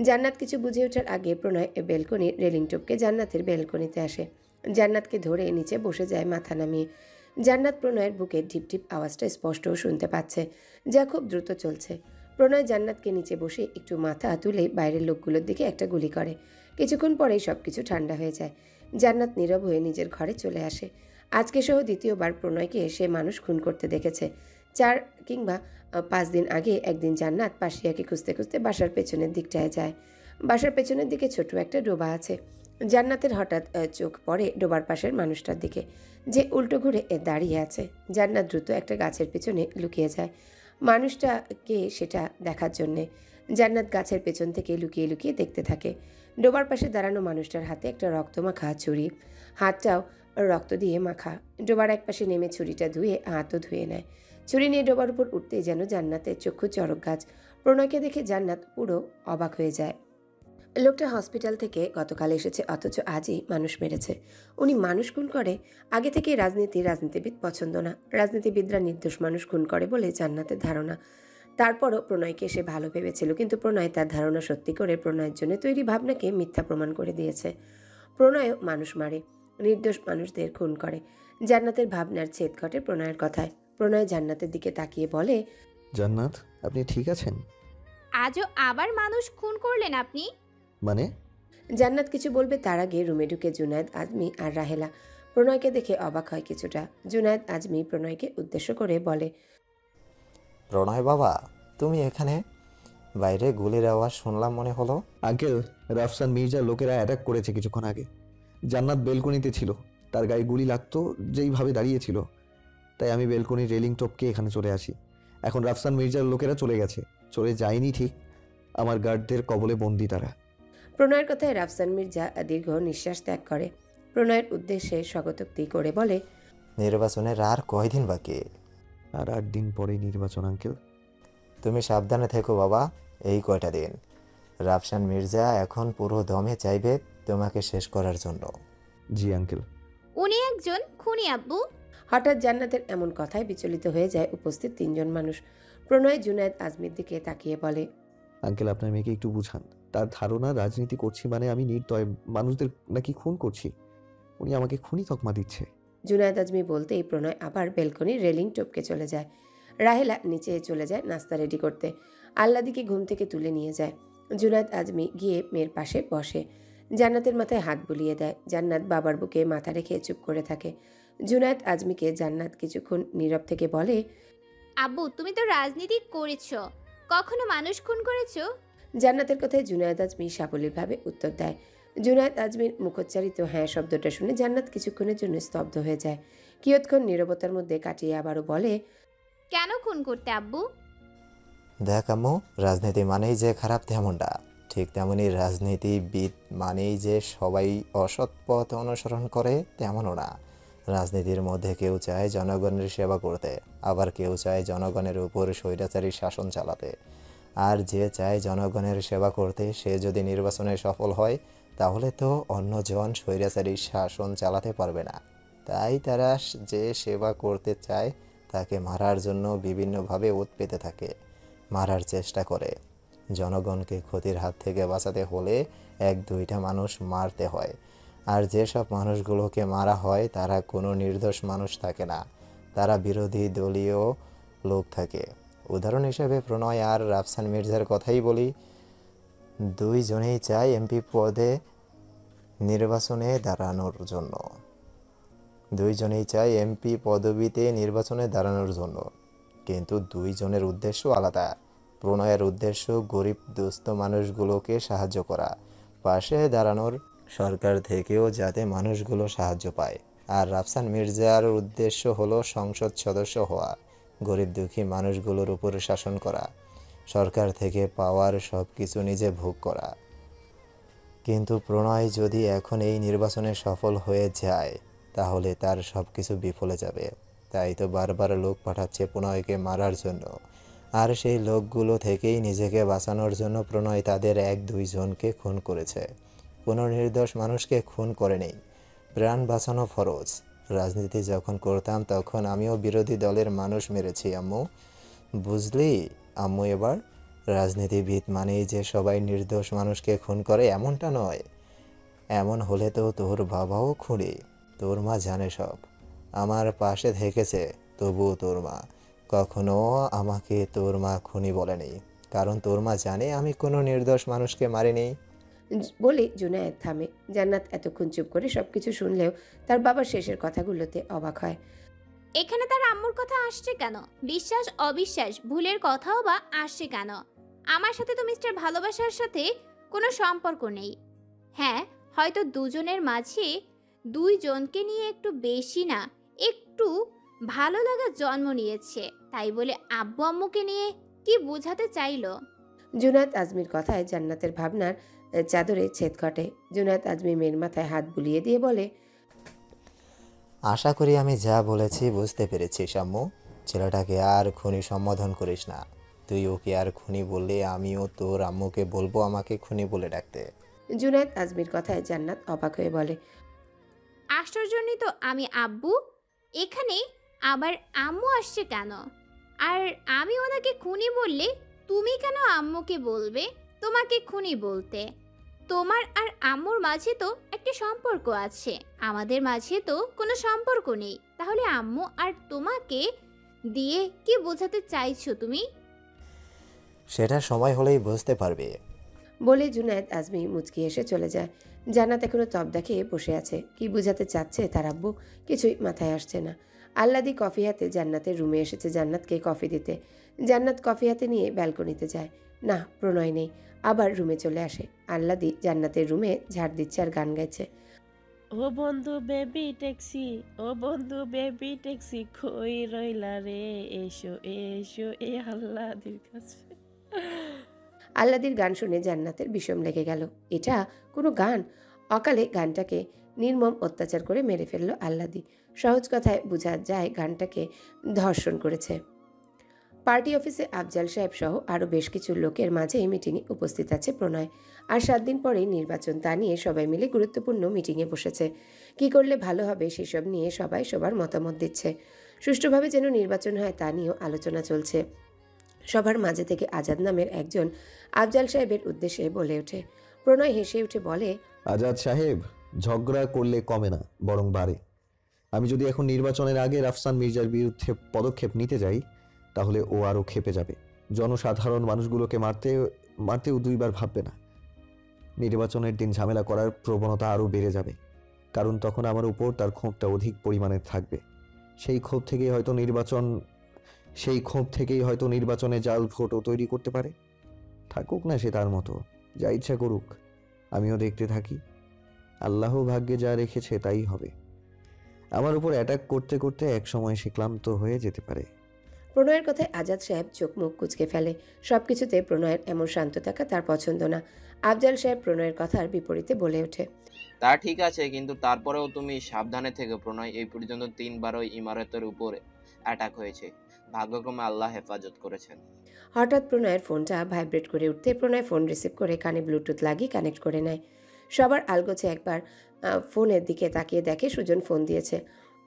জান্নাত কিছু বুঝে ওঠার আগে প্রণয় ব্যালকনির রেলিং টপকে জান্নাতের ব্যালকনিতে আসে। জান্নাতকে ধরে নিচে বসে যায় মাথা নামিয়ে। জান্নাত প্রণয়ের বুকের ঢিপ ঢিপ আওয়াজটা স্পষ্ট শুনতে পাচ্ছে, যা খুব দ্রুত চলছে। প্রণয় জান্নাতকে নিচে বসে একটু মাথা তুলে বাইরের লোকগুলোর দিকে একটা গুলি করে। কিছুক্ষণ পরেই সব কিছু ঠান্ডা হয়ে যায়। জান্নাত নীরব হয়ে নিজের ঘরে চলে আসে। আজকে সহ দ্বিতীয়বার প্রণয়কে সে মানুষ খুন করতে দেখেছে। 4 কিংবা 5 দিন আগে একদিন জান্নাত পাশিয়াকে খুঁজতে খুঁজতে বাসার পেছনের দিকটায় যায়। বাসার পেছনের দিকে ছোট একটা ডোবা আছে। জান্নাতের হঠাৎ চোখ পড়ে ডোবার পাশের মানুষটার দিকে, যে উল্টো ঘুরে দাঁড়িয়ে আছে। জান্নাত দ্রুত একটা গাছের পেছনে লুকিয়ে যায় মানুষটাকে সেটা দেখার জন্যে। জান্নাত গাছের পেছন থেকে লুকিয়ে লুকিয়ে দেখতে থাকে। ডোবার পাশে দাঁড়ানো মানুষটার হাতে একটা রক্তমাখা ছুরি, হাতটাও রক্ত দিয়ে মাখা। ডোবার এক পাশে নেমে ছুরিটা ধুয়ে হাতও ধুয়ে নেয়। ছুরি নিয়ে ডোবার উপর উঠতেই যেন জান্নাতের চক্ষু চড়ক গাছ। প্রণয়কে দেখে জান্নাত পুরো অবাক হয়ে যায়। লোকটা হসপিটাল থেকে গতকাল এসেছে, অথচ আজই মানুষ মেরেছে। উনি মানুষ খুন করে? আগে থেকে রাজনীতিবিদ পছন্দ না। রাজনীতিবিদরা নির্দোষ মানুষ খুন করে বলে জান্নাতের ধারণা। তারপরও প্রণয়কে সে ভালো ভেবেছিল, কিন্তু প্রণয় তার ধারণা সত্যি করে প্রণয়ের জন্য তৈরি ভাবনাকে মিথ্যা প্রমাণ করে দিয়েছে। প্রণয়ও মানুষ মারে, নির্দোষ মানুষদের খুন করে। জান্নাতের ভাবনার ছেদ ঘটে প্রণয়ের কথায়। প্রণয় জান্নাতের দিকে তাকিয়ে বলে, জান্নাত, আপনি ঠিক আছেন? আজও আবার মানুষ খুন করলেন আপনি? মানে? জান্নাত কিছু বলবে তার আগে রুমে ঢুকে জুনায়েদ আজমি আর রাহেলা। প্রণয়কে দেখে অবাক হয় কিছুটা। জুনায়েদ আজমি প্রণয়কে উদ্দেশ্য করে বলে, প্রণয় বাবা, তুমি এখানে? বাইরে গুলির আওয়াজ শুনলাম মনে হলো। আঙ্কেল, রাফসান মির্জার লোকেরা অ্যাটাক করেছে কিছুক্ষণ আগে। জান্নাত বেলকনিতে ছিল, তার গায়ে গুলি লাগতো যেইভাবে দাঁড়িয়েছিল, তাই আমি বেলকনির রেলিং টপকে এখানে চলে আসি। এখন রাফসান মির্জার লোকেরা চলে গেছে, চলে যায়নি ঠিক, আমার গার্ডদের কবলে বন্দি তারা। প্রণয়ের কথায় রাফসান মির্জা দীর্ঘ নিঃশ্বাস ত্যাগ করে। প্রণয়ের উদ্দেশ্যে স্বগতোক্তি করে বলে, নির্বাচনের আর কয়দিন বাকি? আর 8 দিন পরেই নির্বাচন আঙ্কেল। তুমি সাবধানে থেকো বাবা, এই কয়টা দিন। রাফসান মির্জা এখন পুরো দমে চাইবে তোমাকে শেষ করার জন্য। জি আঙ্কেল। উনি একজন খুনি আব্বু। হঠাৎ জান্নাতের এমন কথায় বিচলিত হয়ে যায় উপস্থিত 3 জন মানুষ। প্রণয় জুনায়েদ আজমির দিকে তাকিয়ে বলে, আঙ্কেল, আপনার মেয়েকে একটু বুঝান। তার ধারণা রাজনীতি করছি মানে আমি নির্দয় মানুষদের নাকি খুন করছি। উনি আমাকে খুনি তকমা দিচ্ছে। জুনায়েদ আজমি বলতেই প্রণয় আবার বেলকনির রেলিং টপকে চলে যায়। রাহেলা নিচে চলে যায় নাস্তা রেডি করতে। আল্লাদিকে ঘুম থেকে তুলে নিয়ে যায়। জুনায়েদ আজমি গিয়ে মেয়ের পাশে বসে, জান্নাতের মাথায় হাত বুলিয়ে দেয়। জান্নাত বাবার বুকে মাথা রেখে চুপ করে থাকে। জুনায়েদ আজমিকে জান্নাত কিছুক্ষণ নীরব থেকে বলে, আব্বু, তুমি তো রাজনীতি করেছো, কখনো মানুষ খুন করেছো? জান্নাতের কথায় জুনায়েদ আজমি সাবলীলভাবে উত্তর দেয়। জুনায়েদ আজমির মুখোচ্চারিত হ্যাঁ শব্দটা শুনে জান্নাত কিছুক্ষণের জন্য স্তব্ধ হয়ে যায়। কিয়ৎক্ষণ নীরবতার মধ্যে কাটিয়ে আবারও বলে, কেন খুন করতে আব্বু? দেখ আম্মু, রাজনীতি মানেই যে খারাপ তেমনটা, ঠিক তেমনই রাজনীতিবিদ মানেই যে সবাই অসৎ পথ অনুসরণ করে তেমনও না। রাজনীতির মধ্যে কেউ চায় জনগণের সেবা করতে, আবার কেউ চায় জনগণের উপর স্বৈরাচারী শাসন চালাতে। আর যে চায় জনগণের সেবা করতে সে যদি নির্বাচনে সফল হয়, তাহলে তো অন্যজন স্বৈরাচারী শাসন চালাতে পারবে না। তাই তারা যে সেবা করতে চায় তাকে মারার জন্য বিভিন্নভাবে ওত পেতে থাকে, মারার চেষ্টা করে। জনগণকে ক্ষতির হাত থেকে বাঁচাতে হলে 1-2টা মানুষ মারতে হয়। আর যেসব মানুষগুলোকে মারা হয় তারা কোনো নির্দোষ মানুষ থাকে না, তারা বিরোধী দলীয় লোক থাকে। উদাহরণ হিসেবে প্রণয় আর রাফসান মির্জার কথাই বলি। 2 জনেই চায় এমপি পদে নির্বাচনে দাঁড়ানোর জন্য। 2 জনেই চায় এমপি পদবিতে নির্বাচনে দাঁড়ানোর জন্য, কিন্তু 2 জনের উদ্দেশ্য আলাদা। প্রণয়ের উদ্দেশ্য গরিব দুস্থ মানুষগুলোকে সাহায্য করা, পাশে দাঁড়ানোর, সরকার থেকেও যাতে মানুষগুলো সাহায্য পায়। আর রাফসান মির্জার উদ্দেশ্য হলো সংসদ সদস্য হওয়া, গরিব দুঃখী মানুষগুলোর উপর শাসন করা, সরকার থেকে পাওয়ার সব কিছু নিজে ভোগ করা। কিন্তু প্রণয় যদি এখন এই নির্বাচনে সফল হয়ে যায়, তাহলে তার সব কিছু বিফলে যাবে। তাই তো বারবার লোক পাঠাচ্ছে প্রণয়কে মারার জন্য। আর সেই লোকগুলো থেকেই নিজেকে বাঁচানোর জন্য প্রণয় তাদের 1-2 জনকে খুন করেছে। কোনো নির্দোষ মানুষকে খুন করেনি। প্রাণ বাঁচানো ফরজ। রাজনীতি যখন করতাম তখন আমিও বিরোধী দলের মানুষ মেরেছি আম্মু। বুঝলি আম্মু এবার? রাজনীতিবিদ মানেই যে সবাই নির্দোষ মানুষকে খুন করে এমনটা নয়। এমন হলে তো তোর বাবাও খুনি। তোর মা জানে সব। আমার পাশে থেকেছে, তবুও তোর মা কখনো আমাকে তোর মা খুনি বলেনি, কারণ তোর মা জানে আমি কোনো নির্দোষ মানুষকে মারিনি। বলে জুনায়েদ থামে। জান্নাত এতক্ষণ চুপ করে সবকিছু শুনলেও তার বাবার শেষের কথাগুলোতে অবাক হয়। এখানে তার আম্মুর কথা আসছে কেন? বিশ্বাস অবিশ্বাস ভুলের কথাও বা আসছে কেন? আমার সাথে তো মিস্টার ভালোবাসার সাথে কোনো সম্পর্ক নেই। হ্যাঁ, হয়তো দুজনের মাঝে 2 জনকে নিয়ে একটু বেশি না একটু ভালো লাগা জন্ম নিয়েছে, তাই বলে আব্বু আম্মুকে নিয়ে কি বোঝাতে চাইলো? জুনায়েদ আজমির কথায় জান্নাতের ভাবনার চাদরে ছেদ ঘটে। জুনায়েদ আজমি মেয়ের মাথায় হাত বুলিয়ে দিয়ে বলে, আশা করি আমি যা বলেছি বুঝতে পেরেছিস আম্মু। ছেলেটাকে আর খুনি সম্বোধন করিস না। তুই ওকে আর খুনি বললে আমিও তোর আম্মুকে বলবো আমাকে খুনি বলে ডাকতে। জুনায়েদ আজমির কথায় জান্নাত অবাক হয়ে বলে, আশ্চর্যজনিত আমি আব্বু, এখানে আবার আম্মু আসছে কেন? আর আমি ওনাকে খুনি বললে তুমি কেন আম্মুকে বলবে তোমাকে খুনি বলতে? তোমার আর আম্মুর মাঝে তো একটা সম্পর্ক আছে, আমাদের মাঝে তো কোনো সম্পর্ক নেই। তাহলে আম্মু আর তোমাকে দিয়ে কি বোঝাতে চাইছো তুমি? সেটা সময় হলেই বুঝতে পারবে। বলে জুনায়েদ আজমি মুচকি এসে চলে যায়। জান্নাত এখনো তবদা খেয়ে বসে আছে। কি বুঝাতে চাচ্ছে তার আব্বু কিছুই মাথায় আসছে না। আল্লাদি কফি হাতে জান্নাতের রুমে এসেছে জান্নাতকে কফি দিতে। জান্নাত কফি হাতে নিয়ে ব্যালকনিতে যায়। না, প্রণয় নেই। আবার রুমে চলে আসে। আল্লাদি জান্নাতের রুমে ঝাড় দিচ্ছে আর গান গাইছে। ও বন্ধু বেবি ট্যাক্সি, ও বন্ধু বেবি ট্যাক্সি, কই রইলা রে, এসো এসো এ আল্লাদির কাছে। আল্লাদির গান শুনে জান্নাতের বিষম লেগে গেল। এটা কোনো গান? অকালে গানটাকে নির্মম অত্যাচার করে মেরে ফেলল আল্লাদি। সহজ কথায় বোঝা যায় গানটাকে ধর্ষণ করেছে। পার্টি অফিসে আফজাল সাহেব সহ আরও বেশ কিছু লোকের মাঝে এই মিটিংয়ে উপস্থিত আছে প্রণয়। আর 7 দিন পরেই নির্বাচন, তা নিয়ে সবাই মিলে গুরুত্বপূর্ণ মিটিংয়ে বসেছে। কি করলে ভালো হবে সেসব নিয়ে সবাই সবার মতামত দিচ্ছে। সুষ্ঠুভাবে যেন নির্বাচন হয় তা নিয়েও আলোচনা চলছে। সবার মাঝে থেকে আজাদ নামের একজন আফজাল সাহেবের উদ্দেশ্যে বলে ওঠে। প্রণয় হেসে উঠে বলে, আজাদ সাহেব, ঝগড়া করলে কমে না, বরং বাড়ে। আমি যদি এখন নির্বাচনের আগে রাফসান মির্জার বিরুদ্ধে পদক্ষেপ নিতে যাই তাহলে ও আরও ক্ষেপে যাবে। জনসাধারণ মানুষগুলোকে মারতেও 2 বার ভাববে না। নির্বাচনের দিন ঝামেলা করার প্রবণতা আরও বেড়ে যাবে, কারণ তখন আমার উপর তার ক্ষোভটা অধিক পরিমাণে থাকবে। সেই ক্ষোভ থেকেই হয়তো নির্বাচনে জাল ভোটও তৈরি করতে পারে। থাকুক না সে তার মতো, যা ইচ্ছা করুক, আমিও দেখতে থাকি। আল্লাহ ভাগ্যে যা রেখেছে তাই হবে। আমার উপর অ্যাটাক করতে করতে এক সময় সে ক্লান্ত হয়ে যেতে পারে। প্রণয়ের কথায় আজাদ সাহেব চোখ মুখ কুঁচকে ফেলে। সবকিছুতে প্রণয়ের এমন শান্ত থাকা তার পছন্দ না। আফজাল সাহেব প্রণয়ের কথার বিপরীতে বলে ওঠে, তা ঠিক আছে, কিন্তু তারপরেও তুমি সাবধানে থেকে। প্রণয় এই পর্যন্ত 3 বারই ইমারতের উপরে অ্যাটাক হয়েছে। ভাগ্যক্রমে আল্লাহ হেফাজত করেছেন। হঠাৎ প্রণয়ের ফোনটা ভাইব্রেট করে উঠতে প্রণয় ফোন রিসিভ করে কানে ব্লুটুথ লাগিয়ে কানেক্ট করে নেয়। সবার আলগোছে একবার ফোনের দিকে তাকিয়ে দেখে সুজন ফোন দিয়েছে।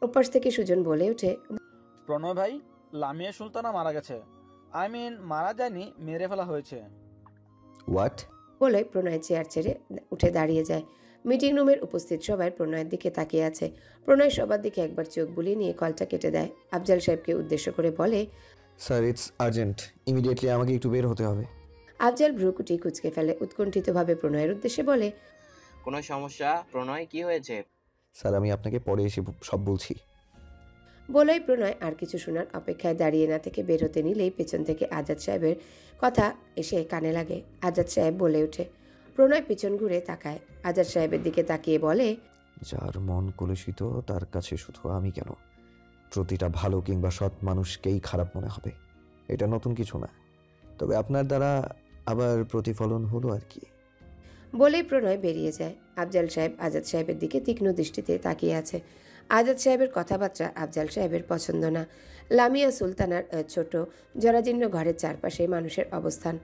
ওপাশ থেকে সুজন বলে ওঠে, প্রণয় ভাই, লামিয়া সুলতানা মারা গেছে। মারা যায়নি, মেরে ফেলা হয়েছে। হোয়াট? বলে প্রণয় চেয়ার ছেড়ে উঠে দাঁড়িয়ে যায়। মিটিং রুমের উপস্থিত সবাই প্রণয়ের দিকে তাকিয়ে আছে। প্রণয় সবার দিকে একবার চোখ বুলিয়ে নিয়ে কলটা কেটে দেয়। আফজাল সাহেবকে উদ্দেশ্য করে বলে, স্যার, ইটস আর্জেন্ট, ইমিডিয়েটলি আমাকে একটু বের হতে হবে। আফজাল ভ্রুকুটি কুঁচকে ফেলে। উৎকণ্ঠিতভাবে প্রণয়ের উদ্দেশ্যে বলে, কোনো সমস্যা? প্রণয়, কি হয়েছে? স্যার, আমি আপনাকে পরে এসে সব বলছি। বলেই প্রণয় আর কিছু শোনার অপেক্ষায় দাঁড়িয়ে না থেকে বের হতে নিলেই পেছন থেকে আজাদ সাহেবের কথা এসে কানে লাগে। আজাদ সাহেব বলে ওঠে। প্রণয় পিছন ঘুরে তাকায়। আজাদ সাহেবের দিকে তাকিয়ে বলে, যার মন কলুষিত তার কাছে শুধু আমি কেন, প্রতিটা ভালো কিংবা সৎ মানুষকেই খারাপ মনে হবে। এটা নতুন কিছু না, তবে আপনার দ্বারা আবার প্রতিফলন হলো আর কি। বলেই প্রণয় বেরিয়ে যায়। আফজাল সাহেব আজাদ সাহেবের দিকে তীক্ষ্ণ দৃষ্টিতে তাকিয়ে আছে। আজাদ সাহেবের কথাবার্তা আফজাল সাহেবের পছন্দ না। লামিয়া সুলতানার ছোট জরাজীর্ণ ঘরের চারপাশে মানুষের অবস্থান।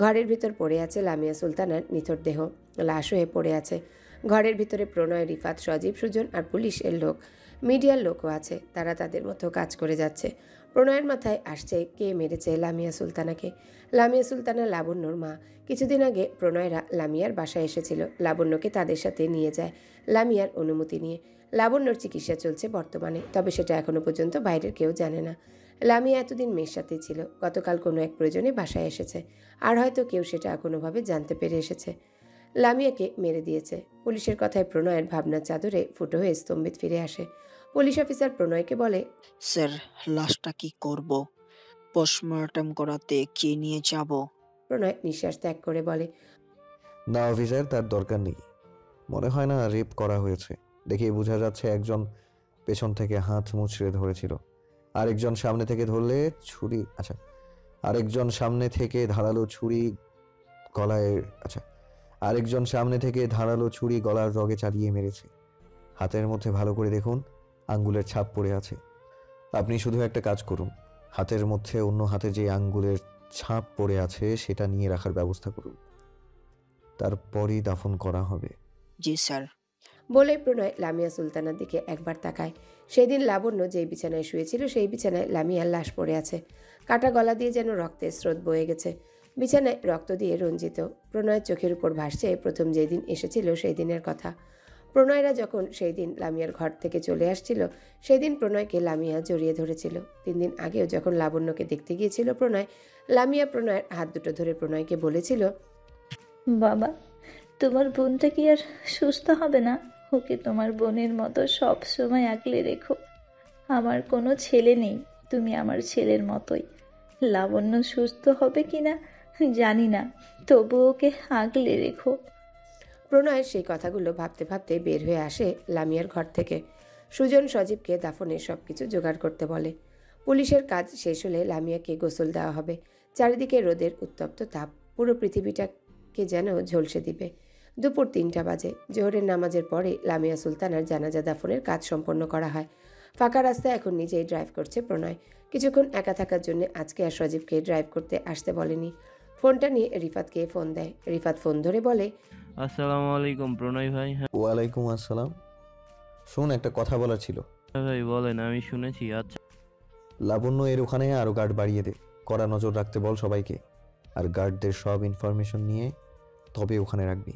ঘরের ভিতর পড়ে আছে লামিয়া সুলতানার নিথর দেহ, লাশ হয়ে পড়ে আছে। ঘরের ভিতরে প্রণয়, রিফাত, সজীব, সুজন আর পুলিশের লোক, মিডিয়ার লোকও আছে। তারা তাদের মতো কাজ করে যাচ্ছে। প্রণয়ের মাথায় আসছে কে মেরেছে লামিয়া সুলতানাকে। লামিয়া সুলতানা লাবণ্যর মা। কিছুদিন আগে প্রণয়রা লামিয়ার বাসায় এসেছিল। লাবণ্যকে তাদের সাথে নিয়ে যায় লামিয়ার অনুমতি নিয়ে। লাবণ্যর চিকিৎসা চলছে বর্তমানে, তবে সেটা এখনো পর্যন্ত বাইরের কেউ জানে না। লামিয়া এতদিন মেয়ের সাথেই ছিল, গতকাল কোনো এক প্রয়োজনে বাসায় এসেছে, আর হয়তো কেউ সেটা কোনোভাবে জানতে পেরে এসেছে। লামিয়াকে মেরে দিয়েছে। পুলিশের কথায় প্রণয়ের ভাবনার চাদরে ফুটো হয়ে স্তম্ভিত ফিরে আসে। পুলিশ অফিসার প্রণয়কে বলে, স্যার, লাশটা কি করব? পোস্টমর্টম করাতে কি নিয়ে যাব? প্রণয় নিঃশ্বাস ত্যাগ করে বলে, না অফিসার, তার দরকার নেই। মনে হয় না রেপ করা হয়েছে। দেখে বোঝা যাচ্ছে একজন পেছন থেকে হাত মুচড়ে ধরেছিল, আরেকজন সামনে থেকে ধরলে ছুরি আরেকজন সামনে থেকে ধারালো ছুরি গলার রগে চালিয়ে মেরেছে। হাতের মধ্যে ভালো করে দেখুন, আঙ্গুলের ছাপ পড়ে আছে। আপনি শুধু একটা কাজ করুন, হাতের মধ্যে অন্য হাতে যে আঙ্গুলের ছাপ পড়ে আছে সেটা নিয়ে রাখার ব্যবস্থা করুন, তারপরই দাফন করা হবে। জি স্যার। বলে প্রণয় লামিয়া সুলতানার দিকে একবার তাকায়। সেদিন লাবণ্য যেই বিছানায় শুয়েছিল সেই বিছানায় লামিয়ার লাশ পড়ে আছে। কাটা গলা দিয়ে যেন রক্তের স্রোত বয়ে গেছে। বিছানায় রক্ত দিয়ে রঞ্জিত। প্রণয়ের চোখের উপর ভাসছে প্রথম যেই দিন এসেছিল সেই দিনের কথা। প্রণয়রা যখন সেই দিন লামিয়ার ঘর থেকে চলে আসছিল, সেই দিন প্রণয়কে লামিয়া জড়িয়ে ধরেছিল। 3 দিন আগেও যখন লাবণ্যকে দেখতে গিয়েছিল প্রণয়, লামিয়া প্রণয়ের হাত দুটো ধরে প্রণয়কে বলেছিল, বাবা, তোমার বোনটা কি আর সুস্থ হবে না? ওকে তোমার বোনের মতো সব সময় আগলে রেখো। আমার কোনো ছেলে নেই, তুমি আমার ছেলের মতোই। লাবণ্য সুস্থ হবে কিনা জানি না, তবু ওকে আগলে রেখো। প্রণয়ের সেই কথাগুলো ভাবতে ভাবতে বের হয়ে আসে লামিয়ার ঘর থেকে। সুজন সজীবকে দাফনের সবকিছু জোগাড় করতে বলে। পুলিশের কাজ শেষ হলে লামিয়াকে গোসল দেওয়া হবে। চারিদিকে রোদের উত্তপ্ত তাপ পুরো পৃথিবীটাকে যেন ঝলসে দিবে। দুপুর 3টা বাজে। জোহরের নামাজের পরে লামিয়া সুলতানার জানাজা দাফনের কাজ সম্পন্ন করা হয়। ফাঁকা রাস্তায় এখন নিজেই ড্রাইভ করছে প্রণয়। কিছুক্ষণ একা থাকার জন্য আজকে আর সজীবকে ড্রাইভ করতে আসতে বলেনি। ফোনটা নিয়ে রিফাতকে ফোন দেয়। রিফাত ফোন ধরে বলে, আসসালামু আলাইকুম প্রণয় ভাই। হ্যাঁ ওয়ালাইকুম আসসালাম। শোন, একটা কথা বলার ছিল। ভাই বলেন, আমি শুনেছি। আচ্ছা, লাবণ্য এর ওখানে আরো গার্ড বাড়িয়ে দে, কড়া নজর রাখতে বল সবাইকে, আর গার্ডদের সব ইনফরমেশন নিয়ে তবে ওখানে রাখবি।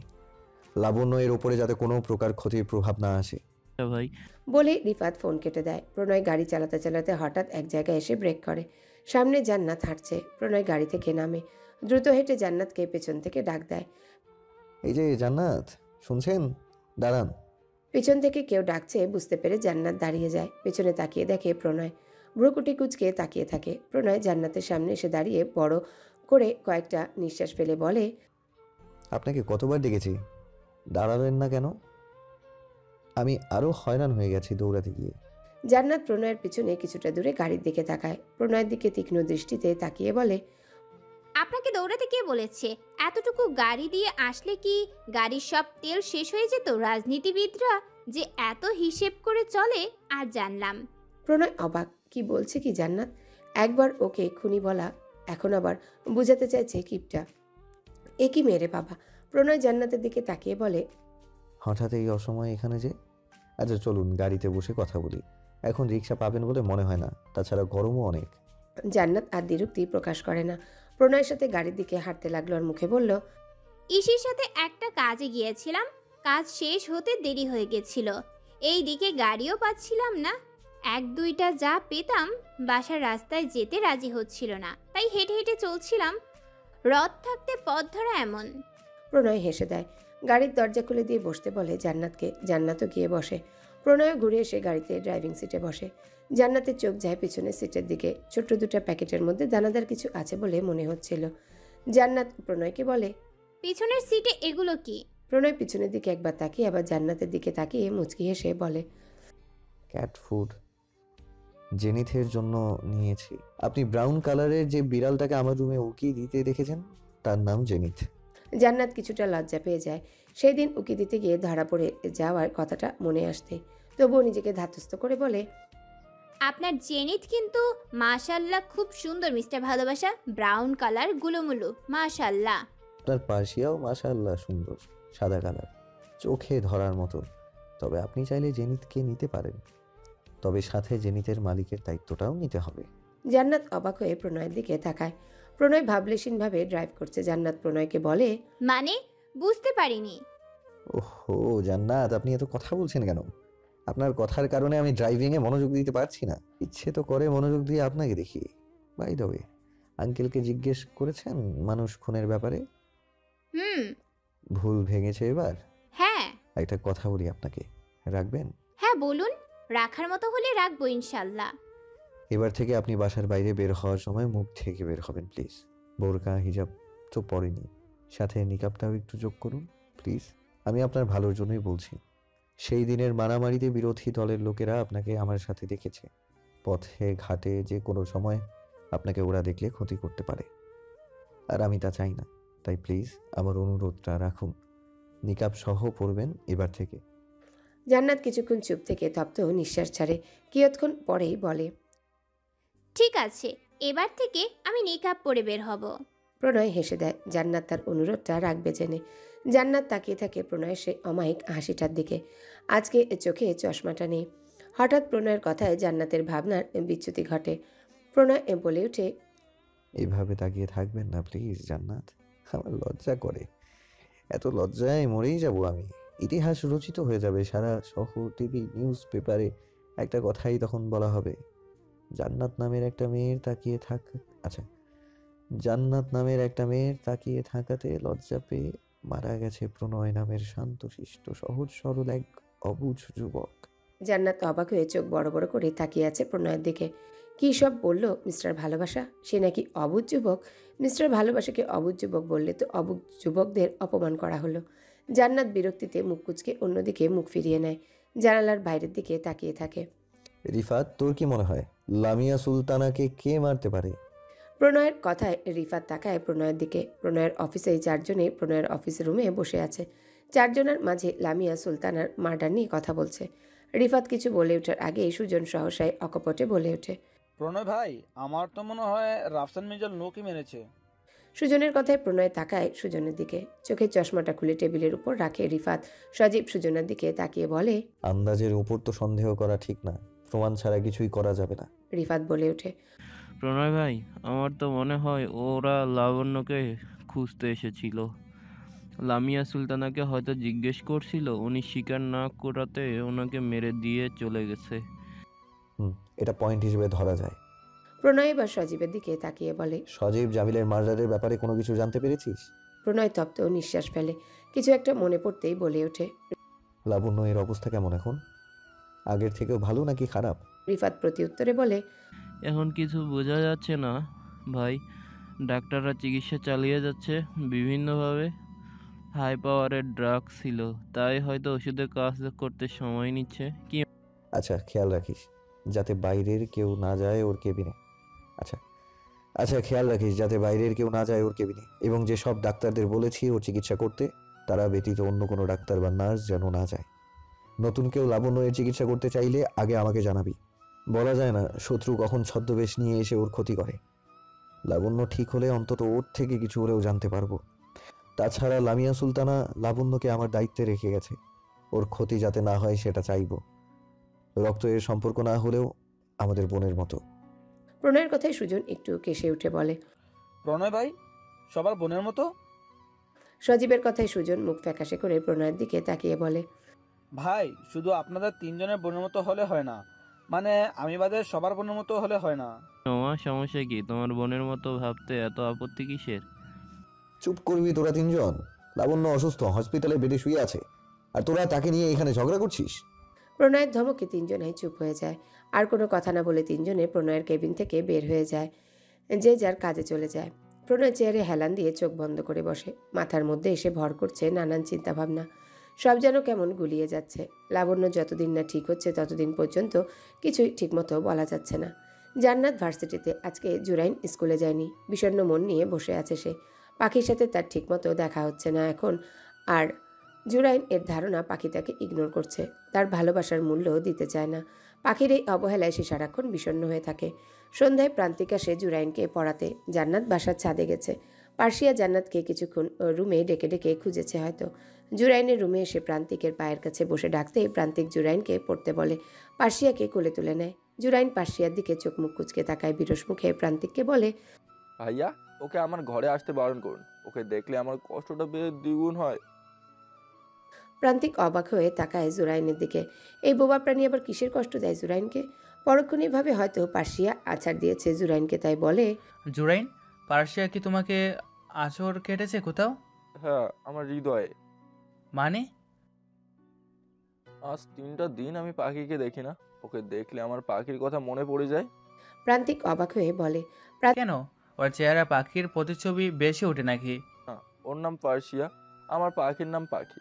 লাবণ্য এর ওপরে যাতে কোনো প্রকার ক্ষতির প্রভাব না আসে। ভাই বলে রিফাত ফোন কেটে দেয়। প্রণয় গাড়ি চালাতে চালাতে হঠাৎ এক জায়গায় এসে ব্রেক করে। সামনে জান্নাত হাঁটছে। প্রণয় গাড়ি থেকে নামে। দ্রুত হেঁটে জান্নাতকে পেছন থেকে ডাক দেয়, এই যে জান্নাত, শুনছেন? দাঁড়ান। পিছন থেকে কেউ ডাকছে বুঝতে পেরে জান্নাত দাঁড়িয়ে যায়। পেছনে তাকিয়ে দেখে প্রণয়। ভ্রুকুটি কুচকে তাকিয়ে থাকে। প্রণয় জান্নাতের সামনে এসে দাঁড়িয়ে বড় করে কয়েকটা নিঃশ্বাস ফেলে বলে, আপনাকে কতবার ডেকেছি, দাঁড়ালেন না কেন? আমি আরো হয়রান হয়ে গেছি দৌড়াতে গিয়ে। জান্নাত প্রণয়ের পিছনে কিছুটা দূরে গাড়ির দিকে তাকায়। প্রণয়ের দিকে তীক্ষ্ণ দৃষ্টিতে তাকিয়ে বলে, আপনাকে দৌড়াতে কে বলেছে? এতটুকু গাড়ি দিয়ে আসলে কি গাড়ির সব তেল শেষ হয়ে যেত? রাজনীতিবিদরা যে এত হিসেব করে চলে আর জানলাম। প্রণয় অবাক, কি বলছে কি জান্নাত? একবার ওকে খুনি বলা, এখন আবার বুঝাতে চাইছে কিপটা। এ কি মেরে বাবা? প্রণয় জান্নাতের দিকে তাকিয়ে বলে, হঠাৎ এই অসময়ে এখানে যে? আচ্ছা চলুন গাড়িতে বসে কথা বলি, এখন রিক্সা পাবেন বলে মনে হয় না, তাছাড়া গরমও অনেক। জান্নাত আর দ্বিরুক্তি প্রকাশ করে না। প্রণয়ের সাথে গাড়ির দিকে হাঁটতে লাগলো আর মুখে বলল, ইসির সাথে একটা কাজে গিয়েছিলাম, কাজ শেষ হতে দেরি হয়ে গেছিল। এই দিকে গাড়িও পাচ্ছিলাম না। 1-2টা যা পেতাম বাসার রাস্তায় যেতে রাজি হচ্ছিল না, তাই হেঁটে হেঁটে চলছিলাম। রথ থাকতে পথ ধরা এমন। প্রণয় হেসে দেয়। গাড়ির দরজা খুলে দিয়ে বসতে বলে জান্নাতকে। জান্নাতও গিয়ে বসে। প্রণয় ঘুরে এসে গাড়িতে ড্রাইভিং সিটে বসে। জান্নাতের চোখ যায় পিছনের সিটের দিকে। ছোট্ট 2টা প্যাকেটের মধ্যে দানাদার কিছু আছে বলে মনে হচ্ছিল। জান্নাত প্রণয়কে বলে, পিছনের সিটে এগুলো কি? প্রণয় পিছনের দিকে একবার তাকিয়ে আবার জান্নাতের দিকে তাকিয়ে মুচকি হেসে বলে, ক্যাট ফুড জেনিথের জন্য নিয়েছি। আপনি ব্রাউন কালারের যে বিড়ালটাকে আমার রুমে উকি দিতে দেখেছেন, তার নাম জেনিথ। জান্নাত কিছুটা লজ্জা পেয়ে যায়। সেই দিন উকি দিতে গিয়ে ধরা পড়ে যাওয়ার কথাটা মনে আসতে। তবুও নিজেকে ধাতস্থ করে বলে, আপনার জেনিত কিন্তু মাশাল্লাহ খুব সুন্দর মিস্টার ভালোবাসা, ব্রাউন কালার গুলোমুলো, মাশাল্লাহ। আপনার পার্সিয়াও মাশাআল্লাহ সুন্দর, সাদা কালার, চোখে ধরার মতো। তবে আপনি চাইলে জেনিতকে নিতে পারেন, তবে সাথে জেনিতের মালিকের দায়িত্বটাও নিতে হবে। জান্নাত অবাক হয়ে প্রণয়ের দিকে তাকায়। প্রণয় ভাবলেশীনভাবে ড্রাইভ করছে। জান্নাত প্রণয়কে বলে, মানে বুঝতে পারিনি। ওহো জান্নাত, আপনি এত কথা বলছেন কেন? আপনার কথার কারণে আমি ড্রাইভিংয়ে মনোযোগ দিতে পারছি না। ইচ্ছে তো করে মনোযোগ দিয়ে আপনাকে দেখি। বাই দ্য ওয়ে, আঙ্কেলকে জিজ্ঞেস করেছেন মানুষ খুনের ব্যাপারে? হুম। ভুল ভেঙেছে এবার? হ্যাঁ। একটা কথা বলি আপনাকে, রাখবেন? হ্যাঁ বলুন, রাখার মতো হলে রাখবো ইনশাল্লাহ। এবার থেকে আপনি বাসার বাইরে বের হওয়ার সময় মুখ থেকে বের হবেন প্লিজ। বোরকা হিজাব তো পরেনি, সাথে নিকাবটাও একটু যোগ করুন প্লিজ। আমি আপনার ভালোর জন্যই বলছি। সেই দিনের মারামারিতে বিরোধী দলের লোকেরা আপনাকে আমার সাথে দেখেছে। পথে ঘাটে যে কোনো সময় আপনাকে ওরা দেখলে ক্ষতি করতে পারে, আর আমি তা চাই না। তাই প্লিজ আমার অনুরোধটা রাখুন, নিকাব সহ পরবেন এবার থেকে। জান্নাত কিছুক্ষণ চুপ থেকে তপ্ত নিঃশ্বাস ছাড়ে। কিয়ৎক্ষণ পরেই বলে, ঠিক আছে, এবার থেকে আমি নিকাব পরে বের হব। প্রণয় হেসে দেয়। জান্নাত তার অনুরোধটা রাখবে জেনে। জান্নাত তাকিয়ে থাকে প্রণয়ের সেই অমায়িক হাসিটার দিকে। আজকে চোখে চশমাটা নেই। হঠাৎ প্রণয়ের কথায় জান্নাতের ভাবনার বিচ্যুতি ঘটে। প্রণয় বলে ওঠে, এইভাবে তাকিয়ে থাকবেন না প্লিজ জান্নাত, আমার লজ্জা করে। এত লজ্জায় মরেই যাব আমি। ইতিহাস রচিত হয়ে যাবে, সারা শহর, টিভি, নিউজ পেপারে একটা কথাই তখন বলা হবে, জান্নাত নামের একটা মেয়ের তাকিয়ে জান্নাত নামের একটা মেয়ের তাকিয়ে থাকাতে লজ্জা পেয়ে মারা গেছে প্রণয় নামের শান্তশিষ্ট সহজ সরল এক অবুঝ যুবক। জান্নাত অবাক হয়ে চোখ বড় বড় করে তাকিয়ে আছে প্রণয়ের দিকে। কী সব বলল মিস্টার ভালোবাসা? সে নাকি অবুঝ যুবক? মিস্টার ভালোবাসাকে অবুঝ যুবক বললে তো অবুঝ যুবকদের অপমান করা হলো। জান্নাত বিরক্তিতে মুখ কুচকে অন্যদিকে মুখ ফিরিয়ে নেয়। জানালার বাইরের দিকে তাকিয়ে থাকে। রিফাত, তোর কি মনে হয় লামিয়া সুলতানাকে কে মারতে পারে? প্রণয়ের কথায় রিফাত তাকায় প্রণয়ের দিকে। প্রণয়ের অফিসেই চারজনে প্রণয়ের অফিস রুমে বসে আছে। চারজনের মাঝে লামিয়া সুলতানার মার্ডার নিয়ে কথা বলছে। রিফাত কিছু বলে ওঠার আগেই সুজন সহসায় অকপটে বলে ওঠে, প্রণয় ভাই, আমার তো মনে হয় রাফসান মির্জার লোকই মেরেছে। সুজনের কথায় প্রণয় তাকায় সুজনের দিকে। চোখের চশমাটা খুলে টেবিলের উপর রাখে রিফাত। সজীব সুজনের দিকে তাকিয়ে বলে, আন্দাজের উপর তো সন্দেহ করা ঠিক না, প্রমাণ ছাড়া কিছুই করা যাবে না। রিফাত বলে ওঠে, প্রণয় ভাই, আমার তো মনে হয় ওরা লাবণ্যকে খুঁজতে এসেছিল। লামিয়া সুলতানাকে হয়তো জিজ্ঞেস করছিল, উনি স্বীকার না করাতে ওনাকে মেরে দিয়ে চলে গেছে। এটা পয়েন্ট হিসেবে ধরা যায়। প্রণয় বা সজীবের দিকে তাকিয়ে বলে, সজীব, জামিলের মার্ডারের ব্যাপারে কোনো কিছু জানতে পেরেছিস? প্রণয় তপ্ত নিঃশ্বাস ফেলে। কিছু একটা মনে পড়তেই বলে ওঠে, লাবণ্য এর অবস্থা কেমন এখন? আগের থেকেও ভালো নাকি খারাপ? রিফাত প্রতি উত্তরে বলে, এখন কিছু বোঝা যাচ্ছে না ভাই। ডাক্তাররা চিকিৎসা চালিয়ে যাচ্ছে বিভিন্নভাবে। হাই পাওয়ারের ড্রাগ ছিল, তাই হয়তো ওষুধের কাজ করতে সময় নিচ্ছে। কি আচ্ছা, খেয়াল রাখিস যাতে বাইরের কেউ না যায় ওর কেবিনে। খেয়াল রাখিস যাতে বাইরের কেউ না যায় ওর কেবিনে, এবং যে সব ডাক্তারদের বলেছি ওর চিকিৎসা করতে, তারা ব্যতীত অন্য কোনো ডাক্তার বা নার্স যেন না যায়। নতুন কেউ লাবণ্য এর চিকিৎসা করতে চাইলে আগে আমাকে জানাবি। বলা যায় না শত্রু কখন ছদ্মবেশ নিয়ে এসে ওর ক্ষতি করে। লাবণ্য ঠিক হলে অন্তত ওর থেকে কিছু হলেও জানতে পারবো। তাছাড়া লামিয়া সুলতানা লাবণ্যকে আমার দায়িত্বে রেখে গেছে, ওর ক্ষতি যাতে না হয় সেটা চাইব। রক্ত এর সম্পর্ক না হলেও আমাদের বোনের মতো। প্রণয়ের কথায় সুজন একটু কেসে উঠে বলে, প্রণয় ভাই সবার বোনের মতো? সজীবের কথায় সুজন মুখ ফ্যাকাশে করে প্রণয়ের দিকে তাকিয়ে বলে, ভাই শুধু আপনাদের তিনজনের বোনের মতো হলে হয় না, মানে আমি বাদে সবার বোনের মতো হলে হয় না। তোমার সমস্যা কি? তোমার বোনের মতো ভাবতে এত আপত্তি কিসের? চুপ করবি তোরা তিনজন। লাবণ্য অসুস্থ, হসপিটালে বেডে শুয়ে আছে, আর তোরা তাকে নিয়ে এখানে ঝগড়া করছিস। প্রণয়ের ধমকে তিনজনাই চুপ হয়ে যায়। আর কোনো কথা না বলে তিনজনে প্রণয়ের কেবিন থেকে বের হয়ে যায়। যে যার কাজে চলে যায়। প্রণয় চেয়ারে হেলান দিয়ে চোখ বন্ধ করে বসে। মাথার মধ্যে এসে ভর করছে নানান চিন্তাভাবনা। সব যেন কেমন গুলিয়ে যাচ্ছে। লাবণ্য যতদিন না ঠিক হচ্ছে ততদিন পর্যন্ত কিছুই ঠিকমতো বলা যাচ্ছে না। জান্নাত ভার্সিটিতে আজকে জুরাইন স্কুলে যায়নি। বিষণ্ণ মন নিয়ে বসে আছে সে। পাখির সাথে তার ঠিকমতো দেখা হচ্ছে না এখন। আর জুরাইন এর ধারণা পাখি তাকে ইগনোর করছে, তার ভালোবাসার মূল্য দিতে চায় না। পাখির এই অবহেলায় সে সারাক্ষণ বিষণ্ণ হয়ে থাকে। সন্ধ্যায় প্রান্তিক আসে জুরাইনকে পড়াতে। জান্নাত বাসার ছাদে গেছে। পার্সিয়া জান্নাতকে কিছুক্ষণ রুমে ডেকে ডেকে খুঁজেছে হয়তো। জুরাইনের রুমে এসে প্রান্তিকের পায়ের কাছে বসে ডাকতেই প্রান্তিক জুরাইনকে পড়তে বলে। পার্সিয়াকে কোলে তুলে নেয়। জুরাইন পার্সিয়ার দিকে চোখ মুখ কুচকে তাকায় বিরস মুখে। প্রান্তিককে বলে, ভাইয়া, ওকে আমার ঘরে আসতে বারণ করুন। ওকে দেখলে আমার কষ্টটা বেশ দ্বিগুণ হয়। প্রান্তিক অবাক হয়ে তাকায় জুরাইনের দিকে। এই বোবা প্রাণী আবার কিসের কষ্ট দেয় জুরাইনকে? পরক্ষণেভাবে হয়তো পার্সিয়া আছাড় দিয়েছে জুরাইনকে, তাই বলে, জুরাইন, পার্সিয়া কি তোমাকে আঁচড় কেটেছে কোথাও? হ্যাঁ, আমার হৃদয়ে। মানে? আজ 3টা দিন আমি পাখিকে দেখি না। ওকে দেখলে আমার পাখির কথা মনে পড়ে যায়। প্রান্তিক অবাক হয়ে বলে, কেন, ওর চেহারা পাখির প্রতিচ্ছবি বেশি ওঠে নাকি? হ্যাঁ, ওর নাম পার্সিয়া, আমার পাখির নাম পাখি।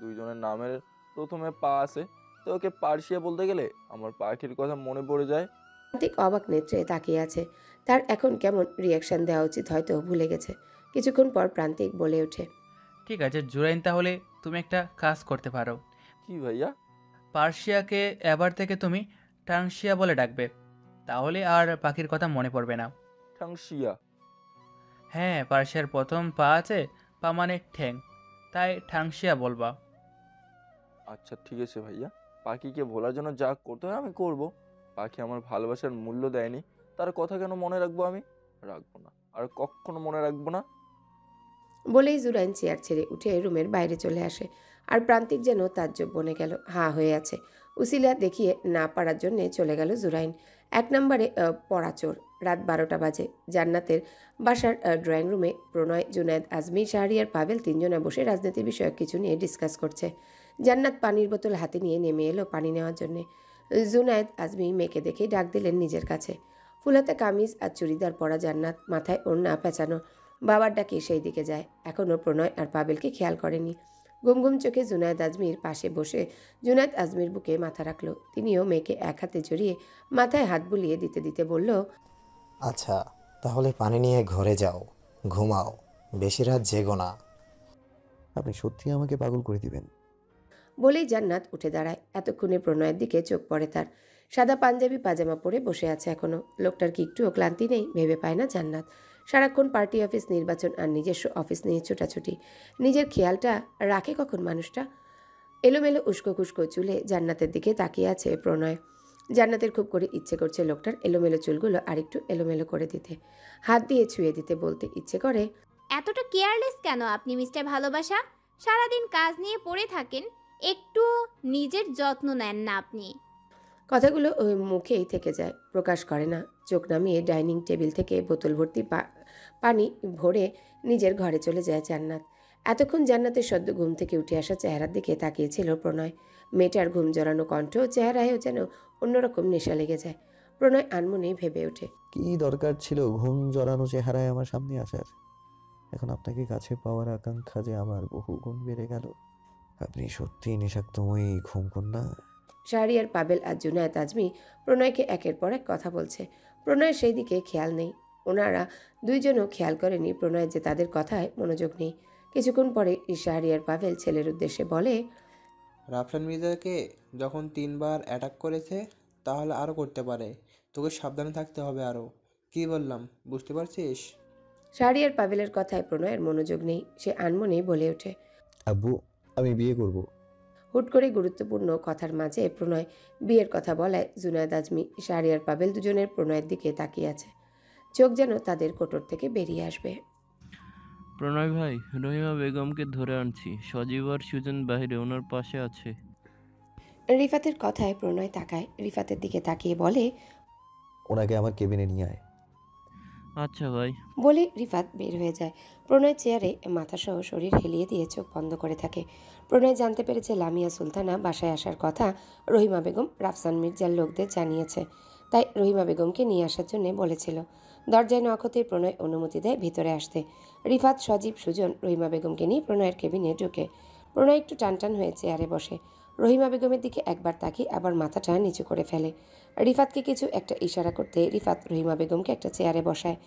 দুইজনের নামের প্রথমে পা আছে, তো ওকে পার্সিয়া বলতে গেলে আমার পাখির কথা মনে পড়ে যায়। প্রান্তিক অবাক নেত্রে তাকিয়ে আছে। তার এখন কেমন রিয়াকশন দেওয়া উচিত হয়তো ভুলে গেছে। কিছুক্ষণ পর প্রান্তিক বলে ওঠে, ঠিক আছে জুরাইন, তাহলে তুমি একটা কাজ করতে পারো। কি ভাইয়া? পার্সিয়াকে এবার থেকে তুমি টাংশিয়া বলে ডাকবে, তাহলে আর পাখির কথা মনে পড়বে না। টাংশিয়া? হ্যাঁ, পার্সিয়ার প্রথম পা আছে, পা মানে ঠ্যাং, তাই ঠাংশিয়া বলবা। আচ্ছা ঠিক আছে ভাইয়া, পাখিকে ভোলার জন্য যা করতে হয় আমি করব। পাখি আমার ভালোবাসার মূল্য দেয়নি, তার কথা কেন মনে রাখবো? আমি রাখবো না, আর কখনো মনে রাখবো না। বলেই জুরাইন চেয়ার ছেড়ে উঠে রুমের বাইরে চলে আসে। আর প্রান্তিক যেন তাজ্জব বনে গেল, হাঁ হয়ে আছে। উসিলা দেখিয়ে না পারার জন্যে চলে গেল জুরাইন। 1 নম্বরে পড়াচোর। রাত 12টা বাজে। জান্নাতের বাসার ড্রয়িং রুমে প্রণয়, জুনায়েদ, আজমি, শাহরিয়ার, পাভেল 3জনে বসে রাজনীতি বিষয়ক কিছু নিয়ে ডিসকাস করছে। জান্নাত পানির বোতল হাতে নিয়ে নেমে এলো পানি নেওয়ার জন্যে। জুনায়েদ, আজমি মেয়েকে দেখেই ডাক দিলেন নিজের কাছে। ফুলাতে কামিজ আর চুড়িদার পরা জান্নাত, মাথায় ওড়না পেঁচানো। বাবার ডাকে সেই দিকে যায়। এখনও প্রণয় আর পাবেলকে খেয়াল করেনি। ঘুম ঘুম চোখে জুনায়েদ আজমির পাশে বসে জুনায়েদ আজমির বুকে মাথা রাখলো। তিনিও মেয়েকে এক হাতে জড়িয়ে মাথায় হাত বুলিয়ে দিতে দিতে বলল, আচ্ছা, তাহলে পানি নিয়ে ঘরে যাও, ঘুমাও, বেশি রাত জেগো না। আপনি সত্যি আমাকে পাগল করে দিবেন। বলেই জান্নাত উঠে দাঁড়ায়। এতক্ষণে প্রণয়ের দিকে চোখ পড়ে তার। সাদা পাঞ্জাবি পাজামা পরে বসে আছে এখনো। লোকটার কি একটুও ক্লান্তি নেই ভেবে পায় না জান্নাত। সারাক্ষণ পার্টি অফিস, নির্বাচন আর নিজস্ব অফিস নিয়ে ছোটাছুটি। নিজের খেয়ালটা রাখে কখন মানুষটা? এলোমেলো উস্কো খুস্কো চুলে জান্নাতের দিকে তাকিয়ে আছে প্রণয়। জান্নাতের খুব করে ইচ্ছে করছে লোকটার এলোমেলো চুলগুলো আরেকটু এলোমেলো করে দিতে, হাত দিয়ে ছুঁয়ে দিতে। বলতে ইচ্ছে করে, এতটা কেয়ারলেস কেন আপনি মিস্টার ভালোবাসা? সারাদিন কাজ নিয়ে পড়ে থাকেন, একটু নিজের যত্ন নেন না আপনি। কথাগুলো ওই মুখেই থেকে যায়, প্রকাশ করে না। চোখ নামিয়ে ডাইনিং টেবিল থেকে বোতল ভর্তি পানি ভরে নিজের ঘরে চলে যায় জান্নাত। এতক্ষণ জান্নাতের সদ্য ঘুম থেকে উঠে আসা চেহারার দিকে তাকিয়েছিল প্রণয়। মেয়েটার ঘুম জড়ানো কণ্ঠ, চেহারায়ও যেন অন্যরকম নেশা লেগে যায়। প্রণয় আনমনেই ভেবে ওঠে, কি দরকার ছিল ঘুম জড়ানো চেহারায় আমার সামনে আসার? এখন আপনাকে কাছে পাওয়ার আকাঙ্ক্ষা যে আমার বহু গুণ বেড়ে গেল। আপনি সত্যি নেশাক্তময়ী ঘুম কন্যা। শাহরিয়ার, পাবেল আর জুনায়েদ আজমি প্রণয়কে একের পর এক কথা বলছে। প্রণয়ের সেই দিকে খেয়াল নেই। ওনারা দুইজনও খেয়াল করেনি প্রণয়ের যে তাদের কথায় মনোযোগ নেই। কিছুক্ষণ পরে শাহরিয়ার পাবেল ছেলের উদ্দেশ্যে বলে, রাফসান মির্জাকে যখন 3বার অ্যাটাক করেছে, তাহলে আরও করতে পারে। তোকে সাবধানে থাকতে হবে আরও। কি বললাম বুঝতে পারছিস? শাহরিয়ার পাবেলের কথায় প্রণয়ের মনোযোগ নেই। সে আনমনেই বলে ওঠে, আব্বু, আমি বিয়ে করব। হুট করে গুরুত্বপূর্ণ কথার মাঝে প্রণয় বিয়ের কথা বলায় জুনায়েদ আজমি, শাহরিয়ার পাবেল দুজনের প্রণয়ের দিকে তাকিয়ে আছে। চোখ যেন তাদের কোটর থেকে বেরিয়ে আসবে। প্রণয় ভাই, রহিমা বেগমকে ধরে আনছি। সজীব আর সুজন বাইরে, ওনার পাশে আছে। রিফাতের কথায় প্রণয় তাকায়। রিফাতের দিকে তাকিয়ে বলে, ওনাকে আমার কেবিনে নিয়ে আয়। আচ্ছা ভাই। বলে রিফাত বের হয়ে যায়। প্রণয় চেয়ারে মাথাসহ শরীর হেলিয়ে দিয়ে চোখ বন্ধ করে থাকে। প্রণয় জানতে পেরেছে লামিয়া সুলতানা বাসায় আসার কথা রহিমা বেগম রাফসান মির্জার লোকদের জানিয়েছে, তাই রহিমা বেগমকে নিয়ে আসার জন্য বলেছিল। দরজায় নক হতেই প্রণয় অনুমতি দেয় ভিতরে আসতে। রিফাত, সজীব, সুজন রহিমা বেগমকে নিয়ে প্রণয়ের কেবিনে ঢোকে। প্রণয় একটু টানটান হয়ে চেয়ারে বসে। রহিমা বেগমের দিকে একবার তাকিয়ে আবার মাথাটা নিচু করে ফেলে। রিফাতকে কিছু একটা ইশারা করতে রিফাত রহিমা বেগমকে একটা চেয়ারে বসায়।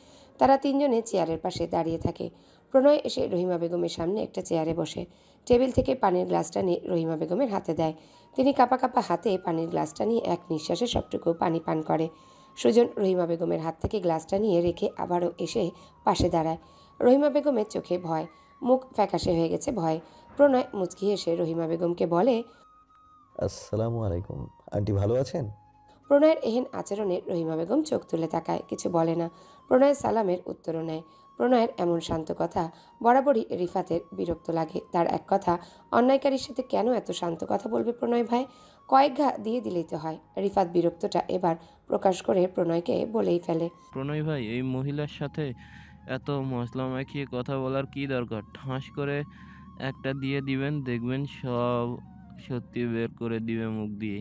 তারা তিনজনে চেয়ারের পাশে দাঁড়িয়ে থাকে। প্রণয় এসে রহিমা বেগমের সামনে একটা চেয়ারে বসে টেবিল থেকে পানির গ্লাসটা নিয়ে রহিমা বেগমের হাতে দেয়। তিনি কাঁপা কাঁপা হাতে পানির গ্লাসটা নিয়ে এক নিঃশ্বাসে সবটুকু পানি পান করে। সুজন রহিমা বেগমের হাত থেকে গ্লাসটা নিয়ে রেখে আবারও এসে পাশে দাঁড়ায়। রহিমা বেগমের চোখে ভয়, মুখ ফ্যাকাশে হয়ে গেছে ভয়। প্রণয় মুচকি এসে রহিমা বেগমকে বলে, আসসালামু আলাইকুম আন্টি, ভালো আছেন? প্রণয়ের এহেন আচরণে রহিমা বেগম চোখ তুলে তাকায়, কিছু বলে না। প্রণয় সালামের উত্তরও নেয়। প্রণয়ের এমন শান্ত কথা বরাবরই রিফাতের বিরক্ত লাগে। তার এক কথা, অন্যায়কারীর সাথে কেন এত শান্ত কথা বলবে প্রণয় ভাই? কয়েক ঘা দিয়ে দিলেই তো হয়। রিফাত বিরক্তটা এবার প্রকাশ করে প্রণয়কে বলেই ফেলে, প্রণয় ভাই, এই মহিলার সাথে এত মশলা মাখিয়ে কথা বলার কি দরকার? ঠাস করে একটা দিয়ে দিবেন, দেখবেন সব সত্যি বের করে দিবে মুখ দিয়ে।